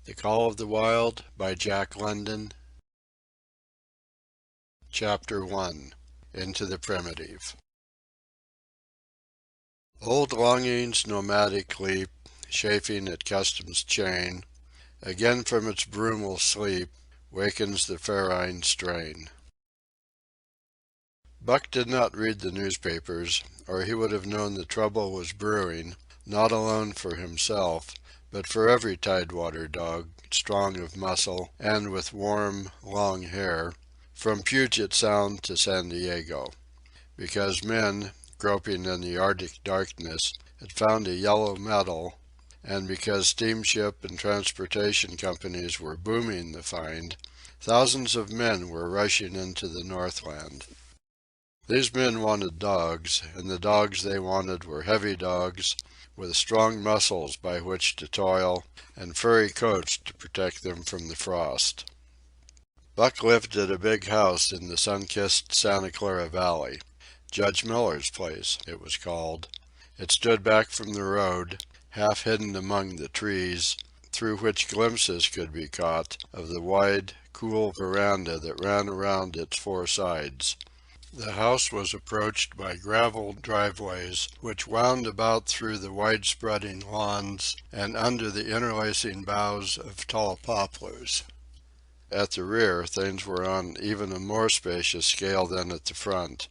The Call of the Wild by Jack London. Chapter 1. Into the Primitive. Old longing's nomadic leap, chafing at custom's chain, again from its brumal sleep, wakens the ferine strain. Buck did not read the newspapers, or he would have known the trouble was brewing, not alone for himself, but for every tidewater dog, strong of muscle, and with warm, long hair, from Puget Sound to San Diego. Because men, groping in the Arctic darkness, had found a yellow metal, and because steamship and transportation companies were booming the find, thousands of men were rushing into the Northland. These men wanted dogs, and the dogs they wanted were heavy dogs, with strong muscles by which to toil, and furry coats to protect them from the frost. Buck lived at a big house in the sun-kissed Santa Clara Valley. Judge Miller's place, it was called. It stood back from the road, half hidden among the trees, through which glimpses could be caught of the wide, cool veranda that ran around its four sides. The house was approached by gravelled driveways, which wound about through the wide-spreading lawns and under the interlacing boughs of tall poplars. At the rear, things were on even a more spacious scale than at the front.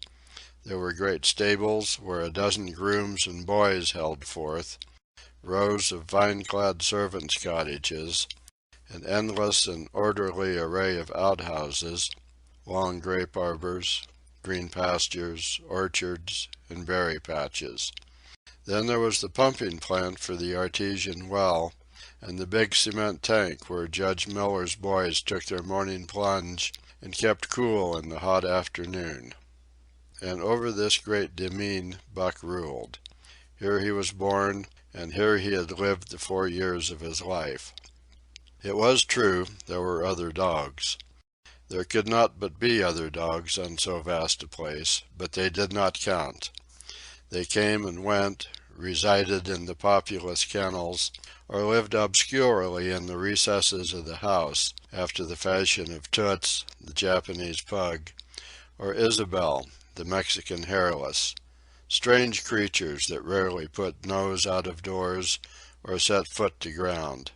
There were great stables where a dozen grooms and boys held forth, rows of vine-clad servants' cottages, an endless and orderly array of outhouses, long grape arbors, green pastures, orchards, and berry patches. Then there was the pumping plant for the artesian well, and the big cement tank where Judge Miller's boys took their morning plunge and kept cool in the hot afternoon. And over this great demesne Buck ruled. Here he was born, and here he had lived the 4 years of his life. It was true, there were other dogs. There could not but be other dogs on so vast a place, but they did not count. They came and went, resided in the populous kennels, or lived obscurely in the recesses of the house, after the fashion of Toots, the Japanese pug, or Isabel, the Mexican hairless, strange creatures that rarely put nose out of doors or set foot to ground.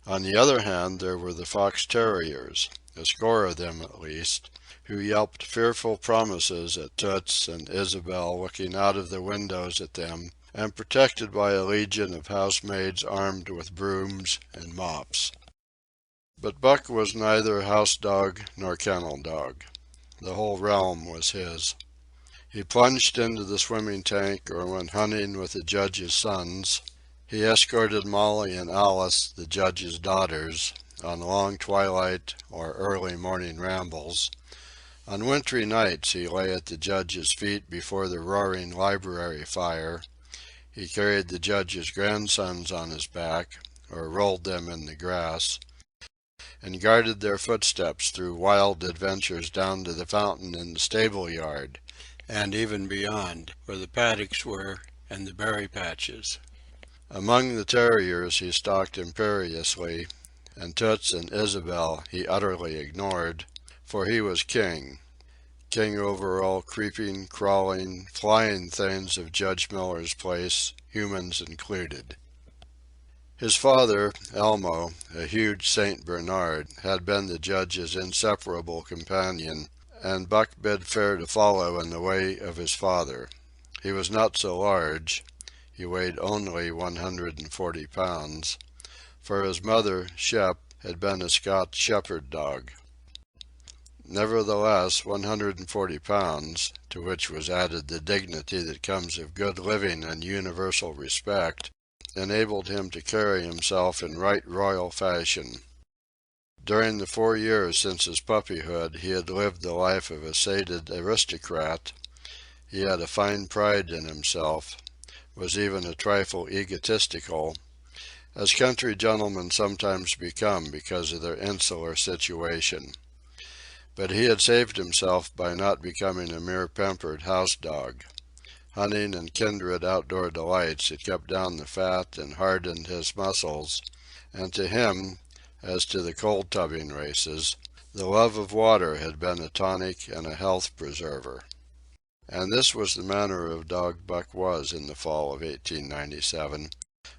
On the other hand, there were the fox terriers, a score of them at least, who yelped fearful promises at Toots and Isabel looking out of the windows at them, and protected by a legion of housemaids armed with brooms and mops. But Buck was neither house dog nor kennel dog. The whole realm was his. He plunged into the swimming tank or went hunting with the Judge's sons. He escorted Molly and Alice, the Judge's daughters, on long twilight or early morning rambles. On wintry nights he lay at the Judge's feet before the roaring library fire. He carried the Judge's grandsons on his back, or rolled them in the grass, and guarded their footsteps through wild adventures down to the fountain in the stable yard, and even beyond, where the paddocks were and the berry patches. Among the terriers he stalked imperiously, and Toots and Isabel he utterly ignored, for he was king over all creeping, crawling, flying things of Judge Miller's place, humans included. His father, Elmo, a huge St. Bernard, had been the Judge's inseparable companion, and Buck bid fair to follow in the way of his father. He was not so large. He weighed only 140 pounds, for his mother, Shep, had been a Scotch shepherd dog. Nevertheless, 140 pounds, to which was added the dignity that comes of good living and universal respect, enabled him to carry himself in right royal fashion. During the 4 years since his puppyhood he had lived the life of a sated aristocrat. He had a fine pride in himself, was even a trifle egotistical, as country gentlemen sometimes become because of their insular situation. But he had saved himself by not becoming a mere pampered house dog. Hunting and kindred outdoor delights had kept down the fat and hardened his muscles, and to him, as to the cold-tubbing races, the love of water had been a tonic and a health preserver. And this was the manner of dog Buck was in the fall of 1897,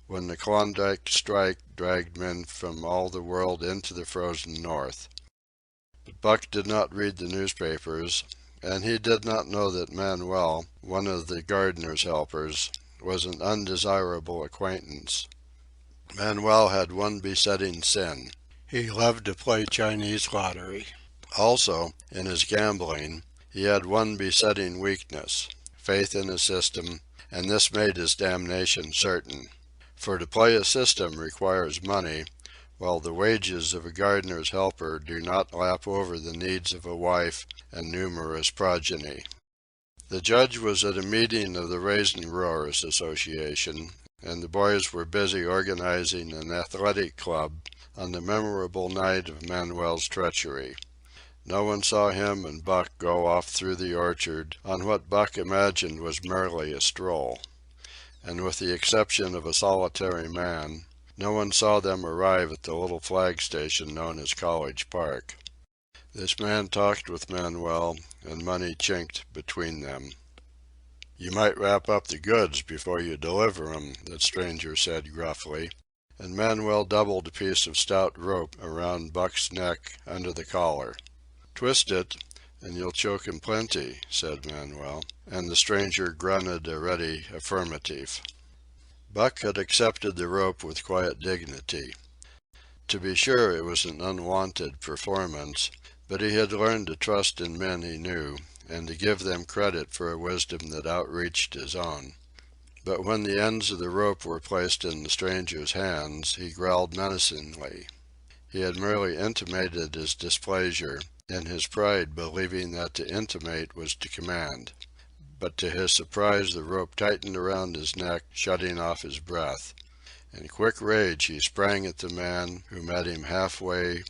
when the Klondike strike dragged men from all the world into the frozen North. But Buck did not read the newspapers, and he did not know that Manuel, one of the gardener's helpers, was an undesirable acquaintance. Manuel had one besetting sin. He loved to play Chinese lottery. Also, in his gambling, he had one besetting weakness, faith in a system, and this made his damnation certain. For to play a system requires money, while the wages of a gardener's helper do not lap over the needs of a wife and numerous progeny. The judge was at a meeting of the Raisin Growers Association, and the boys were busy organizing an athletic club on the memorable night of Manuel's treachery. No one saw him and Buck go off through the orchard on what Buck imagined was merely a stroll. And with the exception of a solitary man, no one saw them arrive at the little flag station known as College Park. This man talked with Manuel, and money chinked between them. "You might wrap up the goods before you deliver 'em," the stranger said gruffly, and Manuel doubled a piece of stout rope around Buck's neck under the collar. "Twist it, and you'll choke him plenty," said Manuel, and the stranger grunted a ready affirmative. Buck had accepted the rope with quiet dignity. To be sure, it was an unwonted performance, but he had learned to trust in men he knew, and to give them credit for a wisdom that outreached his own. But when the ends of the rope were placed in the stranger's hands, he growled menacingly. He had merely intimated his displeasure, in his pride believing that to intimate was to command. But to his surprise the rope tightened around his neck, shutting off his breath. In quick rage he sprang at the man, who met him halfway,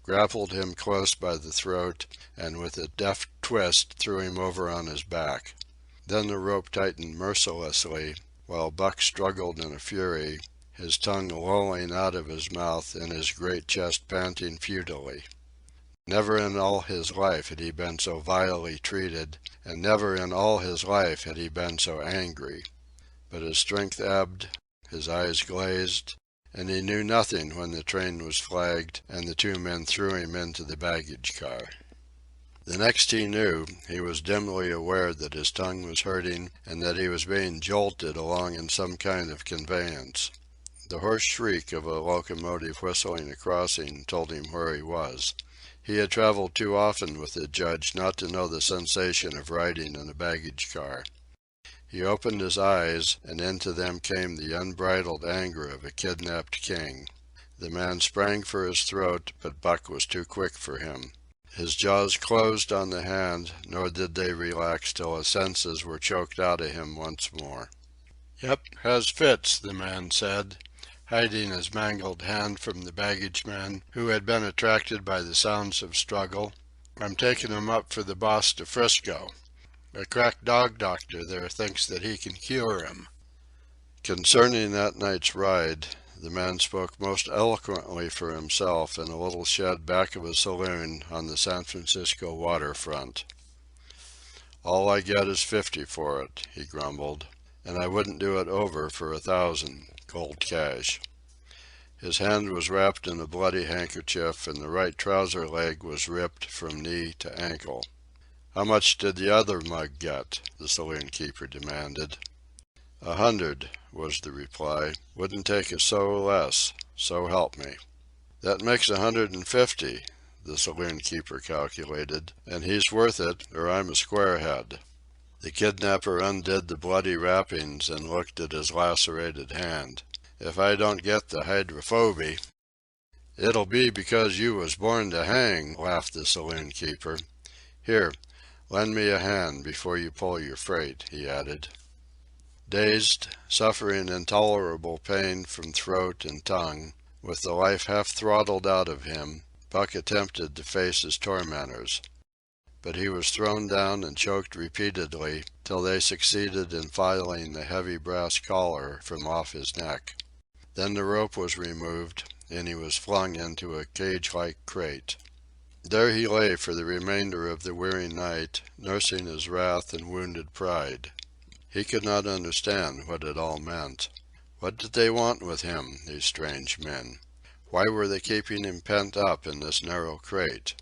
grappled him close by the throat, and with a deft twist threw him over on his back. Then the rope tightened mercilessly, while Buck struggled in a fury, his tongue lolling out of his mouth and his great chest panting futilely. Never in all his life had he been so vilely treated, and never in all his life had he been so angry. But his strength ebbed, his eyes glazed, and he knew nothing when the train was flagged and the two men threw him into the baggage car. The next he knew, he was dimly aware that his tongue was hurting and that he was being jolted along in some kind of conveyance. The hoarse shriek of a locomotive whistling a crossing told him where he was. He had traveled too often with the judge not to know the sensation of riding in a baggage car. He opened his eyes, and into them came the unbridled anger of a kidnapped king. The man sprang for his throat, but Buck was too quick for him. His jaws closed on the hand, nor did they relax till his senses were choked out of him once more. "Yep, has fits," the man said, hiding his mangled hand from the baggage man, who had been attracted by the sounds of struggle. "I'm taking him up for the boss to 'Frisco. A crack dog doctor there thinks that he can cure him." Concerning that night's ride, the man spoke most eloquently for himself in a little shed back of a saloon on the San Francisco waterfront. "All I get is $50 for it," he grumbled, "and I wouldn't do it over for $1,000, cold cash." His hand was wrapped in a bloody handkerchief, and the right trouser leg was ripped from knee to ankle. "How much did the other mug get?" the saloon keeper demanded. "100," was the reply. "Wouldn't take a sou less, so help me." "That makes 150," the saloon keeper calculated, "and he's worth it, or I'm a squarehead." The kidnapper undid the bloody wrappings and looked at his lacerated hand. "If I don't get the hydrophoby—" "It'll be because you was born to hang," laughed the saloon keeper. "Here, lend me a hand before you pull your freight," he added. Dazed, suffering intolerable pain from throat and tongue, with the life half throttled out of him, Buck attempted to face his tormentors. But he was thrown down and choked repeatedly, till they succeeded in filing the heavy brass collar from off his neck. Then the rope was removed, and he was flung into a cage-like crate. There he lay for the remainder of the weary night, nursing his wrath and wounded pride. He could not understand what it all meant. What did they want with him, these strange men? Why were they keeping him pent up in this narrow crate?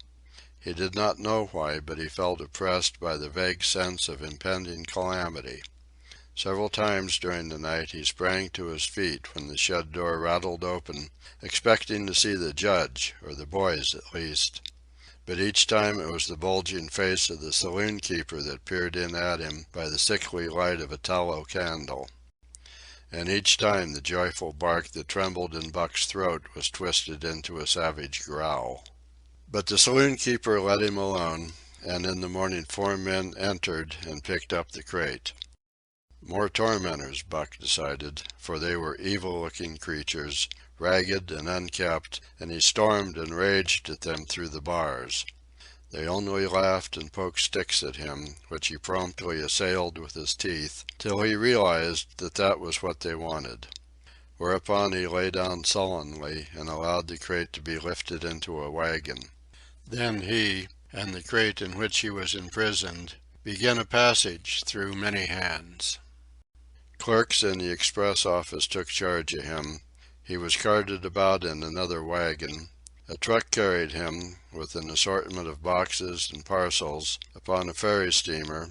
He did not know why, but he felt oppressed by the vague sense of impending calamity. Several times during the night he sprang to his feet when the shed door rattled open, expecting to see the judge, or the boys at least. But each time it was the bulging face of the saloon keeper that peered in at him by the sickly light of a tallow candle. And each time the joyful bark that trembled in Buck's throat was twisted into a savage growl. But the saloon keeper let him alone, and in the morning 4 men entered and picked up the crate. More tormentors, Buck decided, for they were evil-looking creatures, ragged and unkempt, and he stormed and raged at them through the bars. They only laughed and poked sticks at him, which he promptly assailed with his teeth, till he realized that that was what they wanted. Whereupon he lay down sullenly and allowed the crate to be lifted into a wagon. Then he, and the crate in which he was imprisoned, began a passage through many hands. Clerks in the express office took charge of him. He was carted about in another wagon. A truck carried him, with an assortment of boxes and parcels, upon a ferry steamer.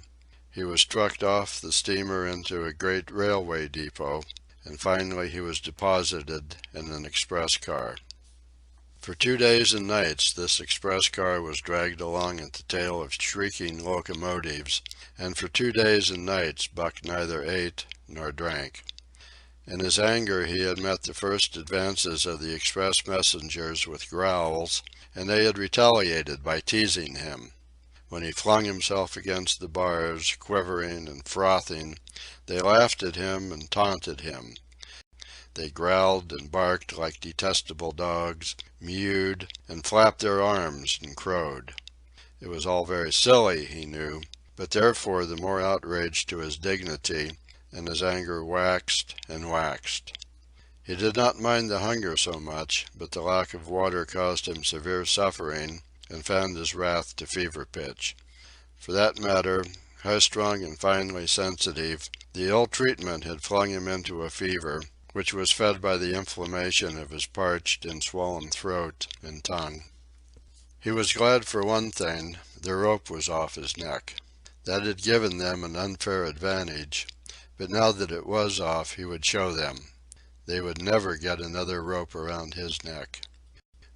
He was trucked off the steamer into a great railway depot, and finally he was deposited in an express car. For 2 days and nights this express car was dragged along at the tail of shrieking locomotives, and for 2 days and nights Buck neither ate nor drank. In his anger he had met the first advances of the express messengers with growls, and they had retaliated by teasing him. When he flung himself against the bars, quivering and frothing, they laughed at him and taunted him. They growled and barked like detestable dogs, mewed, and flapped their arms and crowed. It was all very silly, he knew, but therefore the more outrage to his dignity, and his anger waxed and waxed. He did not mind the hunger so much, but the lack of water caused him severe suffering, and fanned his wrath to fever pitch. For that matter, high-strung and finely sensitive, the ill treatment had flung him into a fever, which was fed by the inflammation of his parched and swollen throat and tongue. He was glad for one thing, the rope was off his neck. That had given them an unfair advantage, but now that it was off he would show them. They would never get another rope around his neck.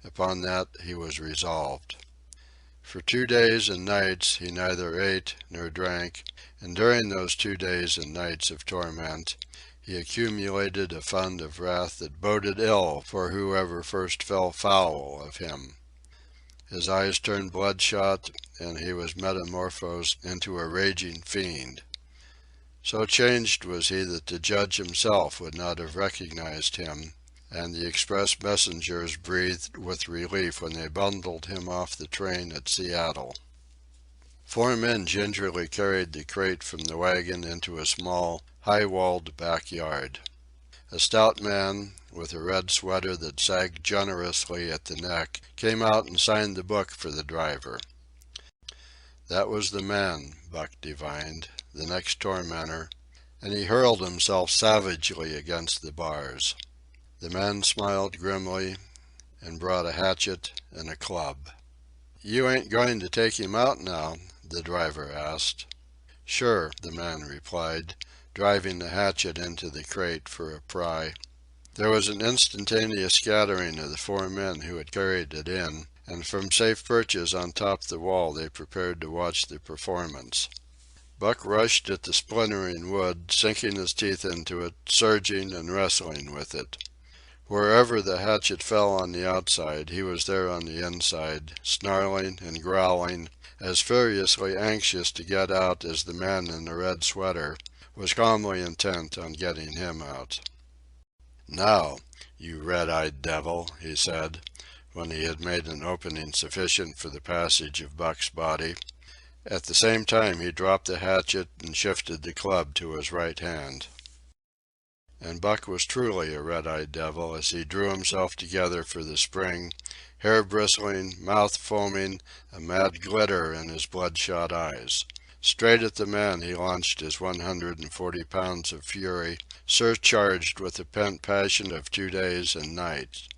Upon that he was resolved. For 2 days and nights he neither ate nor drank, and during those 2 days and nights of torment he accumulated a fund of wrath that boded ill for whoever first fell foul of him. His eyes turned bloodshot, and he was metamorphosed into a raging fiend. So changed was he that the judge himself would not have recognized him, and the express messengers breathed with relief when they bundled him off the train at Seattle. 4 men gingerly carried the crate from the wagon into a small, high-walled backyard. A stout man, with a red sweater that sagged generously at the neck, came out and signed the book for the driver. That was the man, Buck divined, the next tormentor, and he hurled himself savagely against the bars. The man smiled grimly and brought a hatchet and a club. "You ain't going to take him out now?" the driver asked. "Sure," the man replied, driving the hatchet into the crate for a pry. There was an instantaneous scattering of the 4 men who had carried it in, and from safe perches on top the wall they prepared to watch the performance. Buck rushed at the splintering wood, sinking his teeth into it, surging and wrestling with it. Wherever the hatchet fell on the outside, he was there on the inside, snarling and growling, as furiously anxious to get out as the man in the red sweater was calmly intent on getting him out. "Now, you red-eyed devil," he said, when he had made an opening sufficient for the passage of Buck's body. At the same time he dropped the hatchet and shifted the club to his right hand. and Buck was truly a red-eyed devil as he drew himself together for the spring, hair bristling, mouth foaming, a mad glitter in his bloodshot eyes. Straight at the man he launched his 140 pounds of fury, surcharged with the pent passion of 2 days and nights.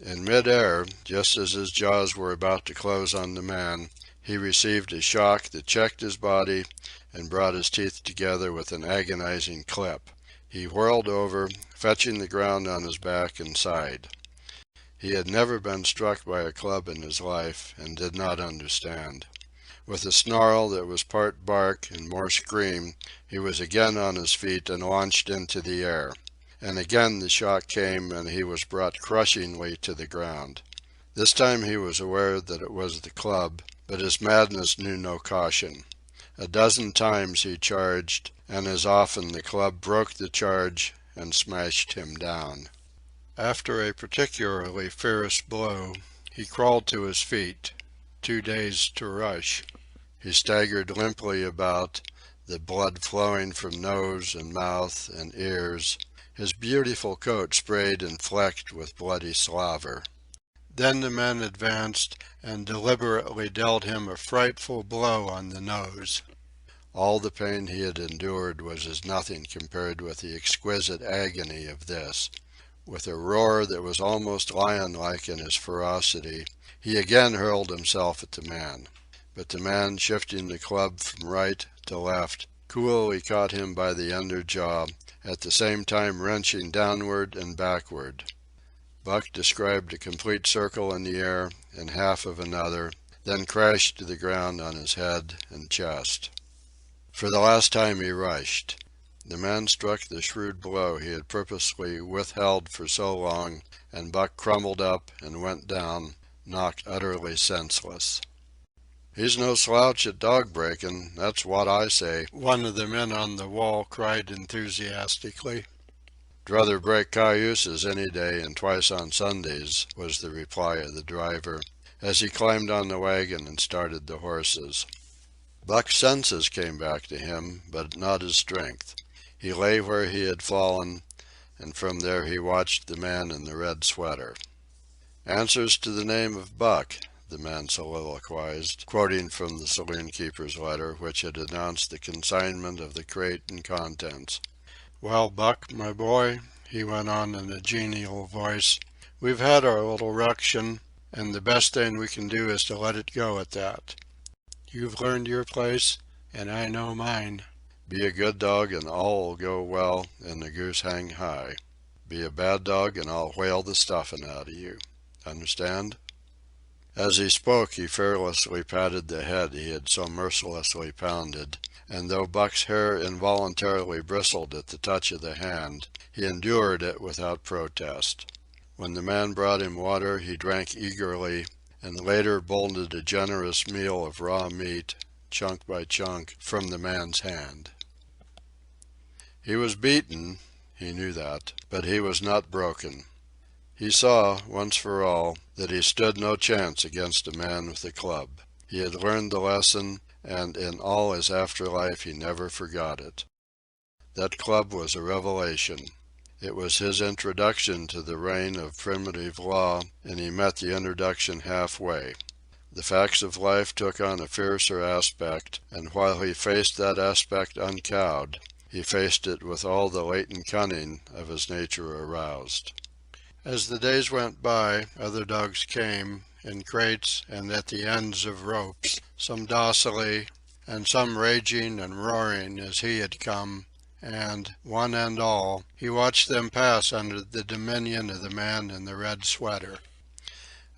In mid-air, just as his jaws were about to close on the man, he received a shock that checked his body and brought his teeth together with an agonizing clip. He whirled over, fetching the ground on his back and side. He had never been struck by a club in his life, and did not understand. With a snarl that was part bark and more scream, he was again on his feet and launched into the air. And again the shock came and he was brought crushingly to the ground. This time he was aware that it was the club, but his madness knew no caution. A dozen times he charged, and as often the club broke the charge and smashed him down. After a particularly fierce blow, he crawled to his feet, too dazed to rush. He staggered limply about, the blood flowing from nose and mouth and ears, his beautiful coat sprayed and flecked with bloody slaver. Then the men advanced and deliberately dealt him a frightful blow on the nose. All the pain he had endured was as nothing compared with the exquisite agony of this. With a roar that was almost lion-like in its ferocity, he again hurled himself at the man. But the man, shifting the club from right to left, coolly caught him by the under jaw, at the same time wrenching downward and backward. Buck described a complete circle in the air and half of another, then crashed to the ground on his head and chest. For the last time he rushed. The man struck the shrewd blow he had purposely withheld for so long, and Buck crumpled up and went down, knocked utterly senseless. "He's no slouch at dog breaking, that's what I say," one of the men on the wall cried enthusiastically. "Druther break cayuses any day and twice on Sundays," was the reply of the driver, as he climbed on the wagon and started the horses. Buck's senses came back to him, but not his strength. He lay where he had fallen, and from there he watched the man in the red sweater. "Answers to the name of Buck," the man soliloquized, quoting from the saloon-keeper's letter, which had announced the consignment of the crate and contents. "Well, Buck, my boy," he went on in a genial voice, "we've had our little ruction, and the best thing we can do is to let it go at that. You've learned your place, and I know mine. Be a good dog and all'll go well and the goose hang high. Be a bad dog and I'll whale the stuffin' out of you. Understand?" As he spoke he fearlessly patted the head he had so mercilessly pounded, and though Buck's hair involuntarily bristled at the touch of the hand, he endured it without protest. When the man brought him water he drank eagerly, and later bolted a generous meal of raw meat, chunk by chunk, from the man's hand. He was beaten, he knew that, but he was not broken. He saw, once for all, that he stood no chance against a man with a club. He had learned the lesson, and in all his afterlife he never forgot it. That club was a revelation. It was his introduction to the reign of primitive law, and he met the introduction halfway. The facts of life took on a fiercer aspect, and while he faced that aspect uncowed, he faced it with all the latent cunning of his nature aroused. As the days went by, other dogs came, in crates and at the ends of ropes, some docilely, and some raging and roaring as he had come, and, one and all, he watched them pass under the dominion of the man in the red sweater.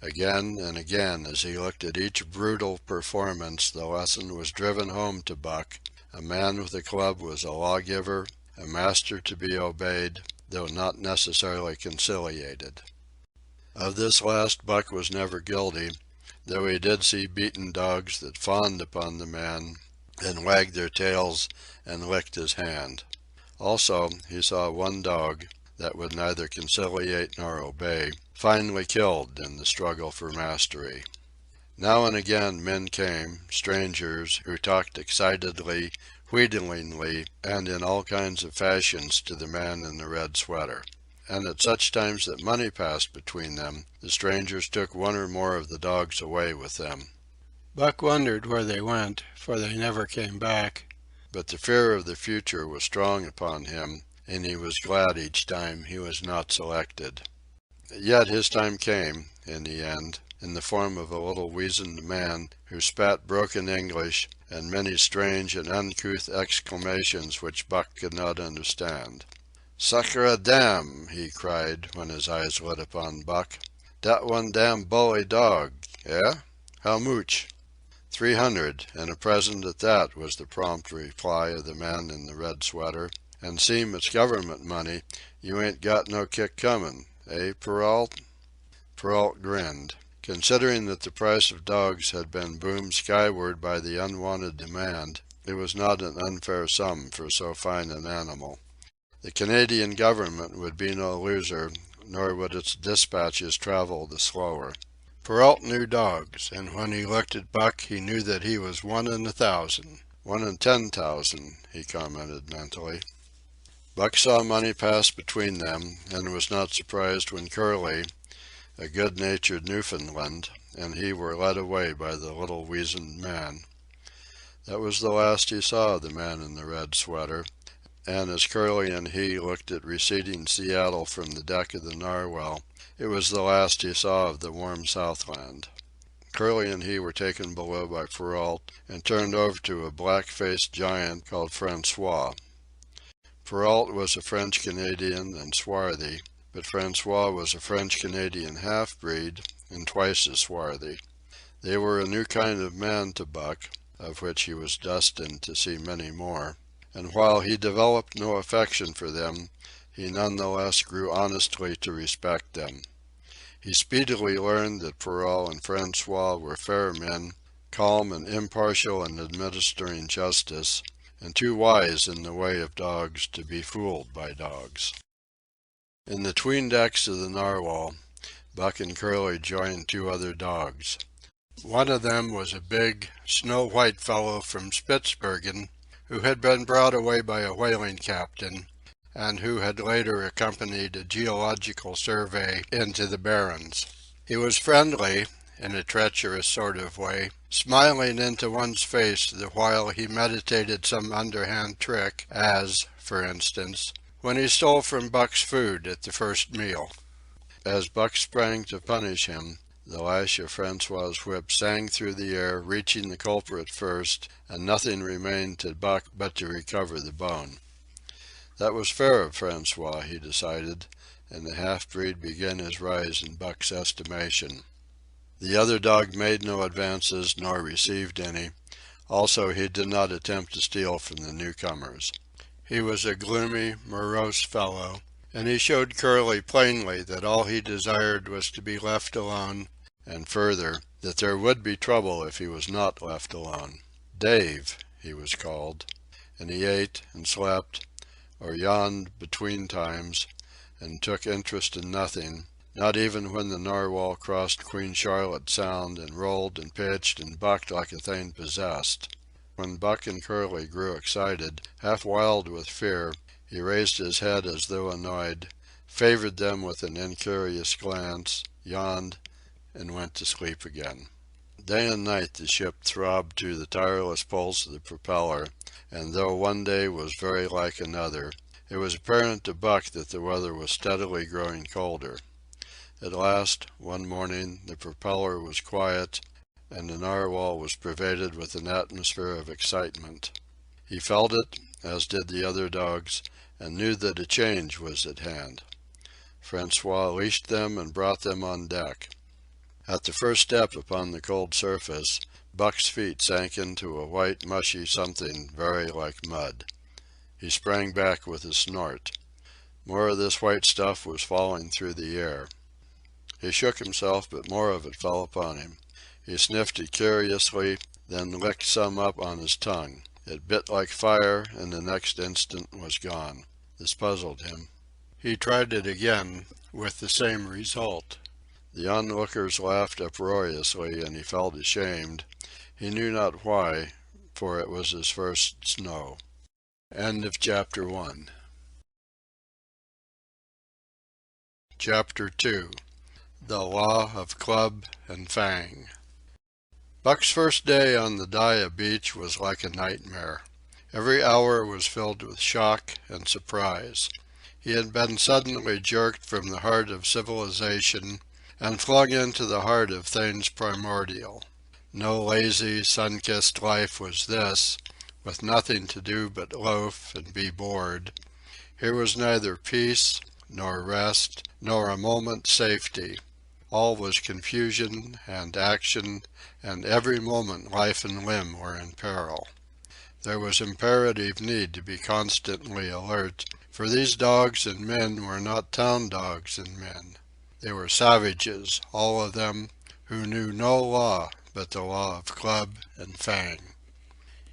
Again and again, as he looked at each brutal performance, the lesson was driven home to Buck. A man with a club was a lawgiver, a master to be obeyed, though not necessarily conciliated. Of this last Buck was never guilty, though he did see beaten dogs that fawned upon the man and wagged their tails and licked his hand. Also, he saw one dog, that would neither conciliate nor obey, finally killed in the struggle for mastery. Now and again men came, strangers, who talked excitedly, wheedlingly, and in all kinds of fashions to the man in the red sweater. And at such times that money passed between them, the strangers took one or more of the dogs away with them. Buck wondered where they went, for they never came back. But the fear of the future was strong upon him, and he was glad each time he was not selected. Yet his time came, in the end, in the form of a little weazened man who spat broken English and many strange and uncouth exclamations which Buck could not understand. "Sacre dam!" he cried, when his eyes lit upon Buck. "Dat one dam bully dog, eh? How mooch?" "300, and a present at that," was the prompt reply of the man in the red sweater. "And seem' it's government money, you ain't got no kick comin', eh, Perrault?" Perrault grinned. Considering that the price of dogs had been boomed skyward by the unwonted demand, it was not an unfair sum for so fine an animal. The Canadian government would be no loser, nor would its dispatches travel the slower. Perrault knew dogs, and when he looked at Buck he knew that he was 1 in 1,000. 1 in 10,000, he commented mentally. Buck saw money pass between them, and was not surprised when Curly, a good-natured Newfoundland, and he were led away by the little weazened man. That was the last he saw of the man in the red sweater, and as Curly and he looked at receding Seattle from the deck of the Narwhal, it was the last he saw of the warm Southland. Curly and he were taken below by Perrault and turned over to a black-faced giant called Francois. Perrault was a French-Canadian and swarthy, but Francois was a French-Canadian half-breed and twice as swarthy. They were a new kind of man to Buck, of which he was destined to see many more, and while he developed no affection for them, he none the less grew honestly to respect them. He speedily learned that Perrault and Francois were fair men, calm and impartial in administering justice, and too wise in the way of dogs to be fooled by dogs. In the 'tween decks of the Narwhal, Buck and Curly joined 2 other dogs. One of them was a big, snow-white fellow from Spitzbergen, who had been brought away by a whaling captain, and who had later accompanied a geological survey into the Barrens. He was friendly, in a treacherous sort of way, smiling into one's face the while he meditated some underhand trick, as, for instance, when he stole from Buck's food at the first meal. As Buck sprang to punish him, the lash of Francois's whip sang through the air, reaching the culprit first, and nothing remained to Buck but to recover the bone. That was fair of Francois, he decided, and the half-breed began his rise in Buck's estimation. The other dog made no advances, nor received any. Also, he did not attempt to steal from the newcomers. He was a gloomy, morose fellow, and he showed Curly plainly that all he desired was to be left alone, and further, that there would be trouble if he was not left alone. Dave, he was called, and he ate and slept, or yawned between times, and took interest in nothing, not even when the Narwhal crossed Queen Charlotte Sound and rolled and pitched and bucked like a thing possessed. When Buck and Curly grew excited, half wild with fear, he raised his head as though annoyed, favored them with an incurious glance, yawned, and went to sleep again. Day and night the ship throbbed to the tireless pulse of the propeller, and though one day was very like another, it was apparent to Buck that the weather was steadily growing colder. At last, one morning, the propeller was quiet, and the Narwhal was pervaded with an atmosphere of excitement. He felt it, as did the other dogs, and knew that a change was at hand. Francois leashed them and brought them on deck. At the first step upon the cold surface, Buck's feet sank into a white, mushy something very like mud. He sprang back with a snort. More of this white stuff was falling through the air. He shook himself, but more of it fell upon him. He sniffed it curiously, then licked some up on his tongue. It bit like fire, and the next instant was gone. This puzzled him. He tried it again, with the same result. The onlookers laughed uproariously, and he felt ashamed. He knew not why, for it was his first snow. End of Chapter 1. Chapter 2. The Law of Club and Fang. Buck's first day on the Dyea beach was like a nightmare. Every hour was filled with shock and surprise. He had been suddenly jerked from the heart of civilization and flung into the heart of things primordial. No lazy, sun-kissed life was this, with nothing to do but loaf and be bored. Here was neither peace, nor rest, nor a moment's safety. All was confusion and action, and every moment life and limb were in peril. There was imperative need to be constantly alert, for these dogs and men were not town dogs and men. They were savages, all of them, who knew no law but the law of club and fang.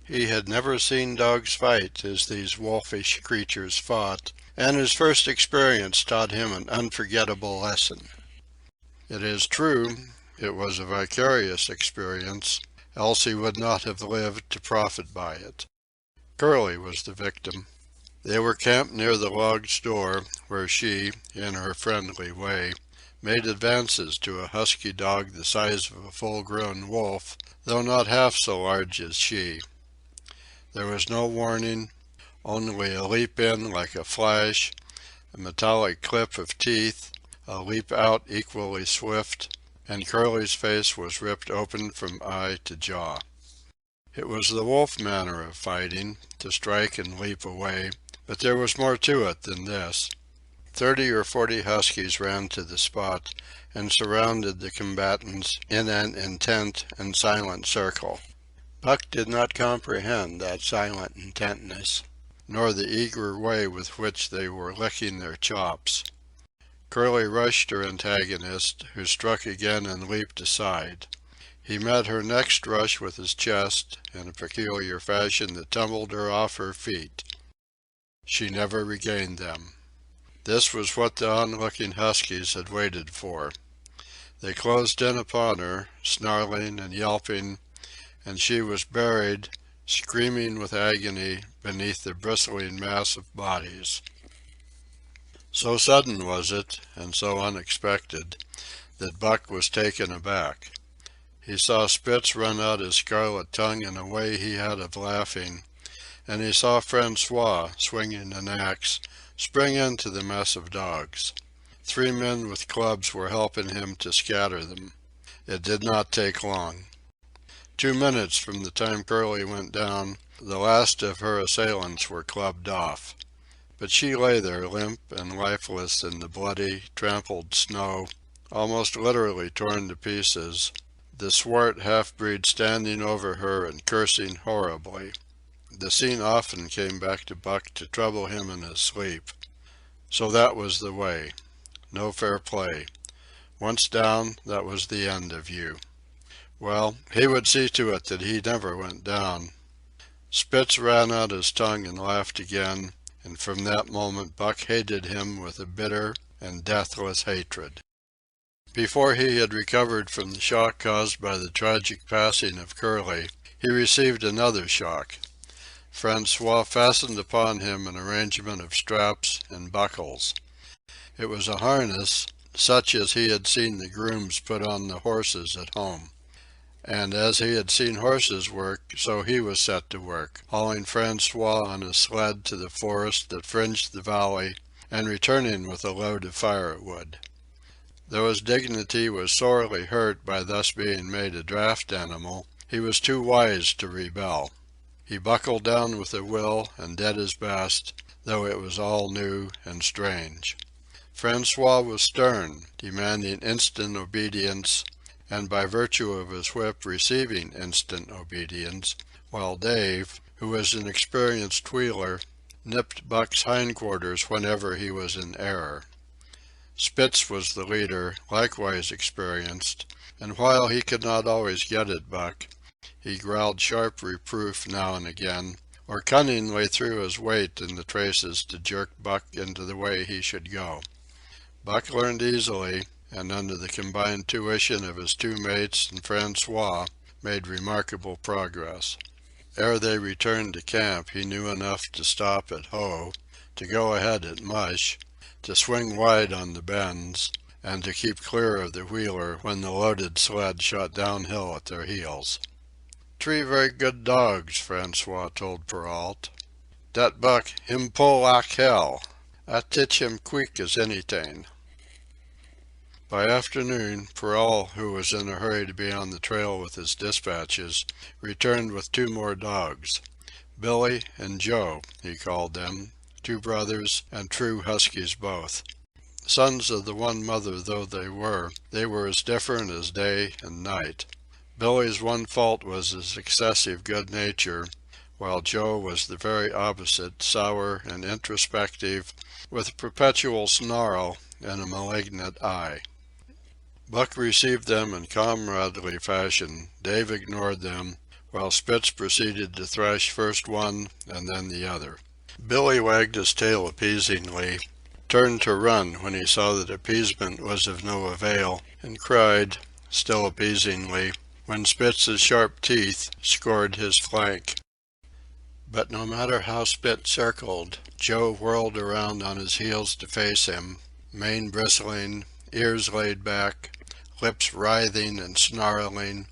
He had never seen dogs fight as these wolfish creatures fought, and his first experience taught him an unforgettable lesson. It is true, it was a vicarious experience, else he would not have lived to profit by it. Curly was the victim. They were camped near the log store, where she, in her friendly way, made advances to a husky dog the size of a full-grown wolf, though not half so large as she. There was no warning, only a leap in like a flash, a metallic clip of teeth, a leap out equally swift, and Curly's face was ripped open from eye to jaw. It was the wolf manner of fighting, to strike and leap away, but there was more to it than this. 30 or 40 huskies ran to the spot and surrounded the combatants in an intent and silent circle. Buck did not comprehend that silent intentness, nor the eager way with which they were licking their chops. Curly rushed her antagonist, who struck again and leaped aside. He met her next rush with his chest, in a peculiar fashion that tumbled her off her feet. She never regained them. This was what the onlooking huskies had waited for. They closed in upon her, snarling and yelping, and she was buried, screaming with agony, beneath the bristling mass of bodies. So sudden was it, and so unexpected, that Buck was taken aback. He saw Spitz run out his scarlet tongue in a way he had of laughing, and he saw Francois, swinging an axe, spring into the mess of dogs. 3 men with clubs were helping him to scatter them. It did not take long. 2 minutes from the time Curly went down, the last of her assailants were clubbed off. But she lay there limp and lifeless in the bloody, trampled snow, almost literally torn to pieces, the swart half-breed standing over her and cursing horribly. The scene often came back to Buck to trouble him in his sleep. So that was the way. No fair play. Once down, that was the end of you. Well, he would see to it that he never went down. Spitz ran out his tongue and laughed again, and from that moment Buck hated him with a bitter and deathless hatred. Before he had recovered from the shock caused by the tragic passing of Curly, he received another shock. Francois fastened upon him an arrangement of straps and buckles. It was a harness, such as he had seen the grooms put on the horses at home. And as he had seen horses work, so he was set to work, hauling Francois on a sled to the forest that fringed the valley, and returning with a load of firewood. Though his dignity was sorely hurt by thus being made a draft animal, he was too wise to rebel. He buckled down with a will and did his best, though it was all new and strange. Francois was stern, demanding instant obedience, and by virtue of his whip receiving instant obedience, while Dave, who was an experienced wheeler, nipped Buck's hindquarters whenever he was in error. Spitz was the leader, likewise experienced, and while he could not always get at Buck, he growled sharp reproof now and again, or cunningly threw his weight in the traces to jerk Buck into the way he should go. Buck learned easily, and under the combined tuition of his two mates and Francois, made remarkable progress. Ere they returned to camp he knew enough to stop at Hoe, to go ahead at Mush, to swing wide on the bends, and to keep clear of the wheeler when the loaded sled shot downhill at their heels. "Three very good dogs," Francois told Perrault. "Dat buck, him pull like hell. I titch him quick as anyt'ing." By afternoon, Perrault, who was in a hurry to be on the trail with his dispatches, returned with two more dogs. Billy and Joe, he called them, two brothers and true huskies both. Sons of the one mother though they were as different as day and night. Billy's one fault was his excessive good nature, while Joe was the very opposite, sour and introspective, with a perpetual snarl and a malignant eye. Buck received them in comradely fashion. Dave ignored them, while Spitz proceeded to thrash first one and then the other. Billy wagged his tail appeasingly, turned to run when he saw that appeasement was of no avail, and cried, still appeasingly, when Spitz's sharp teeth scored his flank. But no matter how Spitz circled, Joe whirled around on his heels to face him, mane bristling, ears laid back, lips writhing and snarling,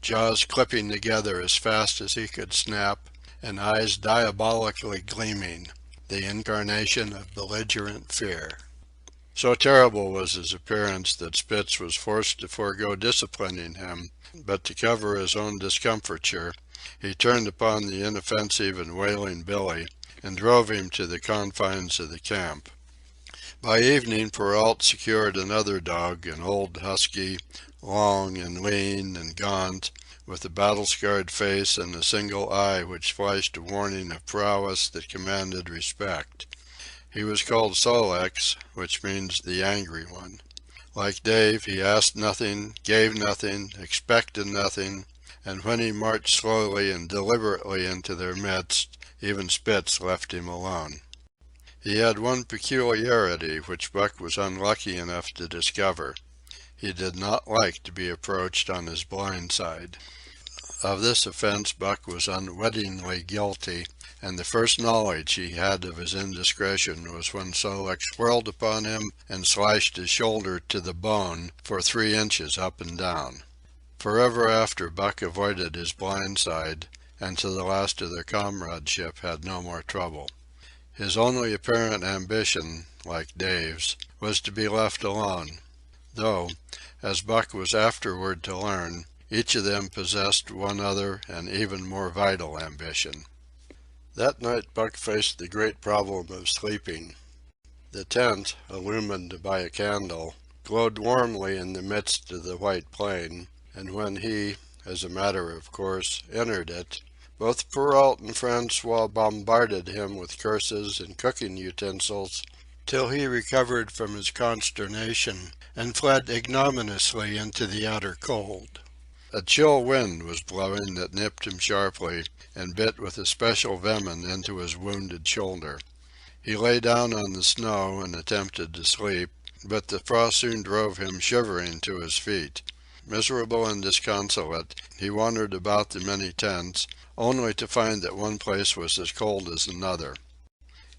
jaws clipping together as fast as he could snap, and eyes diabolically gleaming, the incarnation of belligerent fear. So terrible was his appearance that Spitz was forced to forego disciplining him, but to cover his own discomfiture, he turned upon the inoffensive and wailing Billy, and drove him to the confines of the camp. By evening Perrault secured another dog, an old husky, long and lean and gaunt, with a battle-scarred face and a single eye which flashed a warning of prowess that commanded respect. He was called Sol-leks, which means the angry one. Like Dave, he asked nothing, gave nothing, expected nothing, and when he marched slowly and deliberately into their midst, even Spitz left him alone. He had one peculiarity which Buck was unlucky enough to discover. He did not like to be approached on his blind side. Of this offense Buck was unwittingly guilty, and the first knowledge he had of his indiscretion was when Sol-leks whirled upon him and slashed his shoulder to the bone for 3 inches up and down. Forever after Buck avoided his blind side, and to the last of their comradeship had no more trouble. His only apparent ambition, like Dave's, was to be left alone, though, as Buck was afterward to learn, each of them possessed one other and even more vital ambition. That night Buck faced the great problem of sleeping. The tent, illumined by a candle, glowed warmly in the midst of the white plain, and when he, as a matter of course, entered it, both Perrault and Francois bombarded him with curses and cooking utensils till he recovered from his consternation and fled ignominiously into the outer cold. A chill wind was blowing that nipped him sharply and bit with especial venom into his wounded shoulder. He lay down on the snow and attempted to sleep, but the frost soon drove him shivering to his feet. Miserable and disconsolate, he wandered about the many tents, only to find that one place was as cold as another.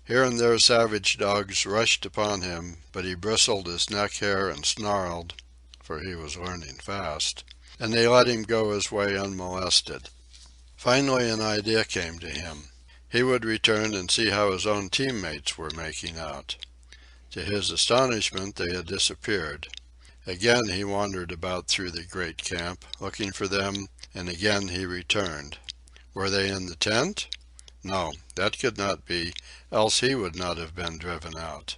Here and there savage dogs rushed upon him, but he bristled his neck hair and snarled, for he was learning fast, and they let him go his way unmolested. Finally an idea came to him. He would return and see how his own teammates were making out. To his astonishment they had disappeared. Again he wandered about through the great camp, looking for them, and again he returned. Were they in the tent? No, that could not be, else he would not have been driven out.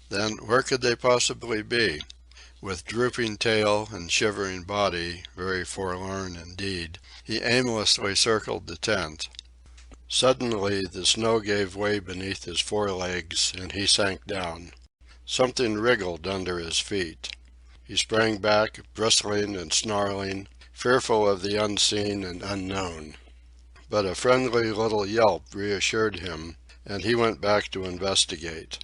Then where could they possibly be? With drooping tail and shivering body, very forlorn indeed, he aimlessly circled the tent. Suddenly the snow gave way beneath his forelegs, and he sank down. Something wriggled under his feet. He sprang back, bristling and snarling, fearful of the unseen and unknown. But a friendly little yelp reassured him, and he went back to investigate.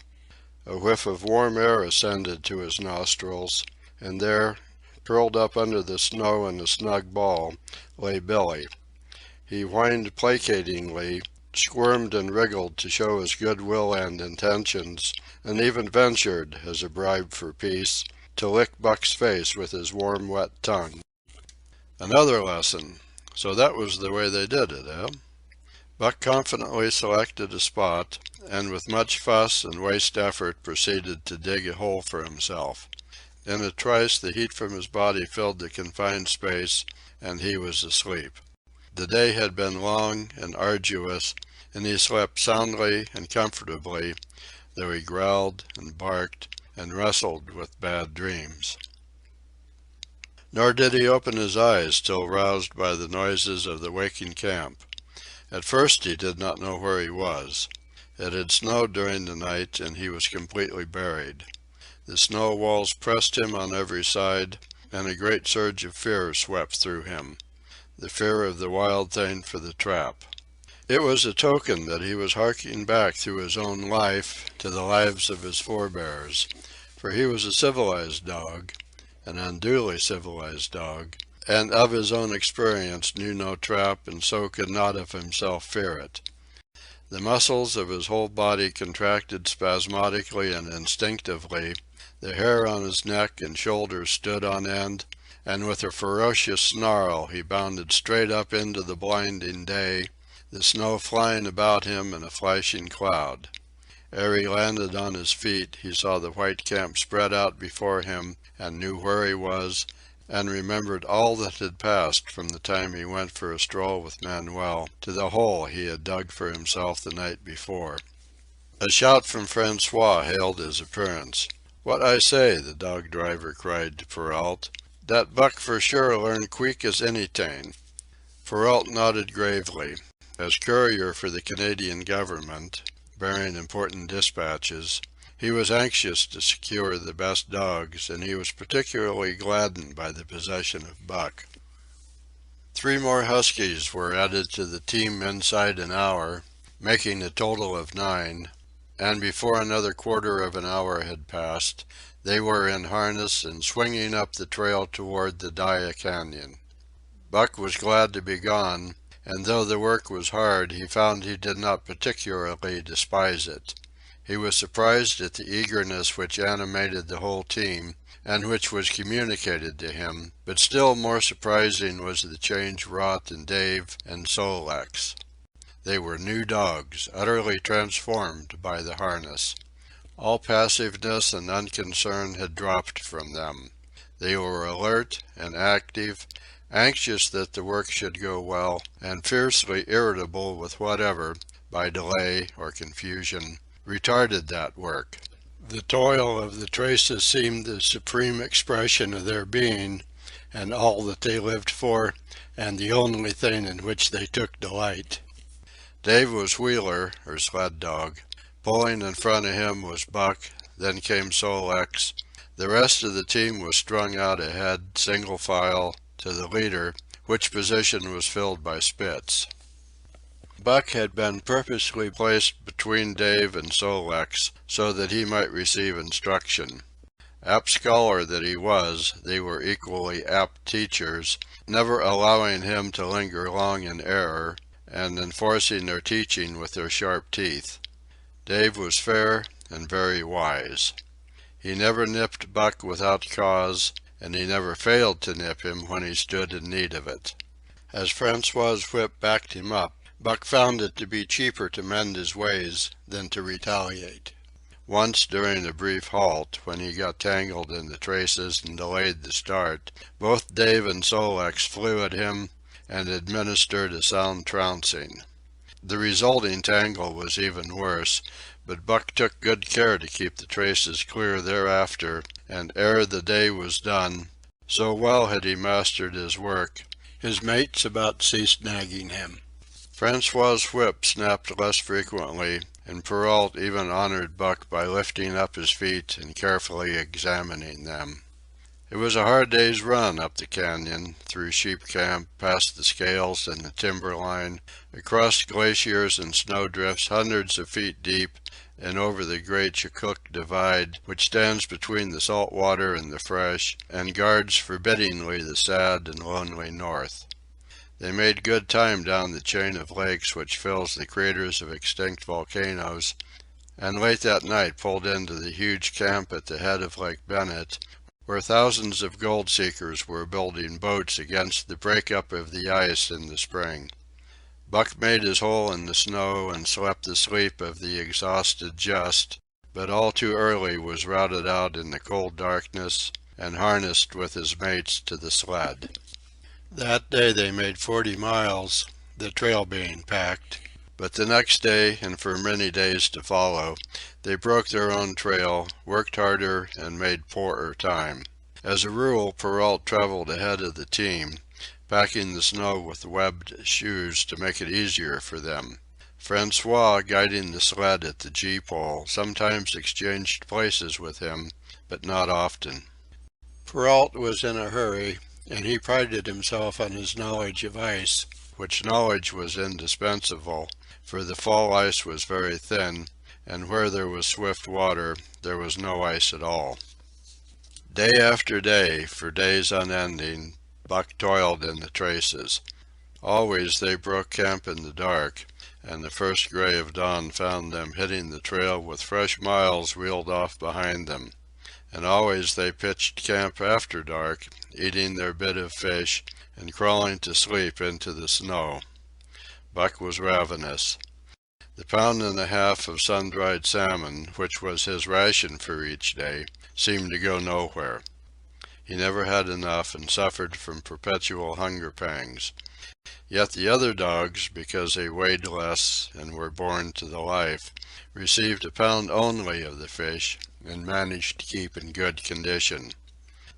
A whiff of warm air ascended to his nostrils, and there, curled up under the snow in a snug ball, lay Billy. He whined placatingly, squirmed and wriggled to show his good will and intentions, and even ventured, as a bribe for peace, to lick Buck's face with his warm, wet tongue. Another lesson. So that was the way they did it, eh? Buck confidently selected a spot, and with much fuss and waste effort proceeded to dig a hole for himself. In a trice the heat from his body filled the confined space, and he was asleep. The day had been long and arduous, and he slept soundly and comfortably, though he growled and barked and wrestled with bad dreams. Nor did he open his eyes till roused by the noises of the waking camp. At first he did not know where he was. It had snowed during the night, and he was completely buried. The snow walls pressed him on every side, and a great surge of fear swept through him. The fear of the wild thing for the trap. It was a token that he was harking back through his own life to the lives of his forebears, for he was a civilized dog, an unduly civilized dog, and of his own experience knew no trap and so could not of himself fear it. The muscles of his whole body contracted spasmodically and instinctively, the hair on his neck and shoulders stood on end, and with a ferocious snarl he bounded straight up into the blinding day, the snow flying about him in a flashing cloud. Ere he landed on his feet, he saw the white camp spread out before him, and knew where he was, and remembered all that had passed from the time he went for a stroll with Manuel to the hole he had dug for himself the night before. A shout from Francois hailed his appearance. "What I say," the dog driver cried to Perrault. "Dat Buck for sure learn queek as anyt'ing." Perrault nodded gravely. As courier for the Canadian government, bearing important dispatches, he was anxious to secure the best dogs, and he was particularly gladdened by the possession of Buck. 3 more huskies were added to the team inside an hour, making a total of 9, and before another quarter of an hour had passed, they were in harness and swinging up the trail toward the Dyea Canyon. Buck was glad to be gone, and though the work was hard, he found he did not particularly despise it. He was surprised at the eagerness which animated the whole team, and which was communicated to him, but still more surprising was the change wrought in Dave and Sol-leks. They were new dogs, utterly transformed by the harness. All passiveness and unconcern had dropped from them. They were alert and active, anxious that the work should go well, and fiercely irritable with whatever, by delay or confusion, retarded that work. The toil of the traces seemed the supreme expression of their being, and all that they lived for, and the only thing in which they took delight. Dave was wheeler, or sled dog. Pulling in front of him was Buck, then came Sol-leks. The rest of the team was strung out ahead, single file, to the leader, which position was filled by Spitz. Buck had been purposely placed between Dave and Sol-leks so that he might receive instruction. Apt scholar that he was, they were equally apt teachers, never allowing him to linger long in error, and enforcing their teaching with their sharp teeth. Dave was fair and very wise. He never nipped Buck without cause, and he never failed to nip him when he stood in need of it. As Francois's whip backed him up, Buck found it to be cheaper to mend his ways than to retaliate. Once during a brief halt, when he got tangled in the traces and delayed the start, both Dave and Sol-leks flew at him and administered a sound trouncing. The resulting tangle was even worse, but Buck took good care to keep the traces clear thereafter, and ere the day was done, so well had he mastered his work, his mates about ceased nagging him. Francois's whip snapped less frequently, and Perrault even honored Buck by lifting up his feet and carefully examining them. It was a hard day's run up the canyon, through Sheep Camp, past the scales and the timber line, across glaciers and snowdrifts hundreds of feet deep, and over the great Chilcoot Divide which stands between the salt water and the fresh, and guards forbiddingly the sad and lonely north. They made good time down the chain of lakes which fills the craters of extinct volcanoes, and late that night pulled into the huge camp at the head of Lake Bennett, where thousands of gold seekers were building boats against the break-up of the ice in the spring. Buck made his hole in the snow and slept the sleep of the exhausted just, but all too early was routed out in the cold darkness and harnessed with his mates to the sled. That day they made 40 miles, the trail being packed. But the next day, and for many days to follow, they broke their own trail, worked harder, and made poorer time. As a rule, Perrault traveled ahead of the team, packing the snow with webbed shoes to make it easier for them. Francois, guiding the sled at the gee-pole, sometimes exchanged places with him, but not often. Perrault was in a hurry, and he prided himself on his knowledge of ice, which knowledge was indispensable, for the fall ice was very thin, and where there was swift water, there was no ice at all. Day after day, for days unending, Buck toiled in the traces. Always they broke camp in the dark, and the first gray of dawn found them hitting the trail with fresh miles reeled off behind them. And always they pitched camp after dark, eating their bit of fish, and crawling to sleep into the snow. Buck was ravenous. The pound and a half of sun-dried salmon, which was his ration for each day, seemed to go nowhere. He never had enough and suffered from perpetual hunger pangs. Yet the other dogs, because they weighed less and were born to the life, received a pound only of the fish and managed to keep in good condition.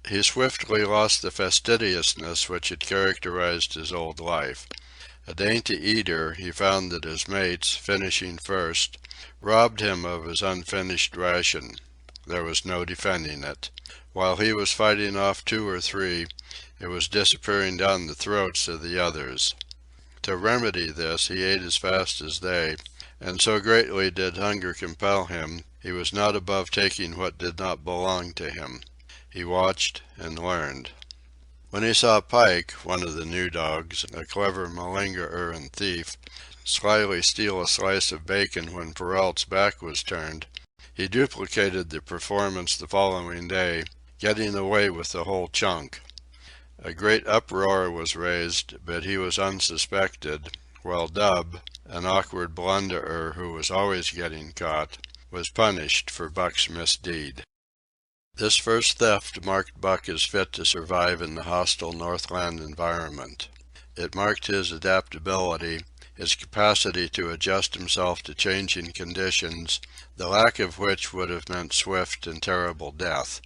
He swiftly lost the fastidiousness which had characterized his old life. A dainty eater, he found that his mates, finishing first, robbed him of his unfinished ration. There was no defending it. While he was fighting off 2 or 3, it was disappearing down the throats of the others. To remedy this, he ate as fast as they, and so greatly did hunger compel him, he was not above taking what did not belong to him. He watched and learned. When he saw Pike, one of the new dogs, a clever malingerer and thief, slyly steal a slice of bacon when Perrault's back was turned, he duplicated the performance the following day, getting away with the whole chunk. A great uproar was raised, but he was unsuspected, while Dub, an awkward blunderer who was always getting caught, was punished for Buck's misdeed. This first theft marked Buck as fit to survive in the hostile Northland environment. It marked his adaptability, his capacity to adjust himself to changing conditions, the lack of which would have meant swift and terrible death.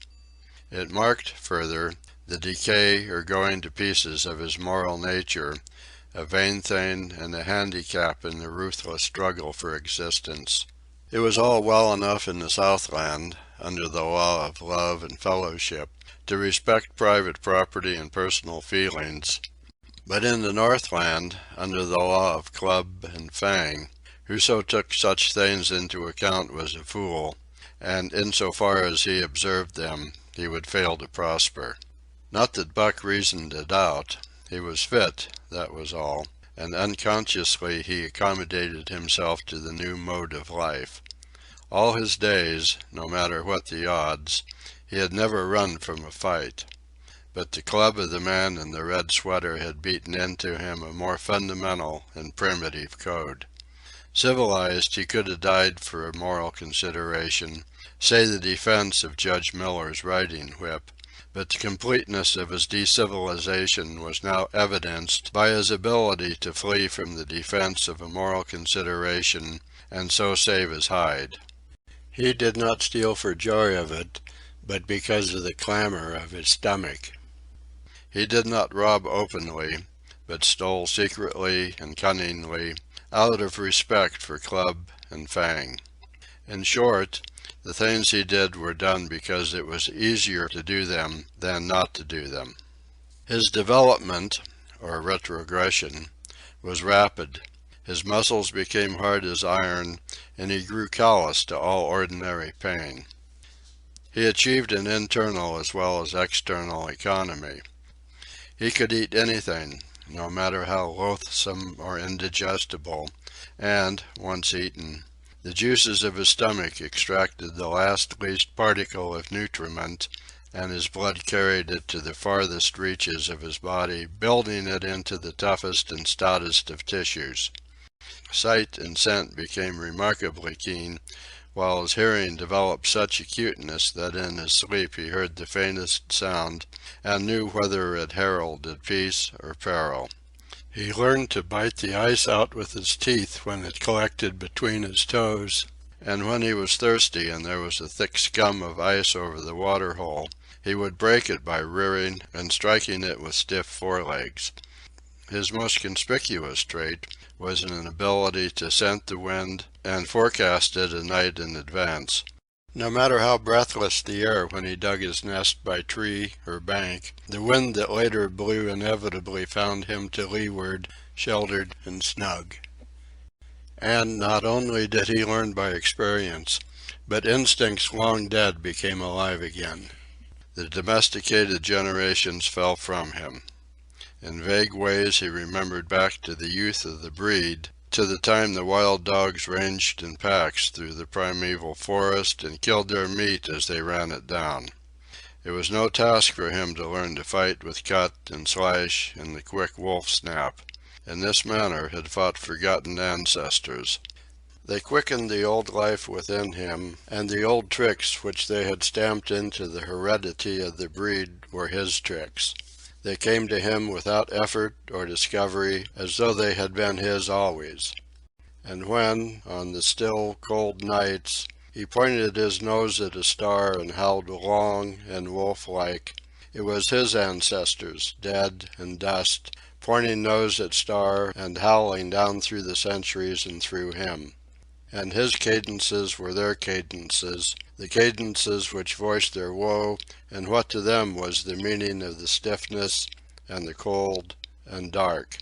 It marked, further, the decay or going to pieces of his moral nature, a vain thing and a handicap in the ruthless struggle for existence. It was all well enough in the Southland, under the law of love and fellowship, to respect private property and personal feelings, but in the Northland, under the law of club and fang, whoso took such things into account was a fool, and in so far as he observed them, he would fail to prosper. Not that Buck reasoned it out. He was fit, that was all, and unconsciously he accommodated himself to the new mode of life. All his days, no matter what the odds, he had never run from a fight. But the club of the man in the red sweater had beaten into him a more fundamental and primitive code. Civilized, he could have died for a moral consideration, say the defense of Judge Miller's riding whip, but the completeness of his decivilization was now evidenced by his ability to flee from the defense of a moral consideration and so save his hide. He did not steal for joy of it, but because of the clamor of his stomach. He did not rob openly, but stole secretly and cunningly, out of respect for club and fang. In short, the things he did were done because it was easier to do them than not to do them. His development, or retrogression, was rapid, His muscles became hard as iron, and he grew callous to all ordinary pain. He achieved an internal as well as external economy. He could eat anything, no matter how loathsome or indigestible, and, once eaten, the juices of his stomach extracted the last least particle of nutriment, and his blood carried it to the farthest reaches of his body, building it into the toughest and stoutest of tissues. Sight and scent became remarkably keen, while his hearing developed such acuteness that in his sleep he heard the faintest sound and knew whether it heralded peace or peril. He learned to bite the ice out with his teeth when it collected between his toes, and when he was thirsty and there was a thick scum of ice over the water hole, he would break it by rearing and striking it with stiff forelegs. His most conspicuous trait was an ability to scent the wind and forecast it a night in advance. No matter how breathless the air when he dug his nest by tree or bank, the wind that later blew inevitably found him to leeward, sheltered and snug. And not only did he learn by experience, but instincts long dead became alive again. The domesticated generations fell from him. In vague ways he remembered back to the youth of the breed, to the time the wild dogs ranged in packs through the primeval forest and killed their meat as they ran it down. It was no task for him to learn to fight with cut and slash and the quick wolf snap. In this manner had fought forgotten ancestors. They quickened the old life within him, and the old tricks which they had stamped into the heredity of the breed were his tricks. They came to him without effort or discovery, as though they had been his always. And when, on the still, cold nights, he pointed his nose at a star and howled long and wolf-like, it was his ancestors, dead and dust, pointing nose at star and howling down through the centuries and through him. And his cadences were their cadences, the cadences which voiced their woe and what to them was the meaning of the stiffness and the cold and dark.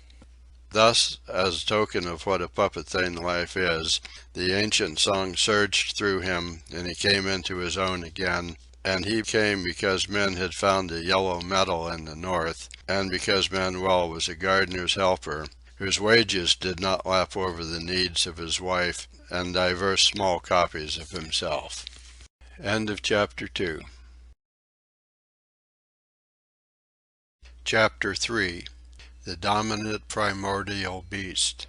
Thus, as token of what a puppet thing life is, the ancient song surged through him, and he came into his own again, and he came because men had found a yellow metal in the north, and because Manuel was a gardener's helper, whose wages did not lap over the needs of his wife and divers small copies of himself. End of Chapter 2. Chapter 3. The Dominant Primordial Beast.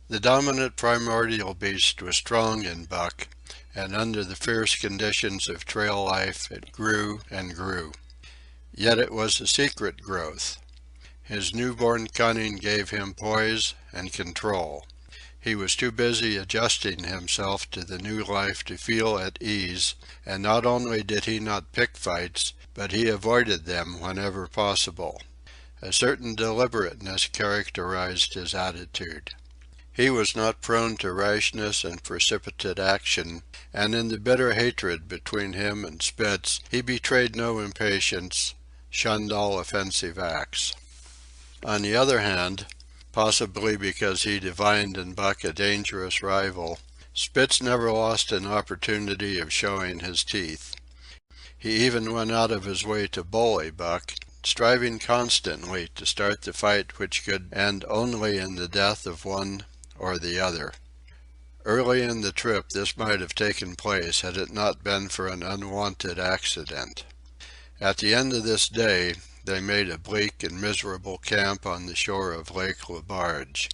The dominant primordial beast was strong in Buck, and under the fierce conditions of trail life it grew and grew. Yet it was a secret growth. His newborn cunning gave him poise and control. He was too busy adjusting himself to the new life to feel at ease, and not only did he not pick fights, but he avoided them whenever possible. A certain deliberateness characterized his attitude. He was not prone to rashness and precipitate action, and in the bitter hatred between him and Spitz he betrayed no impatience, shunned all offensive acts. On the other hand, possibly because he divined in Buck a dangerous rival, Spitz never lost an opportunity of showing his teeth. He even went out of his way to bully Buck, striving constantly to start the fight which could end only in the death of one or the other. Early in the trip this might have taken place had it not been for an unwanted accident. At the end of this day they made a bleak and miserable camp on the shore of Lake Lebarge.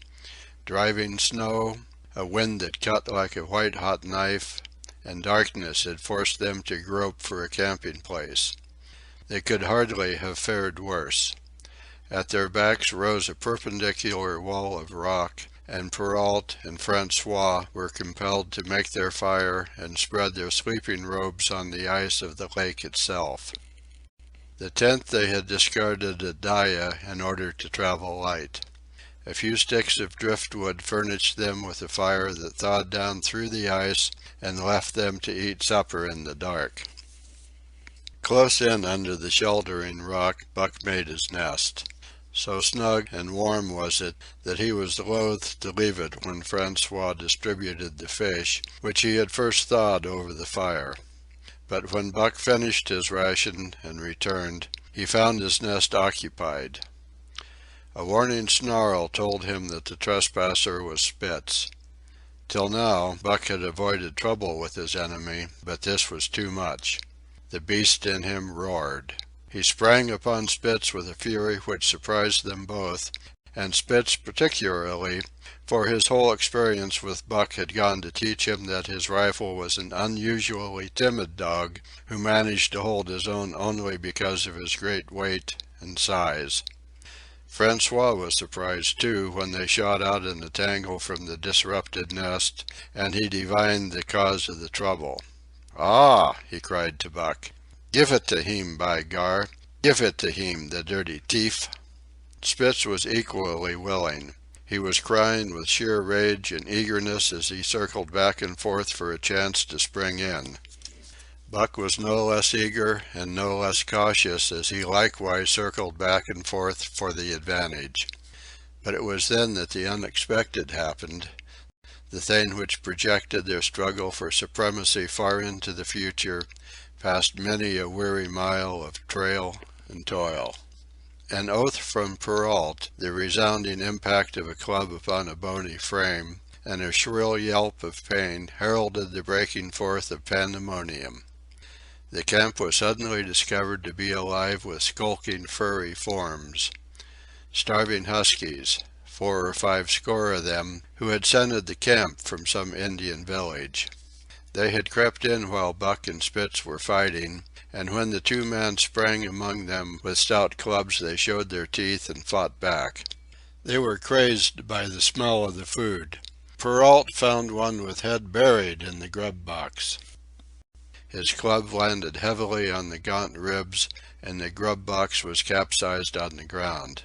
Driving snow, a wind that cut like a white-hot knife, and darkness had forced them to grope for a camping place. They could hardly have fared worse. At their backs rose a perpendicular wall of rock, and Perrault and Francois were compelled to make their fire and spread their sleeping robes on the ice of the lake itself. The tent they had discarded at Dyea in order to travel light. A few sticks of driftwood furnished them with a fire that thawed down through the ice and left them to eat supper in the dark. Close in under the sheltering rock Buck made his nest. So snug and warm was it that he was loath to leave it when Francois distributed the fish, which he had first thawed over the fire. But when Buck finished his ration and returned, he found his nest occupied. A warning snarl told him that the trespasser was Spitz. Till now, Buck had avoided trouble with his enemy, but this was too much. The beast in him roared. He sprang upon Spitz with a fury which surprised them both, and Spitz particularly, for his whole experience with Buck had gone to teach him that his rifle was an unusually timid dog who managed to hold his own only because of his great weight and size. Francois was surprised, too, when they shot out in a tangle from the disrupted nest, and he divined the cause of the trouble. "Ah!" he cried to Buck. "Give it to him, by gar! Give it to him, the dirty thief!" Spitz was equally willing. He was crying with sheer rage and eagerness as he circled back and forth for a chance to spring in. Buck was no less eager and no less cautious as he likewise circled back and forth for the advantage. But it was then that the unexpected happened, the thing which projected their struggle for supremacy far into the future, past many a weary mile of trail and toil. An oath from Perrault, the resounding impact of a club upon a bony frame, and a shrill yelp of pain heralded the breaking forth of pandemonium. The camp was suddenly discovered to be alive with skulking furry forms. Starving huskies, 4 or 5 score of them, who had scented the camp from some Indian village. They had crept in while Buck and Spitz were fighting, and when the two men sprang among them with stout clubs they showed their teeth and fought back. They were crazed by the smell of the food. Perrault found one with head buried in the grub box. His club landed heavily on the gaunt ribs, and the grub box was capsized on the ground.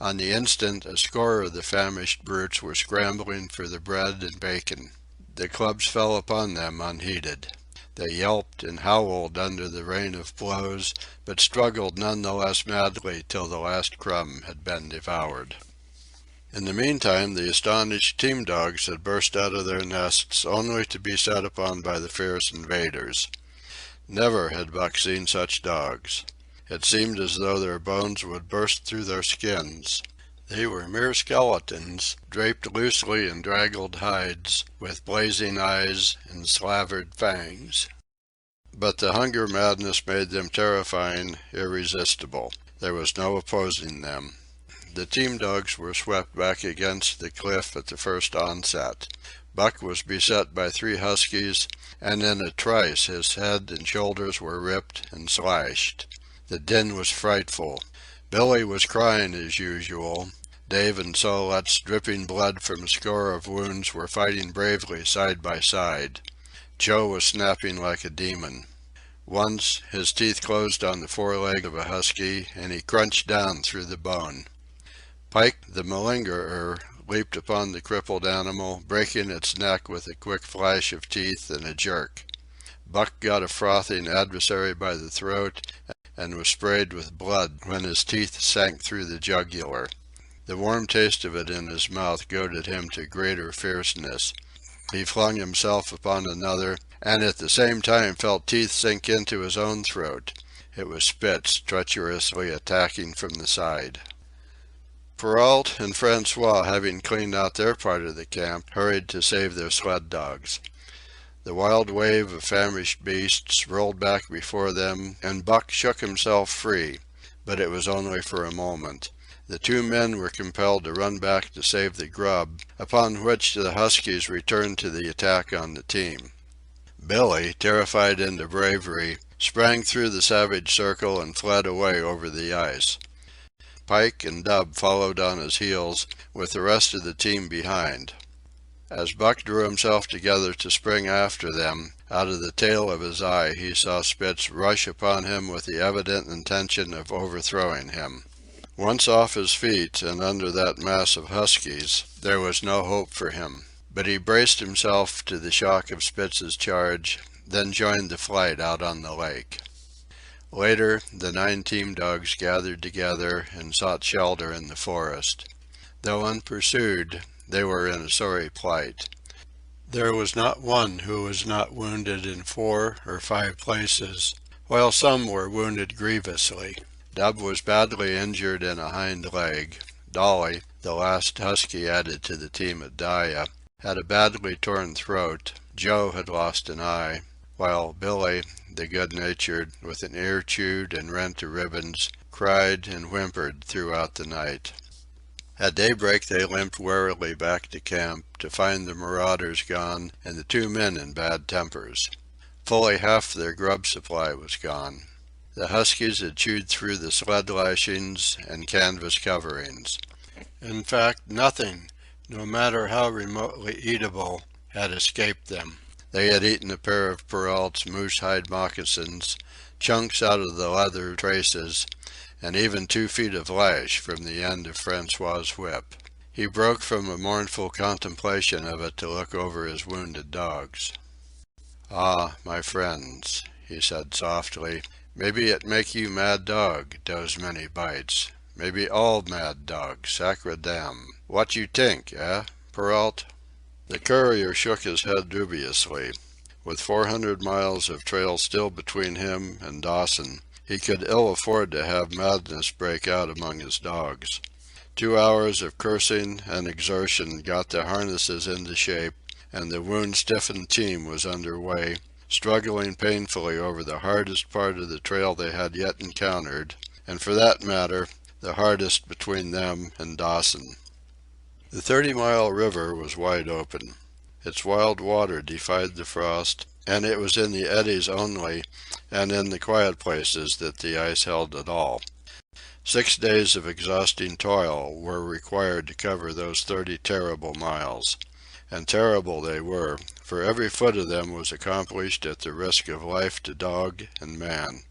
On the instant a score of the famished brutes were scrambling for the bread and bacon. The clubs fell upon them unheeded. They yelped and howled under the rain of blows, but struggled none the less madly till the last crumb had been devoured. In the meantime the astonished team dogs had burst out of their nests only to be set upon by the fierce invaders. Never had Buck seen such dogs. It seemed as though their bones would burst through their skins. They were mere skeletons, draped loosely in draggled hides, with blazing eyes and slavered fangs. But the hunger madness made them terrifying, irresistible. There was no opposing them. The team dogs were swept back against the cliff at the first onset. Buck was beset by 3 huskies, and in a trice his head and shoulders were ripped and slashed. The din was frightful. Billy was crying as usual. Dave and Sol Leks, dripping blood from a score of wounds, were fighting bravely side by side. Joe was snapping like a demon. Once his teeth closed on the foreleg of a husky, and he crunched down through the bone. Pike, the malingerer, leaped upon the crippled animal, breaking its neck with a quick flash of teeth and a jerk. Buck got a frothing adversary by the throat and was sprayed with blood when his teeth sank through the jugular. The warm taste of it in his mouth goaded him to greater fierceness. He flung himself upon another, and at the same time felt teeth sink into his own throat. It was Spitz, treacherously attacking from the side. Perrault and Francois, having cleaned out their part of the camp, hurried to save their sled dogs. The wild wave of famished beasts rolled back before them, and Buck shook himself free, but it was only for a moment. The 2 men were compelled to run back to save the grub, upon which the huskies returned to the attack on the team. Billy, terrified into bravery, sprang through the savage circle and fled away over the ice. Pike and Dub followed on his heels, with the rest of the team behind. As Buck drew himself together to spring after them, out of the tail of his eye he saw Spitz rush upon him with the evident intention of overthrowing him. Once off his feet and under that mass of huskies, there was no hope for him. But he braced himself to the shock of Spitz's charge, then joined the flight out on the lake. Later, the 9 team dogs gathered together and sought shelter in the forest. Though unpursued, they were in a sorry plight. There was not one who was not wounded in 4 or 5 places, while some were wounded grievously. Dub was badly injured in a hind leg. Dolly, the last husky added to the team at Dyea, had a badly torn throat. Joe had lost an eye, while Billy, the good-natured, with an ear chewed and rent to ribbons, cried and whimpered throughout the night. At daybreak they limped warily back to camp, to find the marauders gone and the 2 men in bad tempers. Fully half their grub supply was gone. The huskies had chewed through the sled lashings and canvas coverings. In fact, nothing, no matter how remotely eatable, had escaped them. They had eaten a pair of Perrault's moose-hide moccasins, chunks out of the leather traces, and even 2 feet of lash from the end of Francois's whip. He broke from a mournful contemplation of it to look over his wounded dogs. "Ah, my friends," he said softly, "maybe it make you mad dog, dose many bites. Maybe all mad dog, sacre dam. What you t'ink, eh, Perrault?" The courier shook his head dubiously. With 400 miles of trail still between him and Dawson, he could ill afford to have madness break out among his dogs. 2 hours of cursing and exertion got the harnesses into shape, and the wound-stiffened team was under way, struggling painfully over the hardest part of the trail they had yet encountered, and for that matter, the hardest between them and Dawson. The 30-mile river was wide open. Its wild water defied the frost, and it was in the eddies only, and in the quiet places, that the ice held at all. 6 days of exhausting toil were required to cover those 30 terrible miles. And terrible they were, for every foot of them was accomplished at the risk of life to dog and man.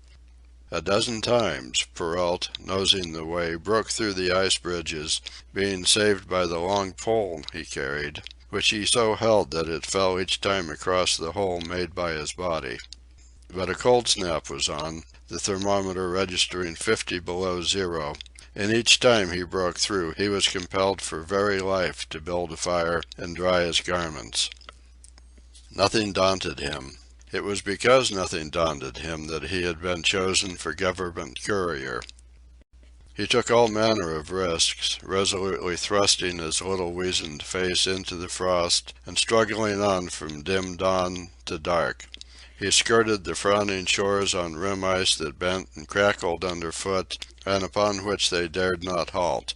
A dozen times Perrault, nosing the way, broke through the ice bridges, being saved by the long pole he carried, which he so held that it fell each time across the hole made by his body. But a cold snap was on, the thermometer registering 50 below zero, and each time he broke through he was compelled for very life to build a fire and dry his garments. Nothing daunted him. It was because nothing daunted him that he had been chosen for government courier. He took all manner of risks, resolutely thrusting his little weazened face into the frost and struggling on from dim dawn to dark. He skirted the frowning shores on rim ice that bent and crackled underfoot and upon which they dared not halt.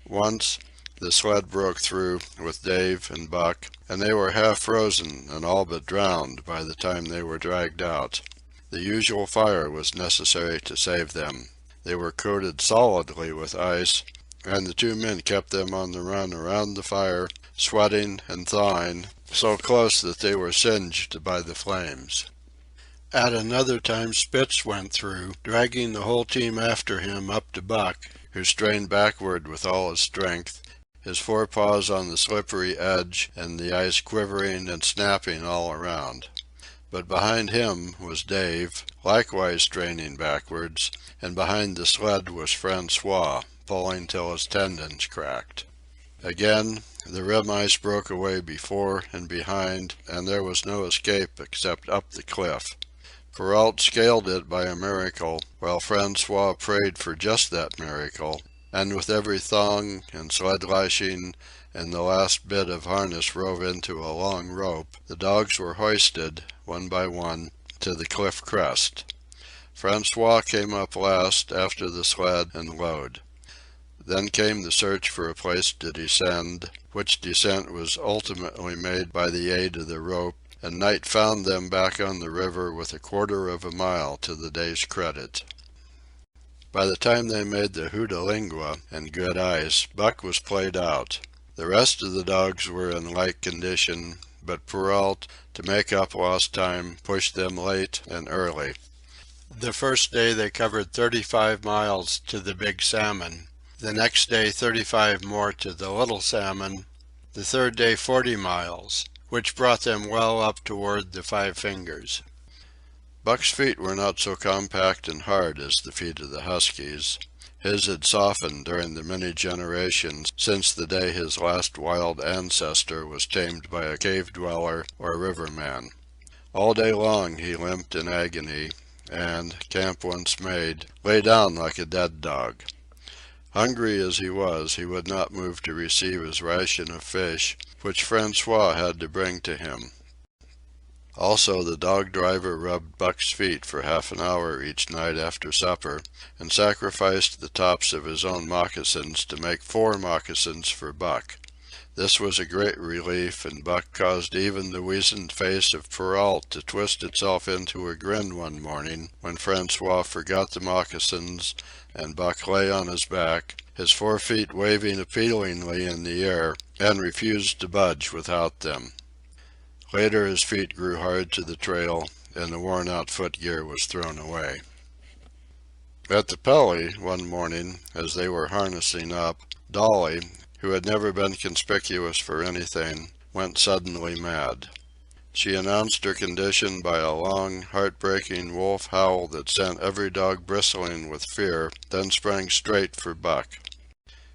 Once the sled broke through with Dave and Buck, and they were half frozen and all but drowned by the time they were dragged out. The usual fire was necessary to save them. They were coated solidly with ice, and the 2 men kept them on the run around the fire, sweating and thawing, so close that they were singed by the flames. At another time Spitz went through, dragging the whole team after him up to Buck, who strained backward with all his strength, his forepaws on the slippery edge and the ice quivering and snapping all around. But behind him was Dave, likewise straining backwards, and behind the sled was Francois, pulling till his tendons cracked. Again, the rim ice broke away before and behind, and there was no escape except up the cliff. Perrault scaled it by a miracle, while Francois prayed for just that miracle, and with every thong and sled lashing and the last bit of harness rove into a long rope, the dogs were hoisted, one by one, to the cliff crest. Francois came up last after the sled and load. Then came the search for a place to descend, which descent was ultimately made by the aid of the rope, and night found them back on the river with a quarter of a mile to the day's credit. By the time they made the Hootalingua and good ice, Buck was played out. The rest of the dogs were in like condition, but Perrault, to make up lost time, pushed them late and early. The first day they covered 35 miles to the Big Salmon. The next day 35 more to the Little Salmon. The third day 40 miles, which brought them well up toward the Five Fingers. Buck's feet were not so compact and hard as the feet of the huskies. His had softened during the many generations since the day his last wild ancestor was tamed by a cave dweller or riverman. All day long he limped in agony, and, camp once made, lay down like a dead dog. Hungry as he would not move to receive his ration of fish, which Francois had to bring to him. Also, the dog driver rubbed Buck's feet for half an hour each night after supper, and sacrificed the tops of his own moccasins to make 4 moccasins for Buck. This was a great relief, and Buck caused even the weazened face of Perrault to twist itself into a grin one morning when Francois forgot the moccasins and Buck lay on his back, his 4 feet waving appealingly in the air, and refused to budge without them. Later his feet grew hard to the trail, and the worn-out footgear was thrown away. At the Pelly, one morning, as they were harnessing up, Dolly, who had never been conspicuous for anything, went suddenly mad. She announced her condition by a long, heart-breaking wolf howl that sent every dog bristling with fear, then sprang straight for Buck.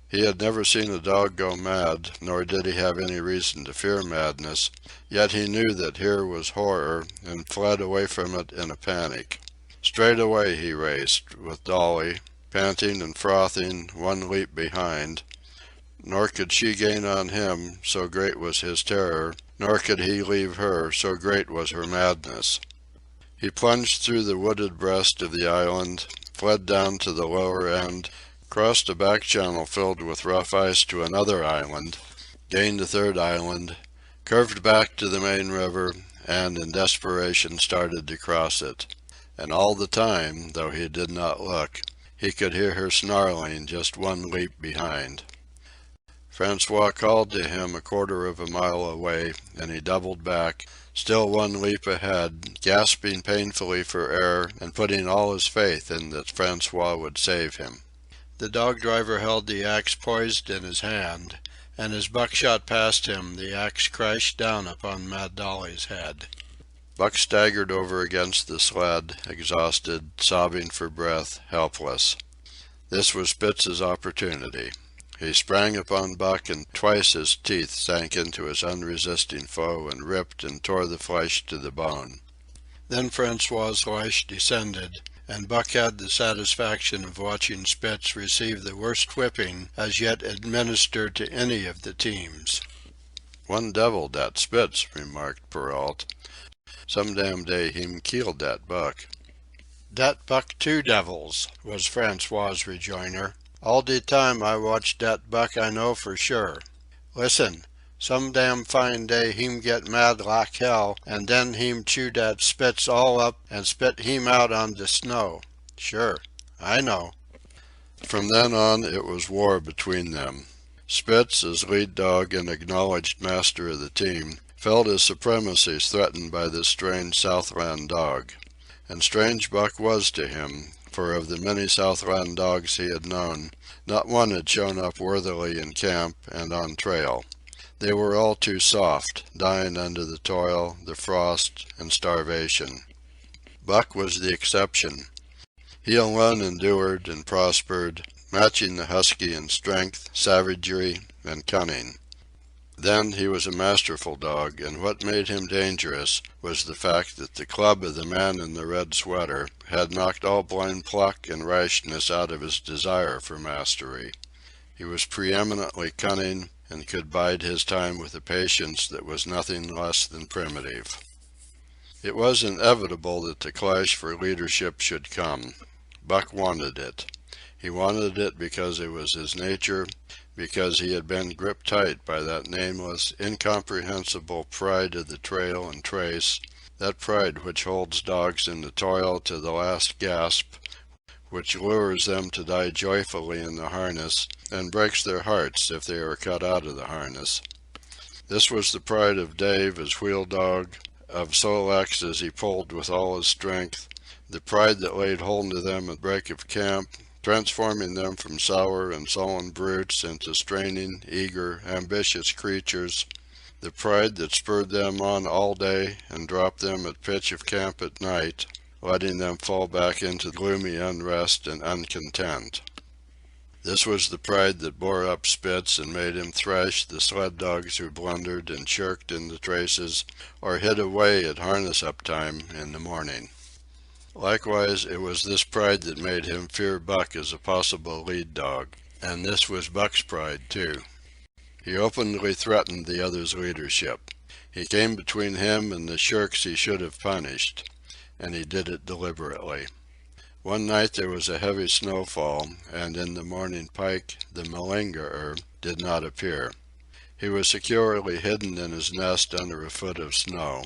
He had never seen a dog go mad, nor did he have any reason to fear madness, yet he knew that here was horror, and fled away from it in a panic. Straight away he raced, with Dolly, panting and frothing, 1 leap behind. Nor could she gain on him, so great was his terror, nor could he leave her, so great was her madness. He plunged through the wooded breast of the island, fled down to the lower end, crossed a back channel filled with rough ice to another island, gained a 3rd island, curved back to the main river, and in desperation started to cross it. And all the time, though he did not look, he could hear her snarling just 1 leap behind. Francois called to him a 1/4 of a mile away, and he doubled back, still 1 leap ahead, gasping painfully for air and putting all his faith in that Francois would save him. The dog driver held the axe poised in his hand, and as Buck shot past him, the axe crashed down upon Mad Dolly's head. Buck staggered over against the sled, exhausted, sobbing for breath, helpless. This was Spitz's opportunity. He sprang upon Buck, and twice his teeth sank into his unresisting foe and ripped and tore the flesh to the bone. Then Francois's lash descended, and Buck had the satisfaction of watching Spitz receive the worst whipping as yet administered to any of the teams. "One devil, dat Spitz," remarked Perrault. "Some damn day him killed dat Buck." "Dat Buck 2 devils," was Francois's rejoinder. "All de time I watch dat Buck I know for sure. Listen, some damn fine day him get mad lak hell, and den him chew dat Spitz all up and spit him out on de snow. Sure, I know." From then on it was war between them. Spitz, as lead dog and acknowledged master of the team, felt his supremacy threatened by this strange Southland dog. And strange Buck was to him, for of the many Southland dogs he had known, not one had shown up worthily in camp and on trail. They were all too soft, dying under the toil, the frost, and starvation. Buck was the exception. He alone endured and prospered, matching the husky in strength, savagery, and cunning. Then he was a masterful dog, and what made him dangerous was the fact that the club of the man in the red sweater had knocked all blind pluck and rashness out of his desire for mastery. He was preeminently cunning, and could bide his time with a patience that was nothing less than primitive. It was inevitable that the clash for leadership should come. Buck wanted it. He wanted it because it was his nature, because he had been gripped tight by that nameless, incomprehensible pride of the trail and trace, that pride which holds dogs in the toil to the last gasp, which lures them to die joyfully in the harness, and breaks their hearts if they are cut out of the harness. This was the pride of Dave as wheel dog, of Sol-leks as he pulled with all his strength, the pride that laid hold of them at break of camp, transforming them from sour and sullen brutes into straining, eager, ambitious creatures, the pride that spurred them on all day and dropped them at pitch of camp at night, letting them fall back into gloomy unrest and uncontent. This was the pride that bore up Spitz and made him thrash the sled dogs who blundered and shirked in the traces or hid away at harness-up time in the morning. Likewise, it was this pride that made him fear Buck as a possible lead dog, and this was Buck's pride, too. He openly threatened the other's leadership. He came between him and the shirks he should have punished, and he did it deliberately. One night there was a heavy snowfall, and in the morning Pike, the malingerer, did not appear. He was securely hidden in his nest under a foot of snow.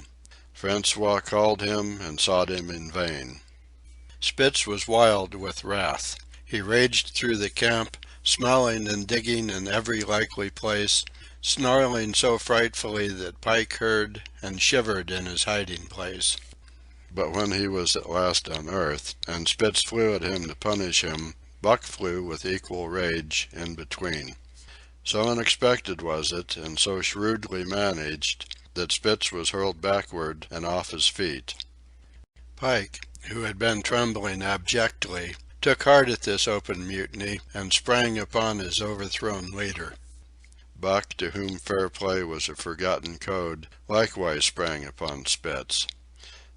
Francois called him and sought him in vain. Spitz was wild with wrath. He raged through the camp, smelling and digging in every likely place, snarling so frightfully that Pike heard and shivered in his hiding place. But when he was at last unearthed, and Spitz flew at him to punish him, Buck flew with equal rage in between. So unexpected was it, and so shrewdly managed, that Spitz was hurled backward and off his feet. Pike, who had been trembling abjectly, took heart at this open mutiny, and sprang upon his overthrown leader. Buck, to whom fair play was a forgotten code, likewise sprang upon Spitz.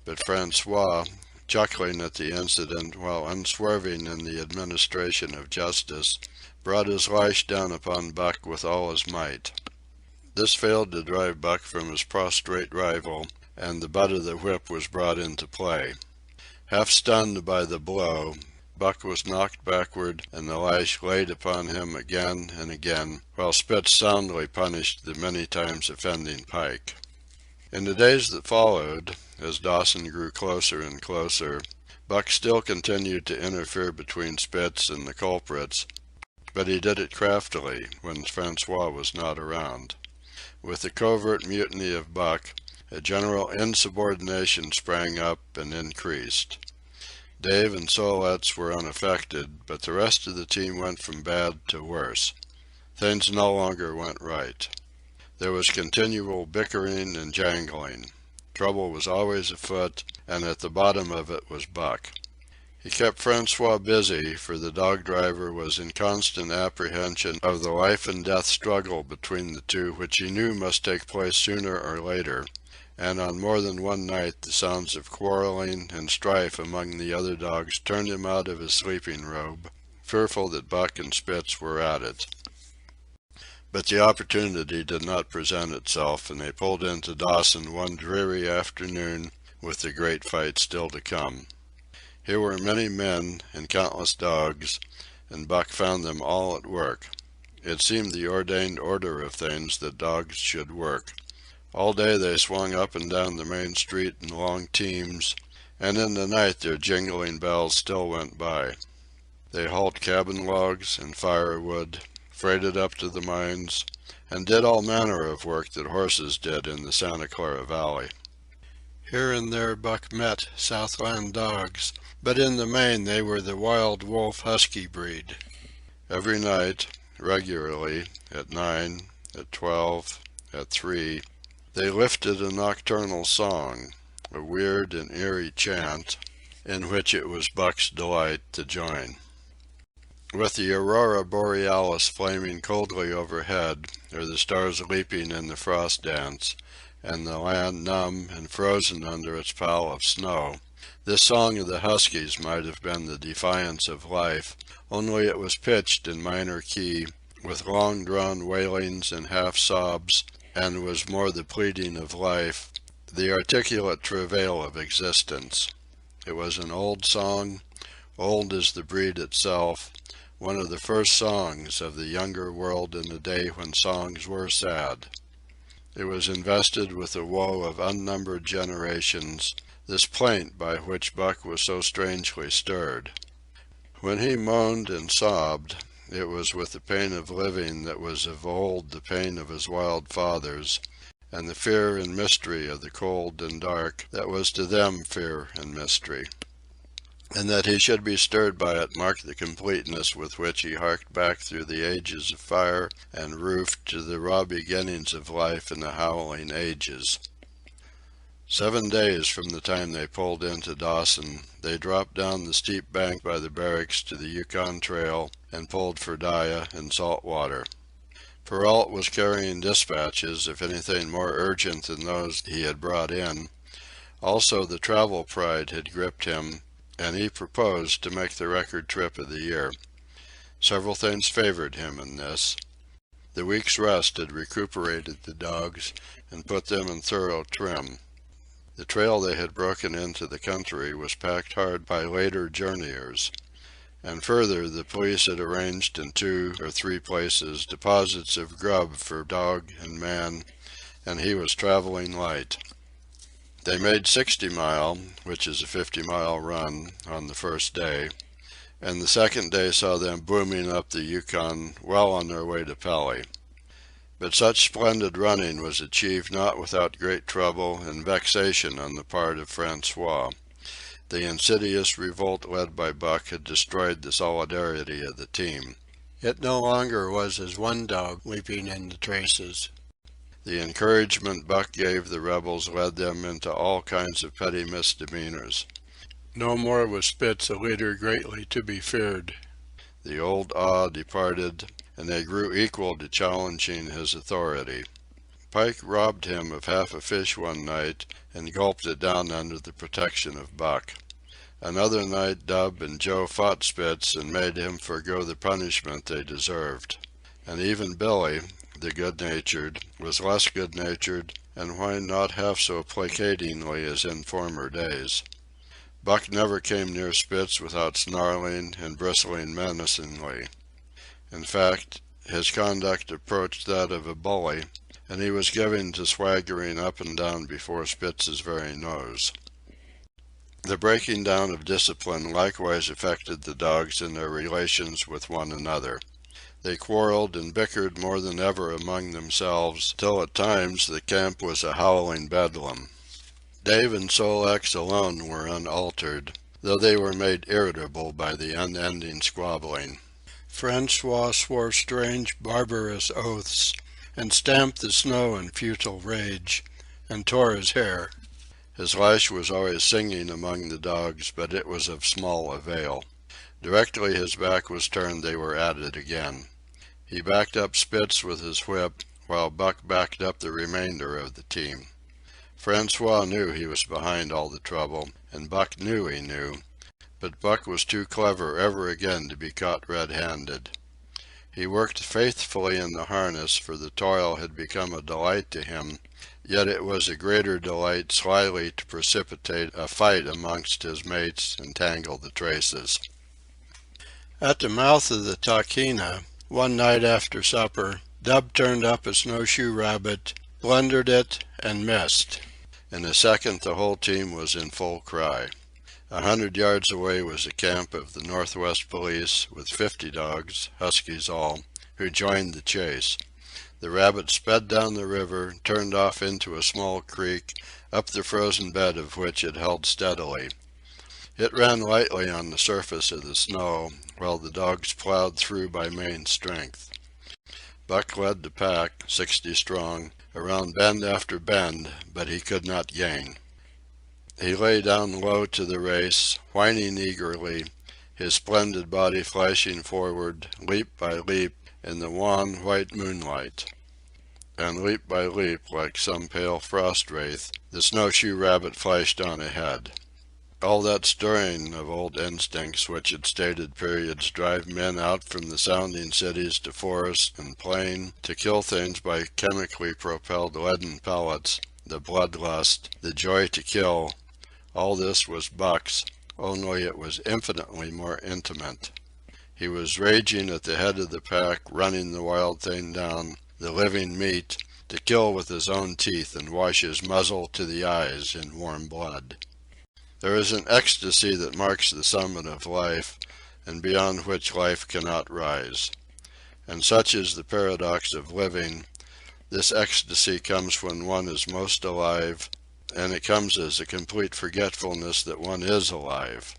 But Francois, chuckling at the incident while unswerving in the administration of justice, brought his lash down upon Buck with all his might. This failed to drive Buck from his prostrate rival, and the butt of the whip was brought into play. Half stunned by the blow, Buck was knocked backward, and the lash laid upon him again and again, while Spitz soundly punished the many times offending Pike. In the days that followed, as Dawson grew closer and closer, Buck still continued to interfere between Spitz and the culprits, but he did it craftily when Francois was not around. With the covert mutiny of Buck, a general insubordination sprang up and increased. Dave and Soletz were unaffected, but the rest of the team went from bad to worse. Things no longer went right. There was continual bickering and jangling. Trouble was always afoot, and at the bottom of it was Buck. He kept Francois busy, for the dog driver was in constant apprehension of the life-and-death struggle between the two which he knew must take place sooner or later, and on more than one night the sounds of quarreling and strife among the other dogs turned him out of his sleeping robe, fearful that Buck and Spitz were at it. But the opportunity did not present itself, and they pulled into Dawson one dreary afternoon with the great fight still to come. Here were many men and countless dogs, and Buck found them all at work. It seemed the ordained order of things that dogs should work. All day they swung up and down the main street in long teams, and in the night their jingling bells still went by. They hauled cabin logs and firewood, freighted up to the mines, and did all manner of work that horses did in the Santa Clara Valley. Here and there Buck met Southland dogs, but in the main they were the wild wolf husky breed. Every night, regularly, at 9, at 12, at 3, they lifted a nocturnal song, a weird and eerie chant, in which it was Buck's delight to join. With the aurora borealis flaming coldly overhead, or the stars leaping in the frost dance, and the land numb and frozen under its pall of snow, this song of the huskies might have been the defiance of life, only it was pitched in minor key, with long-drawn wailings and half-sobs, and was more the pleading of life, the articulate travail of existence. It was an old song, old as the breed itself, one of the first songs of the younger world in the day when songs were sad. It was invested with the woe of unnumbered generations, this plaint by which Buck was so strangely stirred. When he moaned and sobbed, it was with the pain of living that was of old the pain of his wild fathers, and the fear and mystery of the cold and dark that was to them fear and mystery. And that he should be stirred by it marked the completeness with which he harked back through the ages of fire and roof to the raw beginnings of life in the howling ages. 7 days from the time they pulled into Dawson, they dropped down the steep bank by the barracks to the Yukon Trail and pulled for Dyea and Salt Water. Perrault was carrying dispatches, if anything more urgent than those he had brought in. Also, the travel pride had gripped him, and he proposed to make the record trip of the year. Several things favored him in this. The week's rest had recuperated the dogs and put them in thorough trim. The trail they had broken into the country was packed hard by later journeyers. And further, the police had arranged in 2 or 3 places deposits of grub for dog and man, and he was traveling light. They made 60 Mile, which is a 50-mile run, on the first day, and the second day saw them booming up the Yukon well on their way to Pelly. But such splendid running was achieved not without great trouble and vexation on the part of Francois. The insidious revolt led by Buck had destroyed the solidarity of the team. It no longer was as one dog leaping in the traces. The encouragement Buck gave the rebels led them into all kinds of petty misdemeanors. No more was Spitz a leader greatly to be feared. The old awe departed, and they grew equal to challenging his authority. Pike robbed him of half a fish one night and gulped it down under the protection of Buck. Another night Dub and Joe fought Spitz and made him forgo the punishment they deserved. And even Billy, the good-natured, was less good-natured, and whined not half so placatingly as in former days. Buck never came near Spitz without snarling and bristling menacingly. In fact, his conduct approached that of a bully, and he was given to swaggering up and down before Spitz's very nose. The breaking down of discipline likewise affected the dogs in their relations with one another. They quarreled and bickered more than ever among themselves, till at times the camp was a howling bedlam. Dave and Sol-leks alone were unaltered, though they were made irritable by the unending squabbling. Francois swore strange, barbarous oaths, and stamped the snow in futile rage, and tore his hair. His lash was always singing among the dogs, but it was of small avail. Directly his back was turned, they were at it again. He backed up Spitz with his whip, while Buck backed up the remainder of the team. Francois knew he was behind all the trouble, and Buck knew he knew, but Buck was too clever ever again to be caught red-handed. He worked faithfully in the harness, for the toil had become a delight to him, yet it was a greater delight slyly to precipitate a fight amongst his mates and tangle the traces. At the mouth of the Tahkeena, one night after supper, Dub turned up a snowshoe rabbit, blundered it, and missed. In a second the whole team was in full cry. 100 yards away was a camp of the Northwest Police, with 50 dogs, huskies all, who joined the chase. The rabbit sped down the river, turned off into a small creek, up the frozen bed of which it held steadily. It ran lightly on the surface of the snow, while the dogs plowed through by main strength. Buck led the pack, 60 strong, around bend after bend, but he could not gain. He lay down low to the race, whining eagerly, his splendid body flashing forward, leap by leap, in the wan, white moonlight. And leap by leap, like some pale frost wraith, the snowshoe rabbit flashed on ahead. All that stirring of old instincts which at stated periods drive men out from the sounding cities to forest and plain to kill things by chemically propelled leaden pellets, the bloodlust, the joy to kill, all this was Buck's, only it was infinitely more intimate. He was raging at the head of the pack, running the wild thing down, the living meat, to kill with his own teeth and wash his muzzle to the eyes in warm blood. There is an ecstasy that marks the summit of life, and beyond which life cannot rise. And such is the paradox of living. This ecstasy comes when one is most alive, and it comes as a complete forgetfulness that one is alive.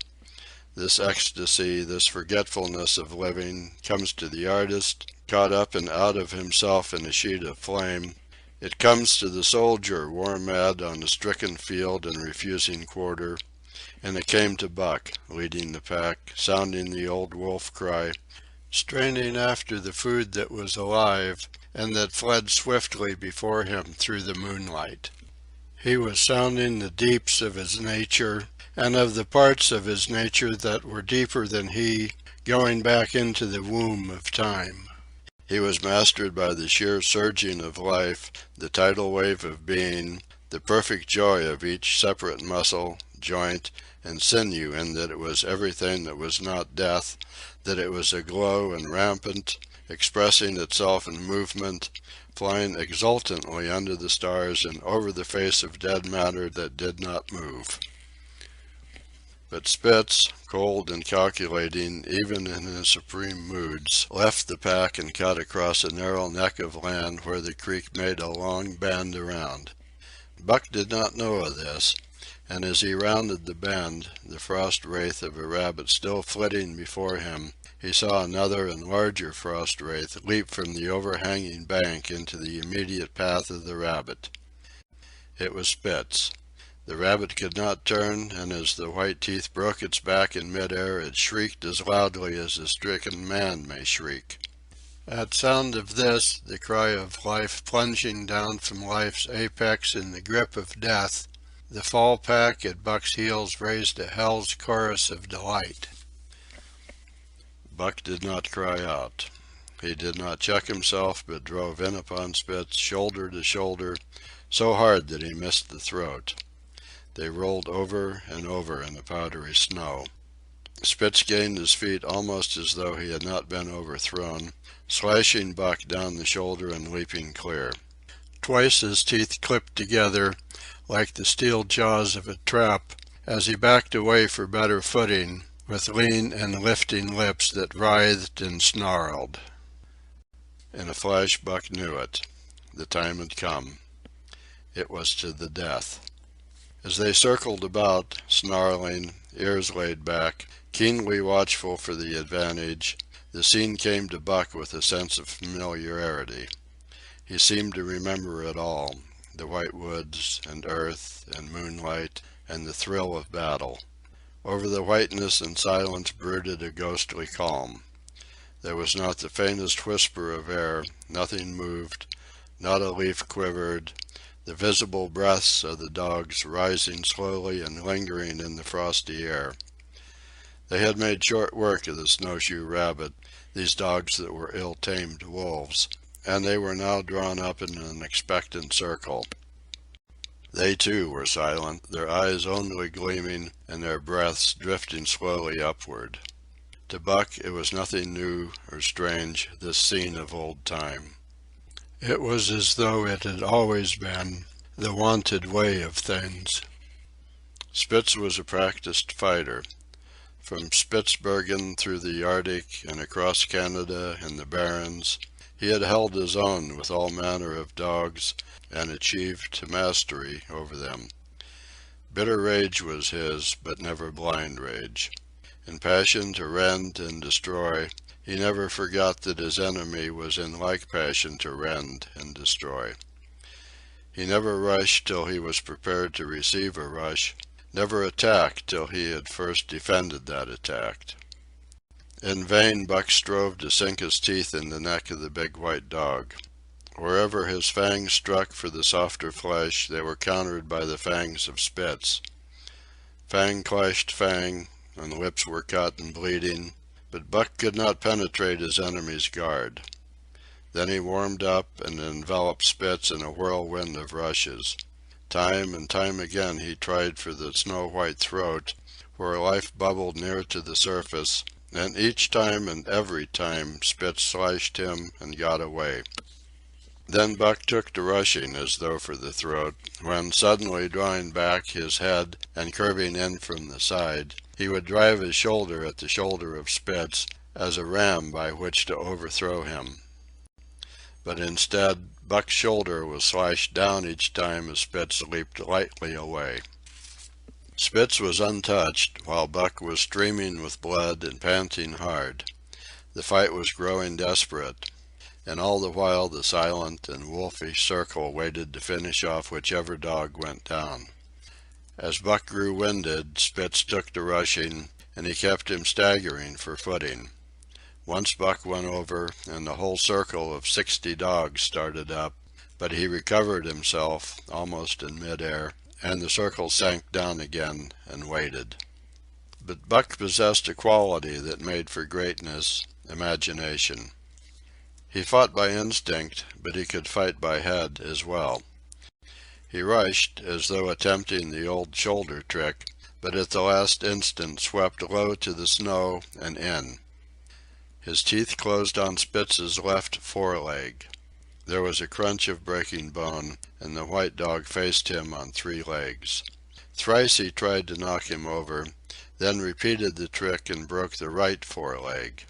This ecstasy, this forgetfulness of living, comes to the artist, caught up and out of himself in a sheet of flame. It comes to the soldier war mad on a stricken field and refusing quarter, and it came to Buck, leading the pack, sounding the old wolf cry, straining after the food that was alive and that fled swiftly before him through the moonlight. He was sounding the deeps of his nature, and of the parts of his nature that were deeper than he, going back into the womb of time. He was mastered by the sheer surging of life, the tidal wave of being, the perfect joy of each separate muscle, joint, and sinew in that it was everything that was not death, that it was aglow and rampant, expressing itself in movement, flying exultantly under the stars and over the face of dead matter that did not move. But Spitz, cold and calculating even in his supreme moods, left the pack and cut across a narrow neck of land where the creek made a long bend around. Buck did not know of this, and as he rounded the bend, the frost wraith of a rabbit still flitting before him, he saw another and larger frost wraith leap from the overhanging bank into the immediate path of the rabbit. It was Spitz. The rabbit could not turn, and as the white teeth broke its back in midair, it shrieked as loudly as a stricken man may shriek. At sound of this, the cry of life plunging down from life's apex in the grip of death, the fall pack at Buck's heels raised a hell's chorus of delight. Buck did not cry out. He did not check himself, but drove in upon Spitz, shoulder to shoulder, so hard that he missed the throat. They rolled over and over in the powdery snow. Spitz gained his feet almost as though he had not been overthrown, slashing Buck down the shoulder and leaping clear. Twice his teeth clipped together like the steel jaws of a trap as he backed away for better footing, with lean and lifting lips that writhed and snarled. In a flash Buck knew it. The time had come. It was to the death. As they circled about, snarling, ears laid back, keenly watchful for the advantage, the scene came to Buck with a sense of familiarity. He seemed to remember it all, the white woods, and earth, and moonlight, and the thrill of battle. Over the whiteness and silence brooded a ghostly calm. There was not the faintest whisper of air, nothing moved, not a leaf quivered, the visible breaths of the dogs rising slowly and lingering in the frosty air. They had made short work of the snowshoe rabbit, these dogs that were ill-tamed wolves, and they were now drawn up in an expectant circle. They, too, were silent, their eyes only gleaming and their breaths drifting slowly upward. To Buck it was nothing new or strange, this scene of old time. It was as though it had always been the wonted way of things. Spitz was a practiced fighter. From Spitzbergen through the Arctic and across Canada and the Barrens, he had held his own with all manner of dogs and achieved mastery over them. Bitter rage was his, but never blind rage. In passion to rend and destroy, he never forgot that his enemy was in like passion to rend and destroy. He never rushed till he was prepared to receive a rush, never attacked till he had first defended that attack. In vain Buck strove to sink his teeth in the neck of the big white dog. Wherever his fangs struck for the softer flesh, they were countered by the fangs of Spitz. Fang clashed fang, and lips were cut and bleeding, but Buck could not penetrate his enemy's guard. Then he warmed up and enveloped Spitz in a whirlwind of rushes. Time and time again he tried for the snow-white throat, where life bubbled near to the surface, and each time and every time Spitz slashed him and got away. Then Buck took to rushing as though for the throat, when suddenly drawing back his head and curving in from the side, he would drive his shoulder at the shoulder of Spitz as a ram by which to overthrow him. But instead, Buck's shoulder was slashed down each time as Spitz leaped lightly away. Spitz was untouched, while Buck was streaming with blood and panting hard. The fight was growing desperate. and all the while the silent and wolfish circle waited to finish off whichever dog went down. As Buck grew winded, Spitz took to rushing, and he kept him staggering for footing. Once Buck went over, and the whole circle of 60 dogs started up, but he recovered himself, almost in mid-air, and the circle sank down again and waited. But Buck possessed a quality that made for greatness, imagination. He fought by instinct, but he could fight by head as well. He rushed, as though attempting the old shoulder trick, but at the last instant swept low to the snow and in. His teeth closed on Spitz's left foreleg. There was a crunch of breaking bone, and the white dog faced him on 3 legs. Thrice he tried to knock him over, then repeated the trick and broke the right foreleg.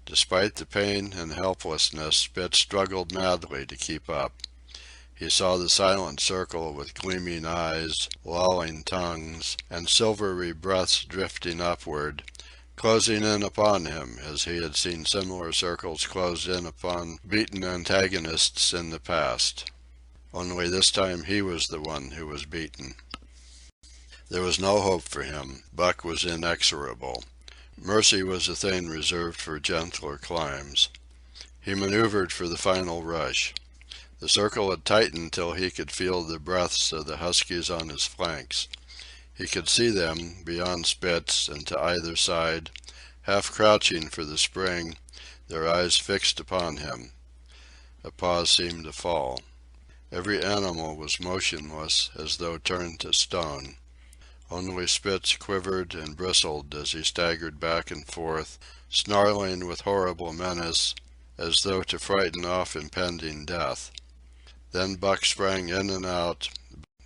Despite the pain and helplessness, Spitz struggled madly to keep up. He saw the silent circle with gleaming eyes, lolling tongues, and silvery breaths drifting upward, closing in upon him as he had seen similar circles close in upon beaten antagonists in the past. Only this time he was the one who was beaten. There was no hope for him. Buck was inexorable. Mercy was a thing reserved for gentler climes. He maneuvered for the final rush. The circle had tightened till he could feel the breaths of the huskies on his flanks. He could see them, beyond Spitz and to either side, half crouching for the spring, their eyes fixed upon him. A pause seemed to fall. Every animal was motionless, as though turned to stone. Only Spitz quivered and bristled as he staggered back and forth, snarling with horrible menace, as though to frighten off impending death. Then Buck sprang in and out,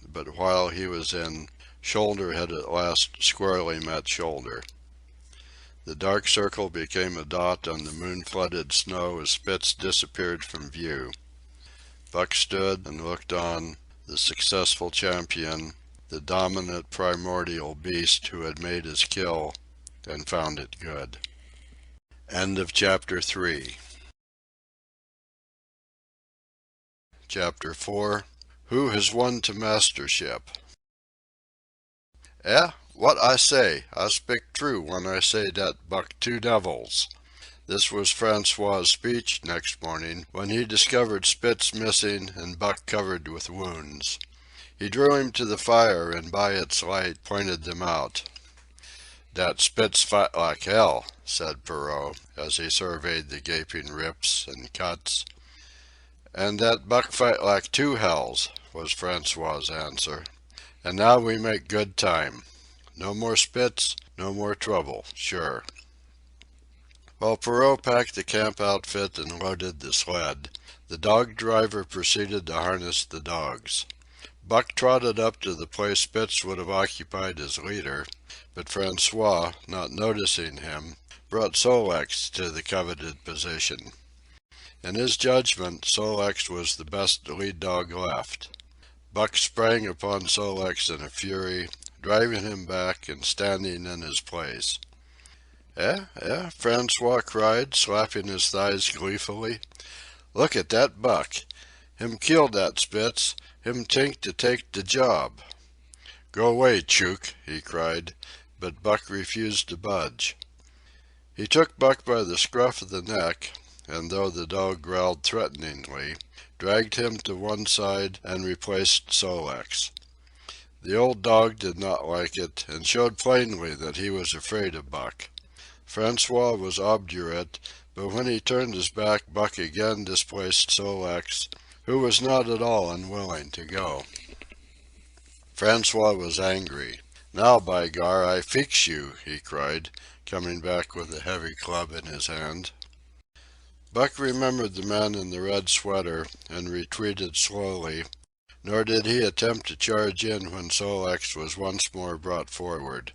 but while he was in, shoulder had at last squarely met shoulder. The dark circle became a dot on the moon-flooded snow as Spitz disappeared from view. Buck stood and looked on, the successful champion, the dominant primordial beast who had made his kill and found it good. End of Chapter 3. Chapter 4. Who has won to mastership? What I say, I speak true when I say dat Buck 2 devils. This was Francois's speech next morning, when he discovered Spitz missing and Buck covered with wounds. He drew him to the fire and by its light pointed them out. "Dat Spitz fight like hell," said Perrault, as he surveyed the gaping rips and cuts. "And that Buck fight like 2 hells," was Francois's answer. "And now we make good time. No more Spitz, no more trouble, sure." While Perrault packed the camp outfit and loaded the sled, the dog driver proceeded to harness the dogs. Buck trotted up to the place Spitz would have occupied as leader, but Francois, not noticing him, brought Sol-leks to the coveted position. In his judgment, Sol-leks was the best lead dog left. Buck sprang upon Sol-leks in a fury, driving him back and standing in his place. Francois cried, slapping his thighs gleefully. "Look at dat Buck! Him kill dat Spitz, him tink to take de job." "Go away, Chook!" he cried, but Buck refused to budge. He took Buck by the scruff of the neck, and though the dog growled threateningly, dragged him to one side and replaced Sol-leks. The old dog did not like it, and showed plainly that he was afraid of Buck. Francois was obdurate, but when he turned his back, Buck again displaced Sol-leks, who was not at all unwilling to go. Francois was angry. "Now, by gar, I feex you," he cried, coming back with a heavy club in his hand. Buck remembered the man in the red sweater and retreated slowly, nor did he attempt to charge in when Sol-leks was once more brought forward.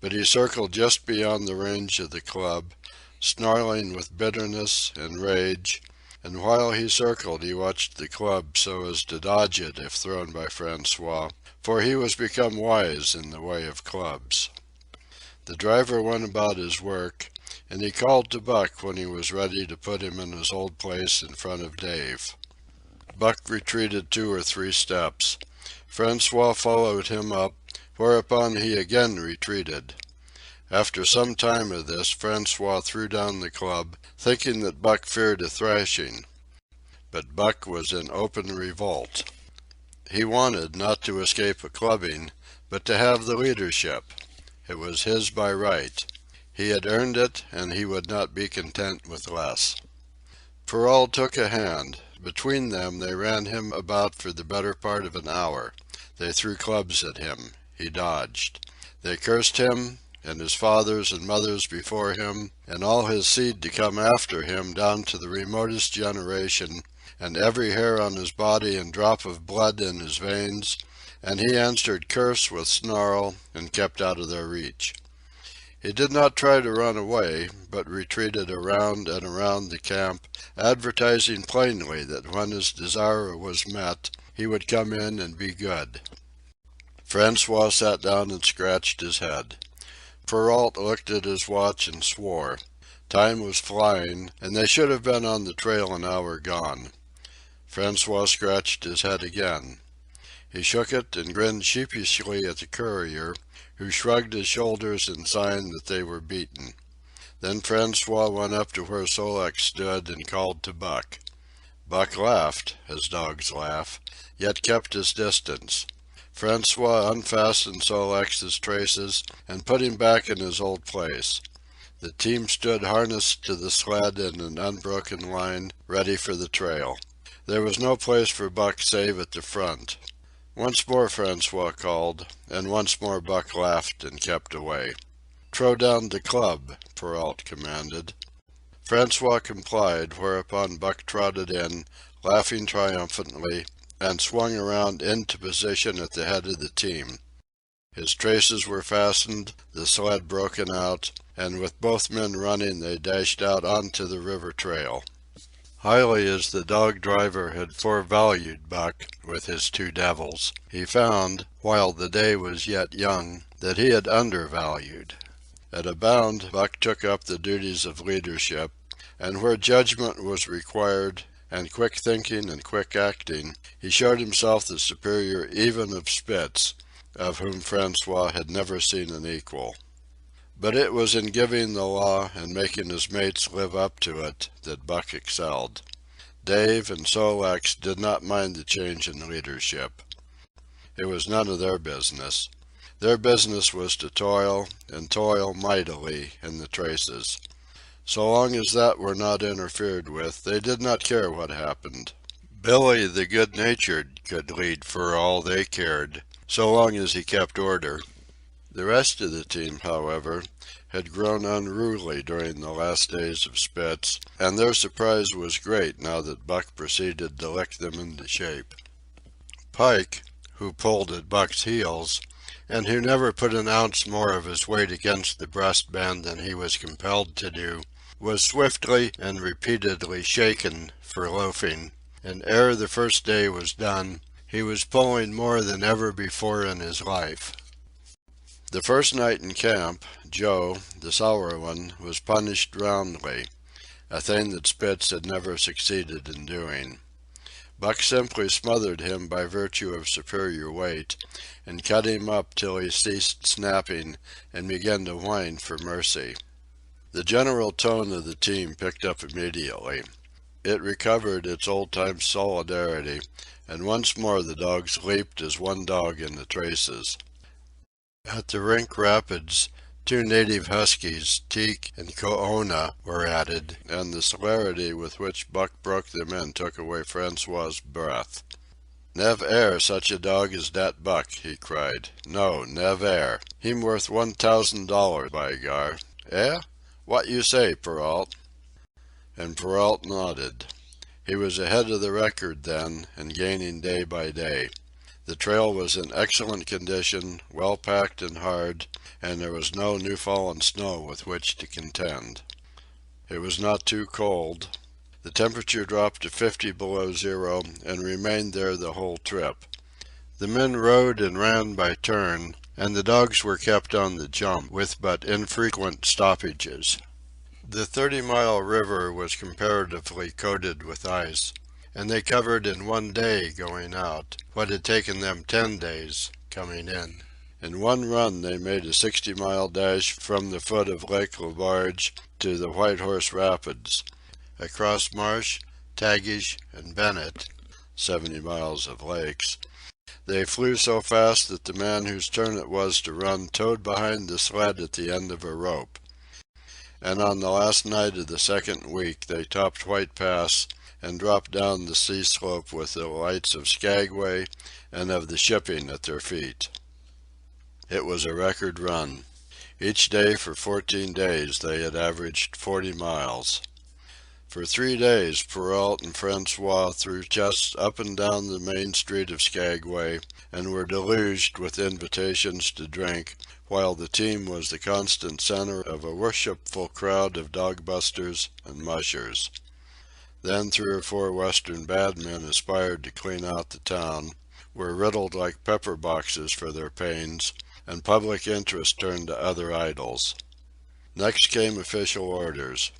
But he circled just beyond the range of the club, snarling with bitterness and rage, and while he circled he watched the club so as to dodge it if thrown by Francois, for he was become wise in the way of clubs. The driver went about his work, and he called to Buck when he was ready to put him in his old place in front of Dave. Buck retreated 2 or 3 steps. Francois followed him up, whereupon he again retreated. After some time of this, Francois threw down the club, thinking that Buck feared a thrashing. But Buck was in open revolt. He wanted not to escape a clubbing, but to have the leadership. It was his by right. He had earned it, and he would not be content with less. Perrault took a hand. Between them they ran him about for the better part of an hour. They threw clubs at him. He dodged. They cursed him, and his fathers and mothers before him, and all his seed to come after him down to the remotest generation, and every hair on his body and drop of blood in his veins, and he answered curse with snarl, and kept out of their reach. He did not try to run away, but retreated around and around the camp, advertising plainly that when his desire was met, he would come in and be good. Francois sat down and scratched his head. Perrault looked at his watch and swore. Time was flying, and they should have been on the trail an hour gone. Francois scratched his head again. He shook it and grinned sheepishly at the courier, who shrugged his shoulders in sign that they were beaten. Then Francois went up to where Sol-leks stood and called to Buck. Buck laughed, as dogs laugh, yet kept his distance. Francois unfastened Sol-leks's traces and put him back in his old place. The team stood harnessed to the sled in an unbroken line, ready for the trail. There was no place for Buck save at the front. Once more Francois called, and once more Buck laughed and kept away. "Throw down the club," Perrault commanded. Francois complied, whereupon Buck trotted in, laughing triumphantly, and swung around into position at the head of the team. His traces were fastened, the sled broken out, and with both men running they dashed out onto the river trail. Highly as the dog driver had forevalued Buck with his 2 devils, he found, while the day was yet young, that he had undervalued. At a bound Buck took up the duties of leadership, and where judgment was required, and quick thinking and quick acting, he showed himself the superior even of Spitz, of whom Francois had never seen an equal. But it was in giving the law and making his mates live up to it that Buck excelled. Dave and Sol-leks did not mind the change in leadership. It was none of their business. Their business was to toil, and toil mightily, in the traces. So long as that were not interfered with, they did not care what happened. Billy the good-natured could lead for all they cared, so long as he kept order. The rest of the team, however, had grown unruly during the last days of Spitz, and their surprise was great now that Buck proceeded to lick them into shape. Pike, who pulled at Buck's heels, and who never put an ounce more of his weight against the breastband than he was compelled to do, was swiftly and repeatedly shaken for loafing, and ere the first day was done, he was pulling more than ever before in his life. The first night in camp, Joe, the sour one, was punished roundly, a thing that Spitz had never succeeded in doing. Buck simply smothered him by virtue of superior weight, and cut him up till he ceased snapping and began to whine for mercy. The general tone of the team picked up immediately. It recovered its old-time solidarity, and once more the dogs leaped as one dog in the traces. At the Rink Rapids, 2 native huskies, Teek and Koona, were added, and the celerity with which Buck broke them in took away Francois's breath. "Nev' such a dog as dat Buck," he cried. "No, nev' Heem worth $1,000, by gar. Eh? What you say, Perrault?" And Perrault nodded. He was ahead of the record then, and gaining day by day. The trail was in excellent condition, well packed and hard, and there was no new fallen snow with which to contend. It was not too cold. The temperature dropped to 50 below zero and remained there the whole trip. The men rode and ran by turn, and the dogs were kept on the jump with but infrequent stoppages. The 30-mile river was comparatively coated with ice, and they covered in 1 day going out what had taken them 10 days coming in. In one run they made a 60-mile dash from the foot of Lake Lebarge to the White Horse Rapids, across Marsh, Tagish, and Bennett, 70 miles of lakes. They flew so fast that the man whose turn it was to run towed behind the sled at the end of a rope. And on the last night of the second week they topped White Pass and dropped down the sea slope with the lights of Skagway and of the shipping at their feet. It was a record run. Each day for 14 days they had averaged 40 miles. For 3 days Perrault and Francois threw chests up and down the main street of Skagway and were deluged with invitations to drink, while the team was the constant center of a worshipful crowd of dog-busters and mushers. Then 3 or 4 Western bad men aspired to clean out the town, were riddled like pepper boxes for their pains, and public interest turned to other idols. Next came official orders.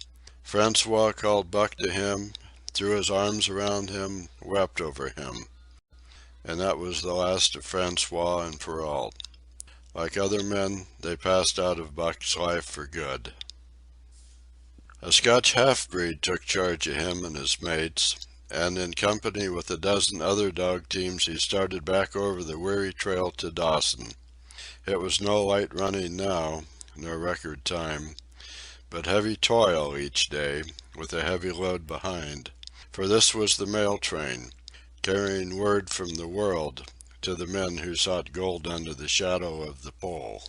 Francois called Buck to him, threw his arms around him, wept over him. And that was the last of Francois and Perrault. Like other men, they passed out of Buck's life for good. A Scotch half-breed took charge of him and his mates, and in company with a dozen other dog teams he started back over the weary trail to Dawson. It was no light running now, nor record time, but heavy toil each day, with a heavy load behind. For this was the mail train, carrying word from the world to the men who sought gold under the shadow of the pole.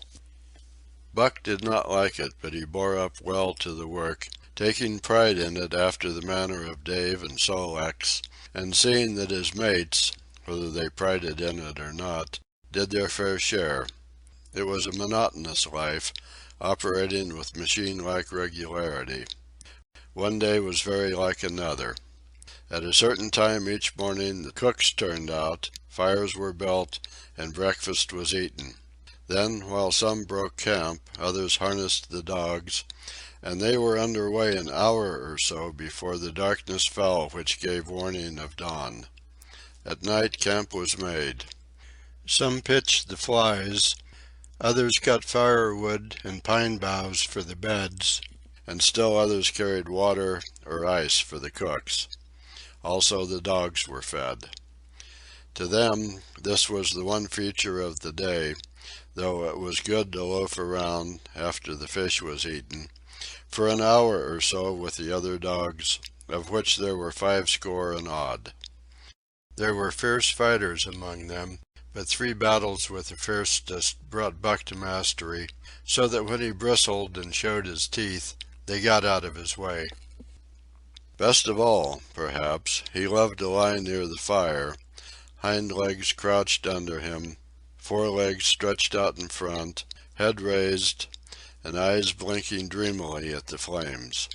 Buck did not like it, but he bore up well to the work, taking pride in it after the manner of Dave and Sol-leks, and seeing that his mates, whether they prided in it or not, did their fair share. It was a monotonous life, operating with machine-like regularity. One day was very like another. At a certain time each morning the cooks turned out, fires were built, and breakfast was eaten. Then, while some broke camp, others harnessed the dogs, and they were under way an hour or so before the darkness fell which gave warning of dawn. At night camp was made. Some pitched the flies, others cut firewood and pine boughs for the beds, and still others carried water or ice for the cooks. Also the dogs were fed. To them this was the one feature of the day, though it was good to loaf around, after the fish was eaten, for an hour or so with the other dogs, of which there were 50 and odd. There were fierce fighters among them, but 3 battles with the fiercest brought Buck to mastery, so that when he bristled and showed his teeth, they got out of his way. Best of all, perhaps, he loved to lie near the fire, hind legs crouched under him, forelegs stretched out in front, head raised, and eyes blinking dreamily at the flames.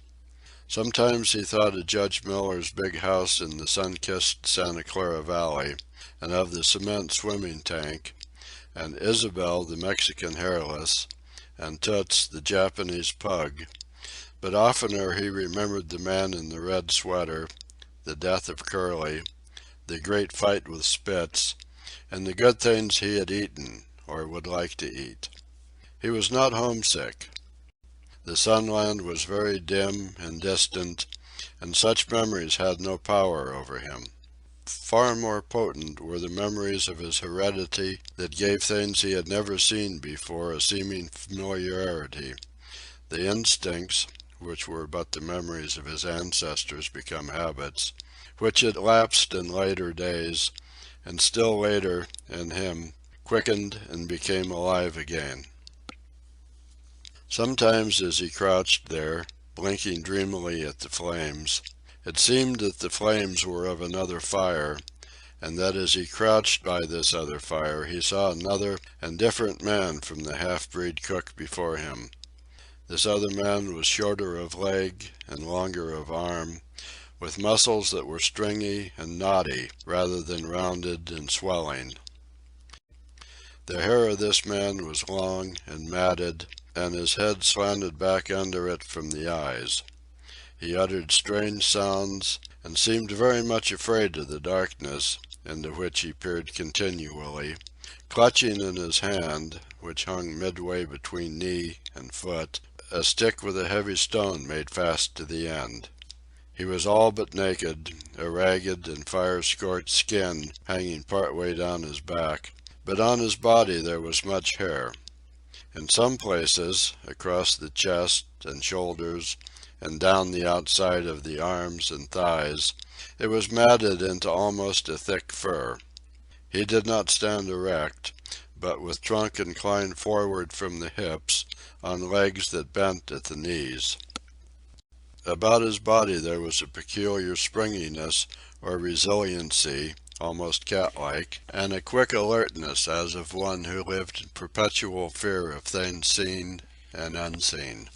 Sometimes he thought of Judge Miller's big house in the sun-kissed Santa Clara Valley, and of the cement swimming tank, and Isabel the Mexican hairless, and Toots the Japanese pug, but oftener he remembered the man in the red sweater, the death of Curly, the great fight with Spitz, and the good things he had eaten, or would like to eat. He was not homesick. The Sunland was very dim and distant, and such memories had no power over him. Far more potent were the memories of his heredity that gave things he had never seen before a seeming familiarity, the instincts, which were but the memories of his ancestors become habits, which had lapsed in later days, and still later, in him, quickened and became alive again. Sometimes as he crouched there, blinking dreamily at the flames, it seemed that the flames were of another fire, and that as he crouched by this other fire he saw another and different man from the half-breed cook before him. This other man was shorter of leg and longer of arm, with muscles that were stringy and knotty rather than rounded and swelling. The hair of this man was long and matted, and his head slanted back under it from the eyes. He uttered strange sounds, and seemed very much afraid of the darkness, into which he peered continually, clutching in his hand, which hung midway between knee and foot, a stick with a heavy stone made fast to the end. He was all but naked, a ragged and fire-scorched skin hanging part way down his back, but on his body there was much hair. In some places, across the chest and shoulders, and down the outside of the arms and thighs, it was matted into almost a thick fur. He did not stand erect, but with trunk inclined forward from the hips, on legs that bent at the knees. About his body there was a peculiar springiness or resiliency, almost cat-like, and a quick alertness as of one who lived in perpetual fear of things seen and unseen.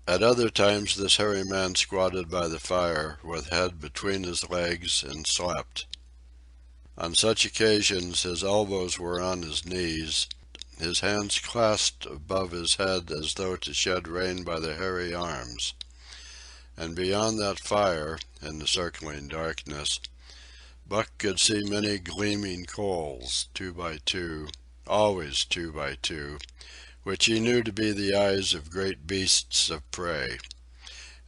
At other times this hairy man squatted by the fire, with head between his legs, and slept. On such occasions his elbows were on his knees, his hands clasped above his head as though to shed rain by the hairy arms. And beyond that fire, in the circling darkness, Buck could see many gleaming coals, 2 by 2, always 2 by 2, which he knew to be the eyes of great beasts of prey.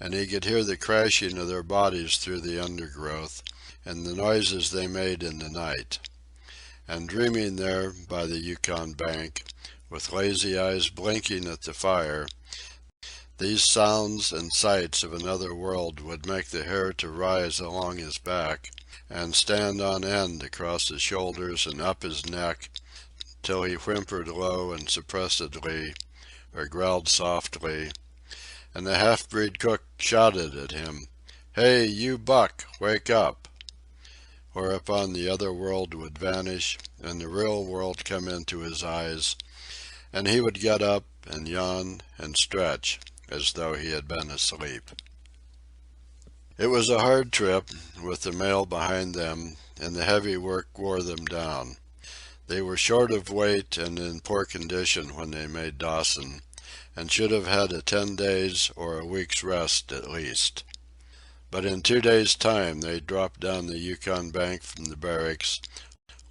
And he could hear the crashing of their bodies through the undergrowth, and the noises they made in the night. And dreaming there by the Yukon bank, with lazy eyes blinking at the fire, these sounds and sights of another world would make the hair to rise along his back, and stand on end across his shoulders and up his neck, till he whimpered low and suppressedly, or growled softly, and the half-breed cook shouted at him, "Hey, you Buck, wake up!" Whereupon the other world would vanish, and the real world come into his eyes, and he would get up and yawn and stretch, as though he had been asleep. It was a hard trip, with the mail behind them, and the heavy work wore them down. They were short of weight and in poor condition when they made Dawson, and should have had a 10 days' or a week's rest at least. But in 2 days' time they dropped down the Yukon bank from the barracks,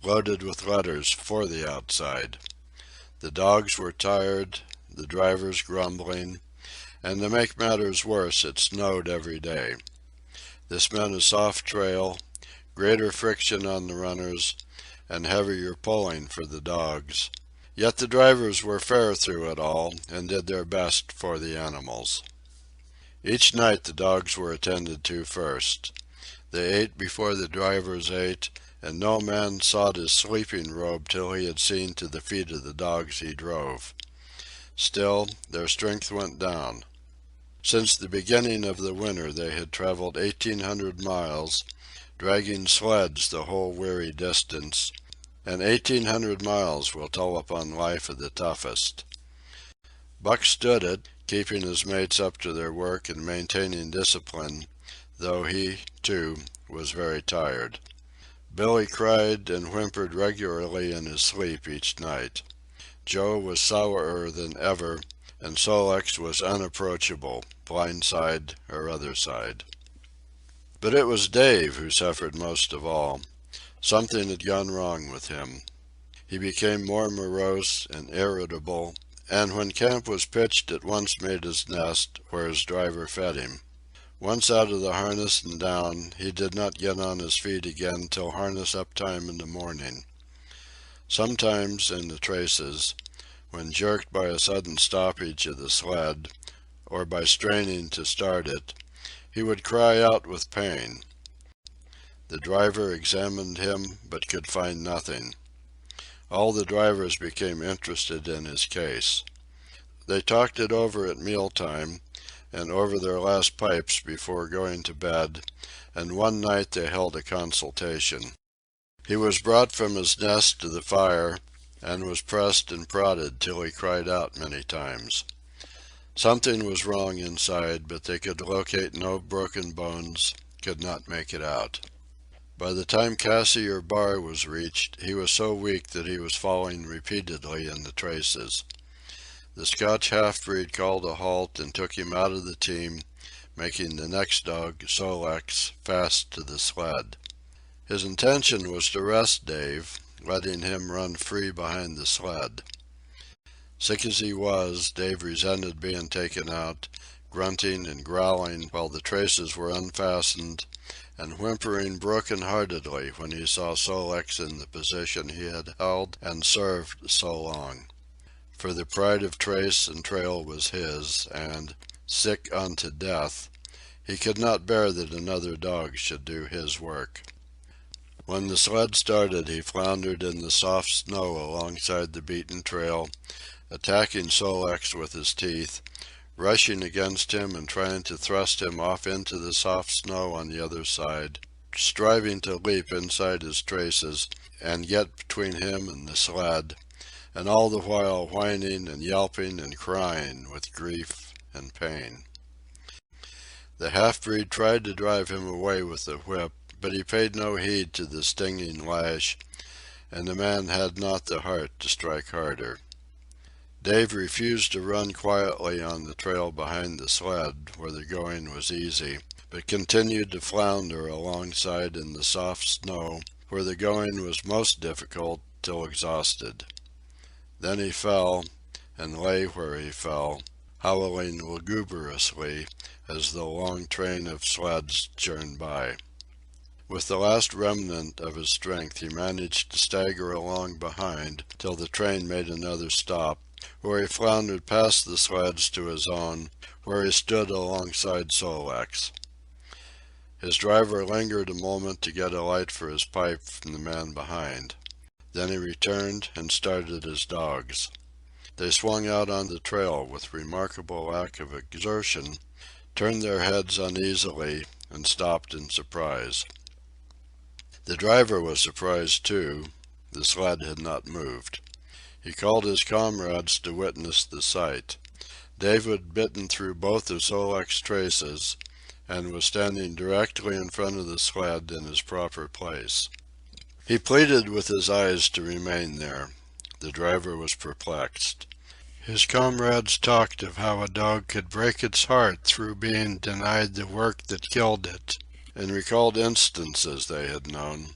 loaded with letters for the outside. The dogs were tired, the drivers grumbling, and to make matters worse, it snowed every day. This meant a soft trail, greater friction on the runners, and heavier pulling for the dogs. Yet the drivers were fair through it all, and did their best for the animals. Each night the dogs were attended to first. They ate before the drivers ate, and no man sought his sleeping robe till he had seen to the feet of the dogs he drove. Still, their strength went down. Since the beginning of the winter they had traveled 1,800 miles, dragging sleds the whole weary distance, and 1,800 miles will tell upon life of the toughest. Buck stood it, keeping his mates up to their work and maintaining discipline, though he, too, was very tired. Billy cried and whimpered regularly in his sleep each night. Joe was sourer than ever, and Sol-leks was unapproachable, blind side or other side. But it was Dave who suffered most of all. Something had gone wrong with him. He became more morose and irritable, and when camp was pitched at once made his nest, where his driver fed him. Once out of the harness and down, he did not get on his feet again till harness-up time in the morning. Sometimes in the traces, when jerked by a sudden stoppage of the sled, or by straining to start it, he would cry out with pain. The driver examined him, but could find nothing. All the drivers became interested in his case. They talked it over at mealtime, and over their last pipes before going to bed, and one night they held a consultation. He was brought from his nest to the fire, and was pressed and prodded till he cried out many times. Something was wrong inside, but they could locate no broken bones, could not make it out. By the time Cassiar Bar was reached, he was so weak that he was falling repeatedly in the traces. The Scotch half-breed called a halt and took him out of the team, making the next dog, Sol-leks, fast to the sled. His intention was to rest Dave, letting him run free behind the sled. Sick as he was, Dave resented being taken out, grunting and growling while the traces were unfastened, and whimpering broken-heartedly when he saw Sol-leks in the position he had held and served so long. For the pride of trace and trail was his, and, sick unto death, he could not bear that another dog should do his work. When the sled started, he floundered in the soft snow alongside the beaten trail, attacking Sol-leks with his teeth, rushing against him and trying to thrust him off into the soft snow on the other side, striving to leap inside his traces and get between him and the sled, and all the while whining and yelping and crying with grief and pain. The half-breed tried to drive him away with the whip, but he paid no heed to the stinging lash, and the man had not the heart to strike harder. Dave refused to run quietly on the trail behind the sled, where the going was easy, but continued to flounder alongside in the soft snow, where the going was most difficult, till exhausted. Then he fell, and lay where he fell, howling lugubriously as the long train of sleds churned by. With the last remnant of his strength he managed to stagger along behind till the train made another stop, where he floundered past the sleds to his own, where he stood alongside Sol-leks. His driver lingered a moment to get a light for his pipe from the man behind. Then he returned and started his dogs. They swung out on the trail with remarkable lack of exertion, turned their heads uneasily, and stopped in surprise. The driver was surprised too. The sled had not moved. He called his comrades to witness the sight. Dave had bitten through both of Sol-leks' traces, and was standing directly in front of the sled in his proper place. He pleaded with his eyes to remain there. The driver was perplexed. His comrades talked of how a dog could break its heart through being denied the work that killed it, and recalled instances they had known,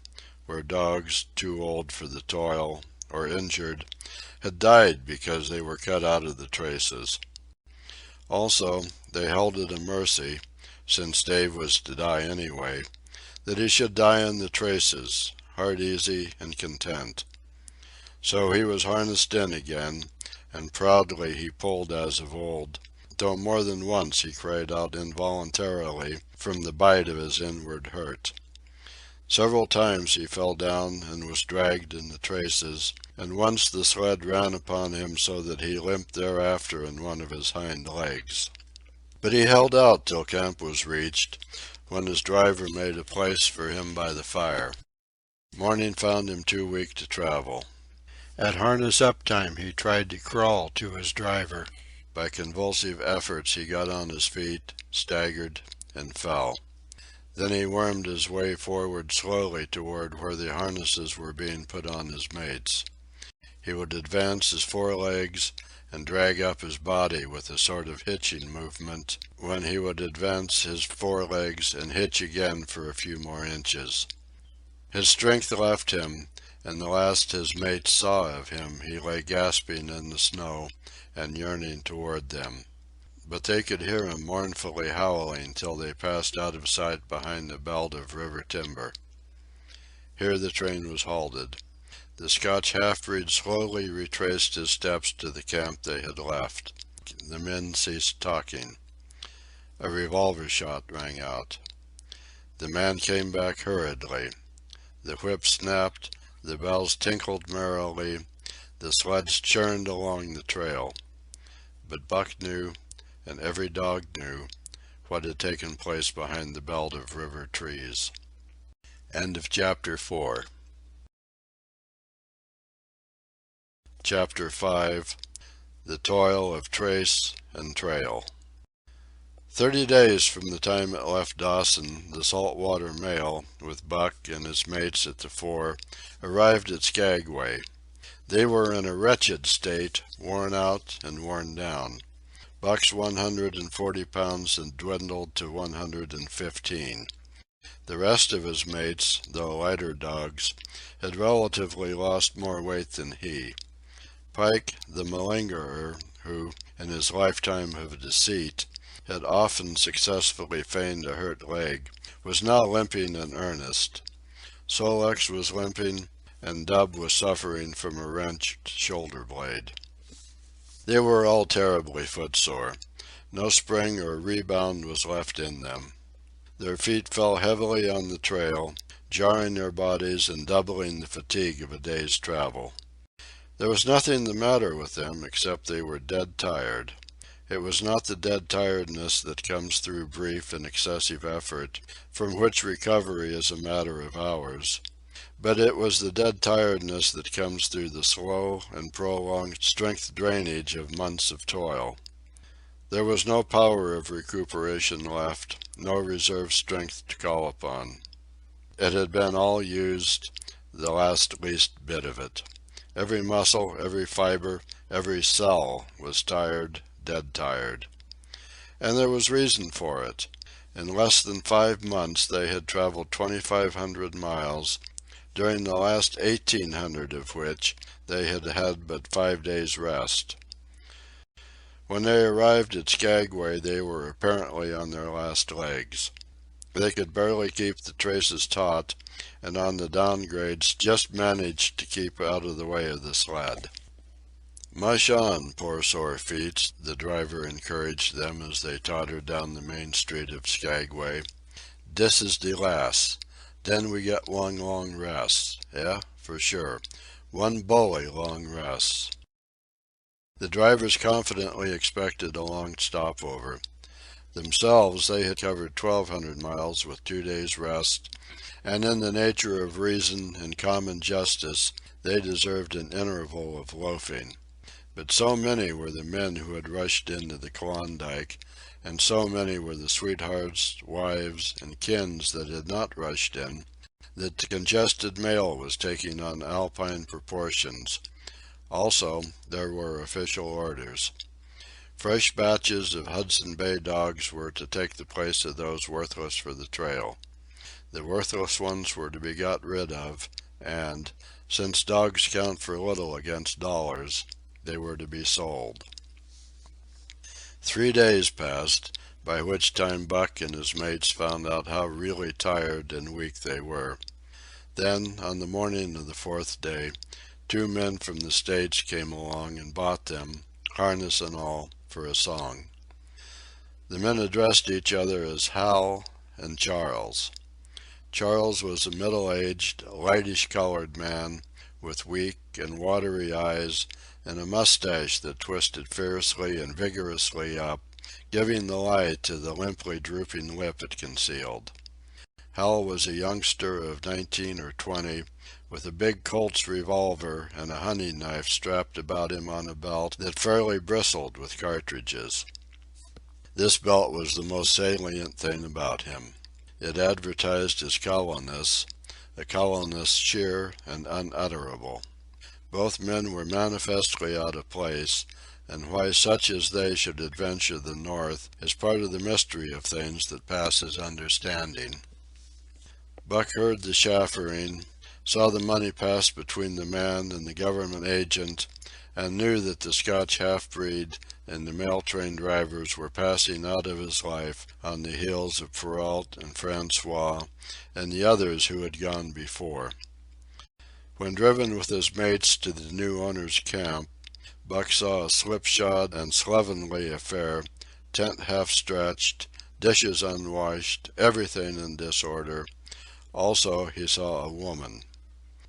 where dogs, too old for the toil, or injured, had died because they were cut out of the traces. Also, they held it a mercy, since Dave was to die anyway, that he should die in the traces, heart easy and content. So he was harnessed in again, and proudly he pulled as of old, though more than once he cried out involuntarily from the bite of his inward hurt. Several times he fell down and was dragged in the traces, and once the sled ran upon him so that he limped thereafter in one of his hind legs. But he held out till camp was reached, when his driver made a place for him by the fire. Morning found him too weak to travel. At harness-up time he tried to crawl to his driver. By convulsive efforts he got on his feet, staggered, and fell. Then he wormed his way forward slowly toward where the harnesses were being put on his mates. He would advance his forelegs and drag up his body with a sort of hitching movement, when he would advance his forelegs and hitch again for a few more inches. His strength left him, and the last his mates saw of him he lay gasping in the snow and yearning toward them. But they could hear him mournfully howling till they passed out of sight behind a belt of river timber. Here the train was halted. The Scotch half-breed slowly retraced his steps to the camp they had left. The men ceased talking. A revolver shot rang out. The man came back hurriedly. The whip snapped, the bells tinkled merrily, the sleds churned along the trail. But Buck knew, and every dog knew, what had taken place behind the belt of river trees. End of Chapter 4. Chapter 5. The Toil of Trace and Trail. 30 days from the time it left Dawson, the saltwater mail, with Buck and his mates at the fore, arrived at Skagway. They were in a wretched state, worn out and worn down. Buck's 140 pounds had dwindled to 115. The rest of his mates, though lighter dogs, had relatively lost more weight than he. Pike, the malingerer, who, in his lifetime of deceit, had often successfully feigned a hurt leg, was now limping in earnest. Sol-leks was limping, and Dub was suffering from a wrenched shoulder blade. They were all terribly footsore. No spring or rebound was left in them. Their feet fell heavily on the trail, jarring their bodies and doubling the fatigue of a day's travel. There was nothing the matter with them except they were dead tired. It was not the dead tiredness that comes through brief and excessive effort, from which recovery is a matter of hours, but it was the dead tiredness that comes through the slow and prolonged strength drainage of months of toil. There was no power of recuperation left, no reserve strength to call upon. It had been all used, the last least bit of it. Every muscle, every fiber, every cell was tired, dead tired. And there was reason for it. In less than 5 months they had traveled 2,500 miles, during the last 1,800 of which they had had but 5 days' rest. When they arrived at Skagway they were apparently on their last legs. They could barely keep the traces taut, and on the downgrades just managed to keep out of the way of the sled. "Mush on, poor sore feet," the driver encouraged them as they tottered down the main street of Skagway. "Dis is de last. Den we get one long rest. Yeah, for sure. One bully long rest." The drivers confidently expected a long stopover. Themselves, they had covered 1,200 miles with 2 days' rest, and in the nature of reason and common justice, they deserved an interval of loafing. But so many were the men who had rushed into the Klondike, and so many were the sweethearts, wives, and kins that had not rushed in, that the congested mail was taking on Alpine proportions. Also, there were official orders. Fresh batches of Hudson Bay dogs were to take the place of those worthless for the trail. The worthless ones were to be got rid of, and, since dogs count for little against dollars, they were to be sold. 3 days passed, by which time Buck and his mates found out how really tired and weak they were. Then, on the morning of the 4th day, 2 men from the States came along and bought them, harness and all, for a song. The men addressed each other as Hal and Charles. Charles was a middle-aged, lightish-colored man, with weak and watery eyes, and a mustache that twisted fiercely and vigorously up, giving the lie to the limply drooping lip it concealed. Hal was a youngster of 19 or 20, with a big Colt's revolver and a hunting knife strapped about him on a belt that fairly bristled with cartridges. This belt was the most salient thing about him. It advertised his callowness, a callowness sheer and unutterable. Both men were manifestly out of place, and why such as they should adventure the north is part of the mystery of things that passes understanding. Buck heard the chaffering, saw the money pass between the man and the government agent, and knew that the Scotch half-breed and the mail-train drivers were passing out of his life on the heels of Perrault and Francois and the others who had gone before. When driven with his mates to the new owner's camp, Buck saw a slipshod and slovenly affair, tent half-stretched, dishes unwashed, everything in disorder. Also, he saw a woman.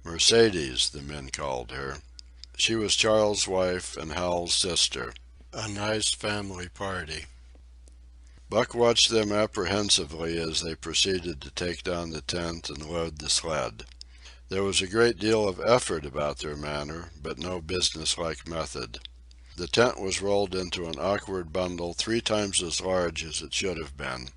Mercedes, the men called her. She was Charles' wife and Hal's sister. A nice family party. Buck watched them apprehensively as they proceeded to take down the tent and load the sled. There was a great deal of effort about their manner, but no businesslike method. The tent was rolled into an awkward bundle 3 times as large as it should have been.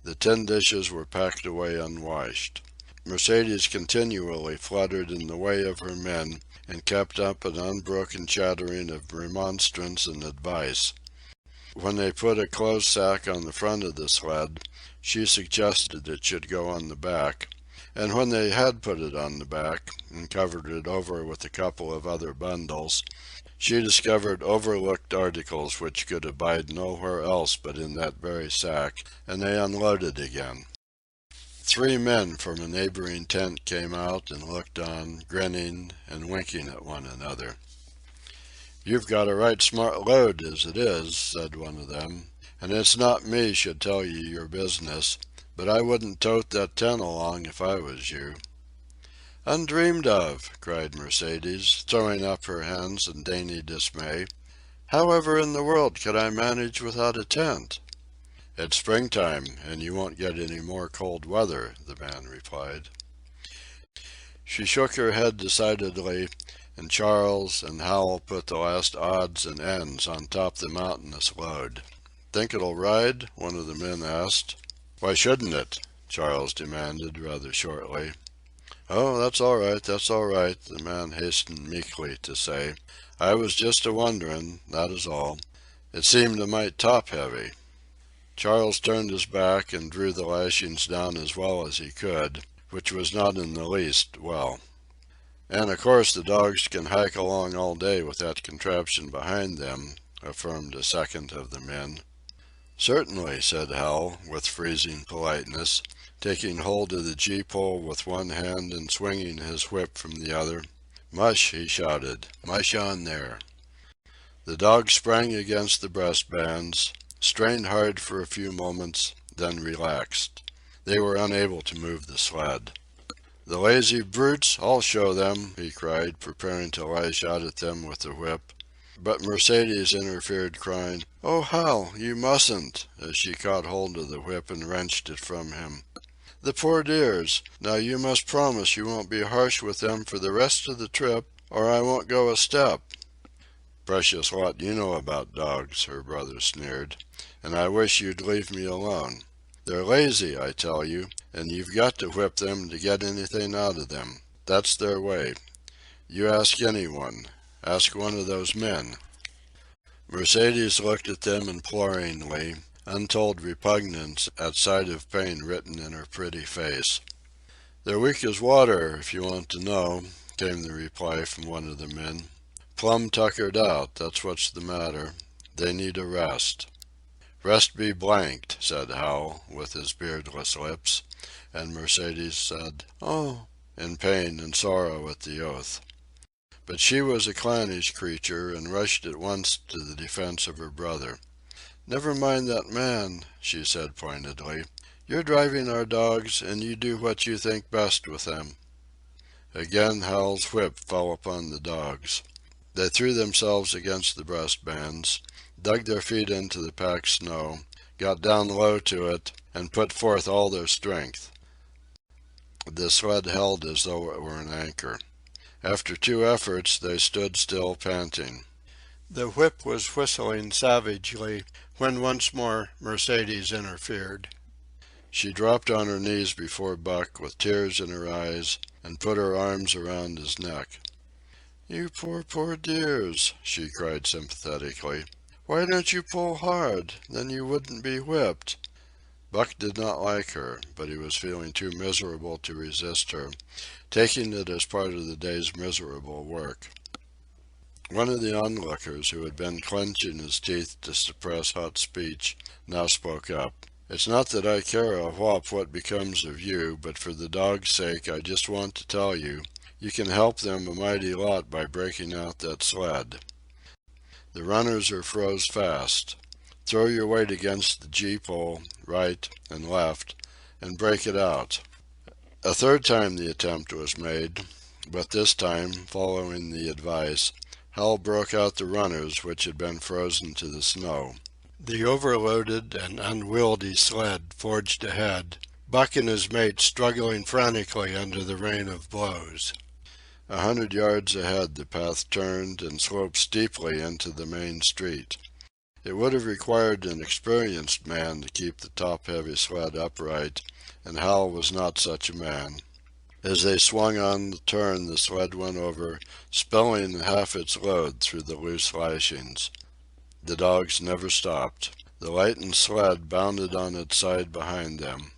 The tin dishes were packed away unwashed. Mercedes continually fluttered in the way of her men and kept up an unbroken chattering of remonstrance and advice. When they put a clothes sack on the front of the sled, she suggested it should go on the back, and when they had put it on the back and covered it over with a couple of other bundles, she discovered overlooked articles which could abide nowhere else but in that very sack, and they unloaded again. 3 men from a neighboring tent came out and looked on, grinning and winking at one another. "You've got a right smart load as it is," said one of them, "and it's not me should tell you your business, but I wouldn't tote that tent along if I was you." "Undreamed of!" cried Mercedes, throwing up her hands in dainty dismay. "However in the world could I manage without a tent?" "It's springtime, and you won't get any more cold weather," the man replied. She shook her head decidedly, and Charles and Hal put the last odds and ends on top the mountainous load. "Think it'll ride?" one of the men asked. "Why shouldn't it?" Charles demanded rather shortly. "Oh, that's all right, that's all right," the man hastened meekly to say. "I was just a-wonderin', that is all. It seemed a mite top-heavy." Charles turned his back and drew the lashings down as well as he could, which was not in the least well. "And of course the dogs can hike along all day with that contraption behind them," affirmed a second of the men. "Certainly," said Hal, with freezing politeness, taking hold of the gee-pole with one hand and swinging his whip from the other. "Mush!" he shouted. "Mush on there!" The dogs sprang against the breastbands, strained hard for a few moments, then relaxed. They were unable to move the sled. "The lazy brutes, I'll show them!" he cried, preparing to lash out at them with the whip. But Mercedes interfered, crying, "Oh, Hal, you mustn't!" as she caught hold of the whip and wrenched it from him. "The poor dears! Now you must promise you won't be harsh with them for the rest of the trip, or I won't go a step." "Precious lot you know about dogs," her brother sneered, "and I wish you'd leave me alone. They're lazy, I tell you, and you've got to whip them to get anything out of them. That's their way. You ask anyone. Ask one of those men." Mercedes looked at them imploringly, untold repugnance at sight of pain written in her pretty face. "They're weak as water, if you want to know," came the reply from one of the men. "Plumb tuckered out, that's what's the matter. They need a rest." "Rest be blanked," said Hal, with his beardless lips, and Mercedes said, "Oh," in pain and sorrow at the oath. But she was a clannish creature, and rushed at once to the defense of her brother. "Never mind that man," she said pointedly. "You're driving our dogs, and you do what you think best with them." Again Hal's whip fell upon the dogs. They threw themselves against the breastbands, dug their feet into the packed snow, got down low to it, and put forth all their strength. The sled held as though it were an anchor. After 2 efforts they stood still, panting. The whip was whistling savagely when once more Mercedes interfered. She dropped on her knees before Buck with tears in her eyes and put her arms around his neck. "You poor, poor dears," she cried sympathetically. "Why don't you pull hard? Then you wouldn't be whipped." Buck did not like her, but he was feeling too miserable to resist her, taking it as part of the day's miserable work. One of the onlookers, who had been clenching his teeth to suppress hot speech, now spoke up. "It's not that I care a whop what becomes of you, but for the dog's sake I just want to tell you, you can help them a mighty lot by breaking out that sled. The runners are froze fast. Throw your weight against the gee-pole, right and left, and break it out." A 3rd time the attempt was made, but this time, following the advice, Hal broke out the runners which had been frozen to the snow. The overloaded and unwieldy sled forged ahead, Buck and his mate struggling frantically under the rain of blows. 100 yards ahead the path turned and sloped steeply into the main street. It would have required an experienced man to keep the top-heavy sled upright, and Hal was not such a man. As they swung on the turn, the sled went over, spilling half its load through the loose lashings. The dogs never stopped. The lightened sled bounded on its side behind them.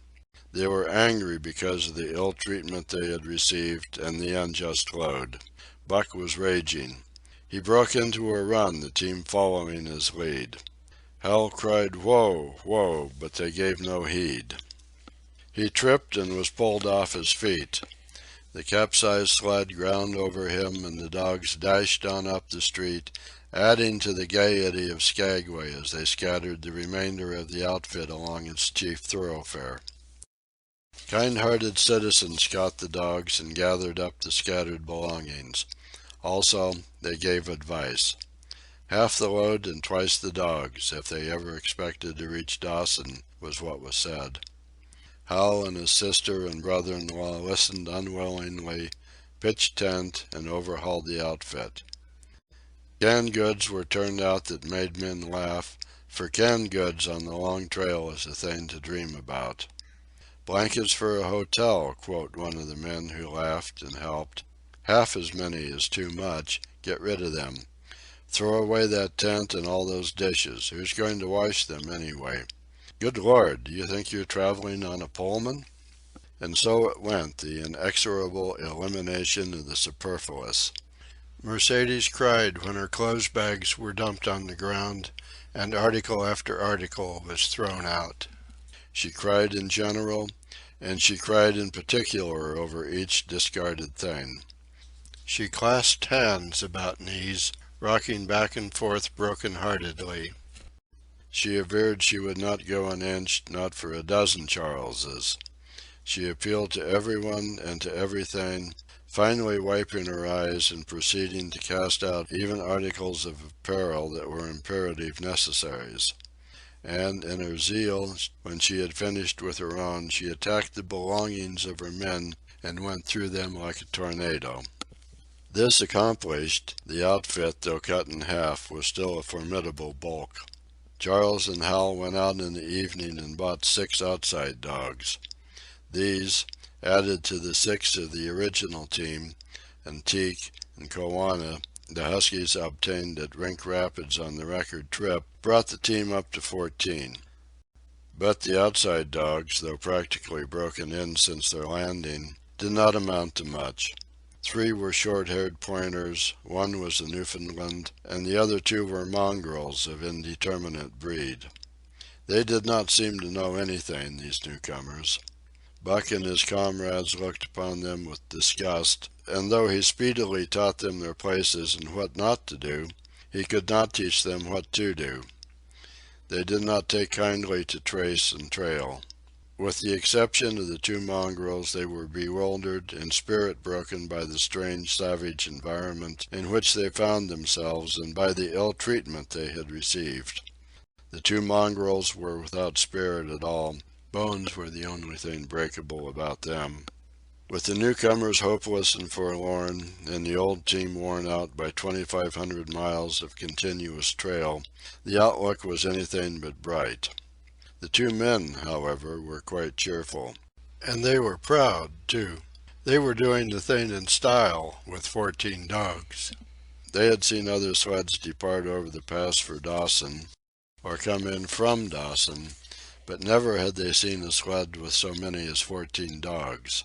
They were angry because of the ill treatment they had received and the unjust load. Buck was raging. He broke into a run, the team following his lead. Hal cried, "Whoa, whoa," but they gave no heed. He tripped and was pulled off his feet. The capsized sled ground over him, and the dogs dashed on up the street, adding to the gaiety of Skagway as they scattered the remainder of the outfit along its chief thoroughfare. Kind-hearted citizens caught the dogs and gathered up the scattered belongings. Also, they gave advice. Half the load and twice the dogs, if they ever expected to reach Dawson, was what was said. Hal and his sister and brother-in-law listened unwillingly, pitched tent, and overhauled the outfit. Canned goods were turned out that made men laugh, for canned goods on the long trail is a thing to dream about. "Blankets for a hotel," quote one of the men who laughed and helped. "Half as many is too much. Get rid of them. Throw away that tent and all those dishes. Who's going to wash them, anyway? Good Lord, do you think you're traveling on a Pullman?" And so it went, the inexorable elimination of the superfluous. Mercedes cried when her clothes bags were dumped on the ground, and article after article was thrown out. She cried in general, and she cried in particular over each discarded thing. She clasped hands about knees, rocking back and forth broken-heartedly. She averred she would not go an inch, not for a dozen Charleses. She appealed to everyone and to everything, finally wiping her eyes and proceeding to cast out even articles of apparel that were imperative necessaries. And in her zeal, when she had finished with her own, she attacked the belongings of her men and went through them like a tornado. This accomplished, the outfit, though cut in half, was still a formidable bulk. Charles and Hal went out in the evening and bought 6 outside dogs. These, added to the 6 of the original team, and Teek and Kowana, the Huskies obtained at Rink Rapids on the record trip, brought the team up to 14. But the outside dogs, though practically broken in since their landing, did not amount to much. 3 were short-haired pointers, 1 was a Newfoundland, and the other 2 were mongrels of indeterminate breed. They did not seem to know anything, these newcomers. Buck and his comrades looked upon them with disgust, and though he speedily taught them their places and what not to do, he could not teach them what to do. They did not take kindly to trace and trail. With the exception of the 2 mongrels, they were bewildered and spirit broken by the strange, savage environment in which they found themselves and by the ill treatment they had received. The 2 mongrels were without spirit at all. Bones were the only thing breakable about them. With the newcomers hopeless and forlorn, and the old team worn out by 2,500 miles of continuous trail, the outlook was anything but bright. The 2 men, however, were quite cheerful. And they were proud, too. They were doing the thing in style with 14 dogs. They had seen other sleds depart over the pass for Dawson, or come in from Dawson, but never had they seen a sled with so many as 14 dogs.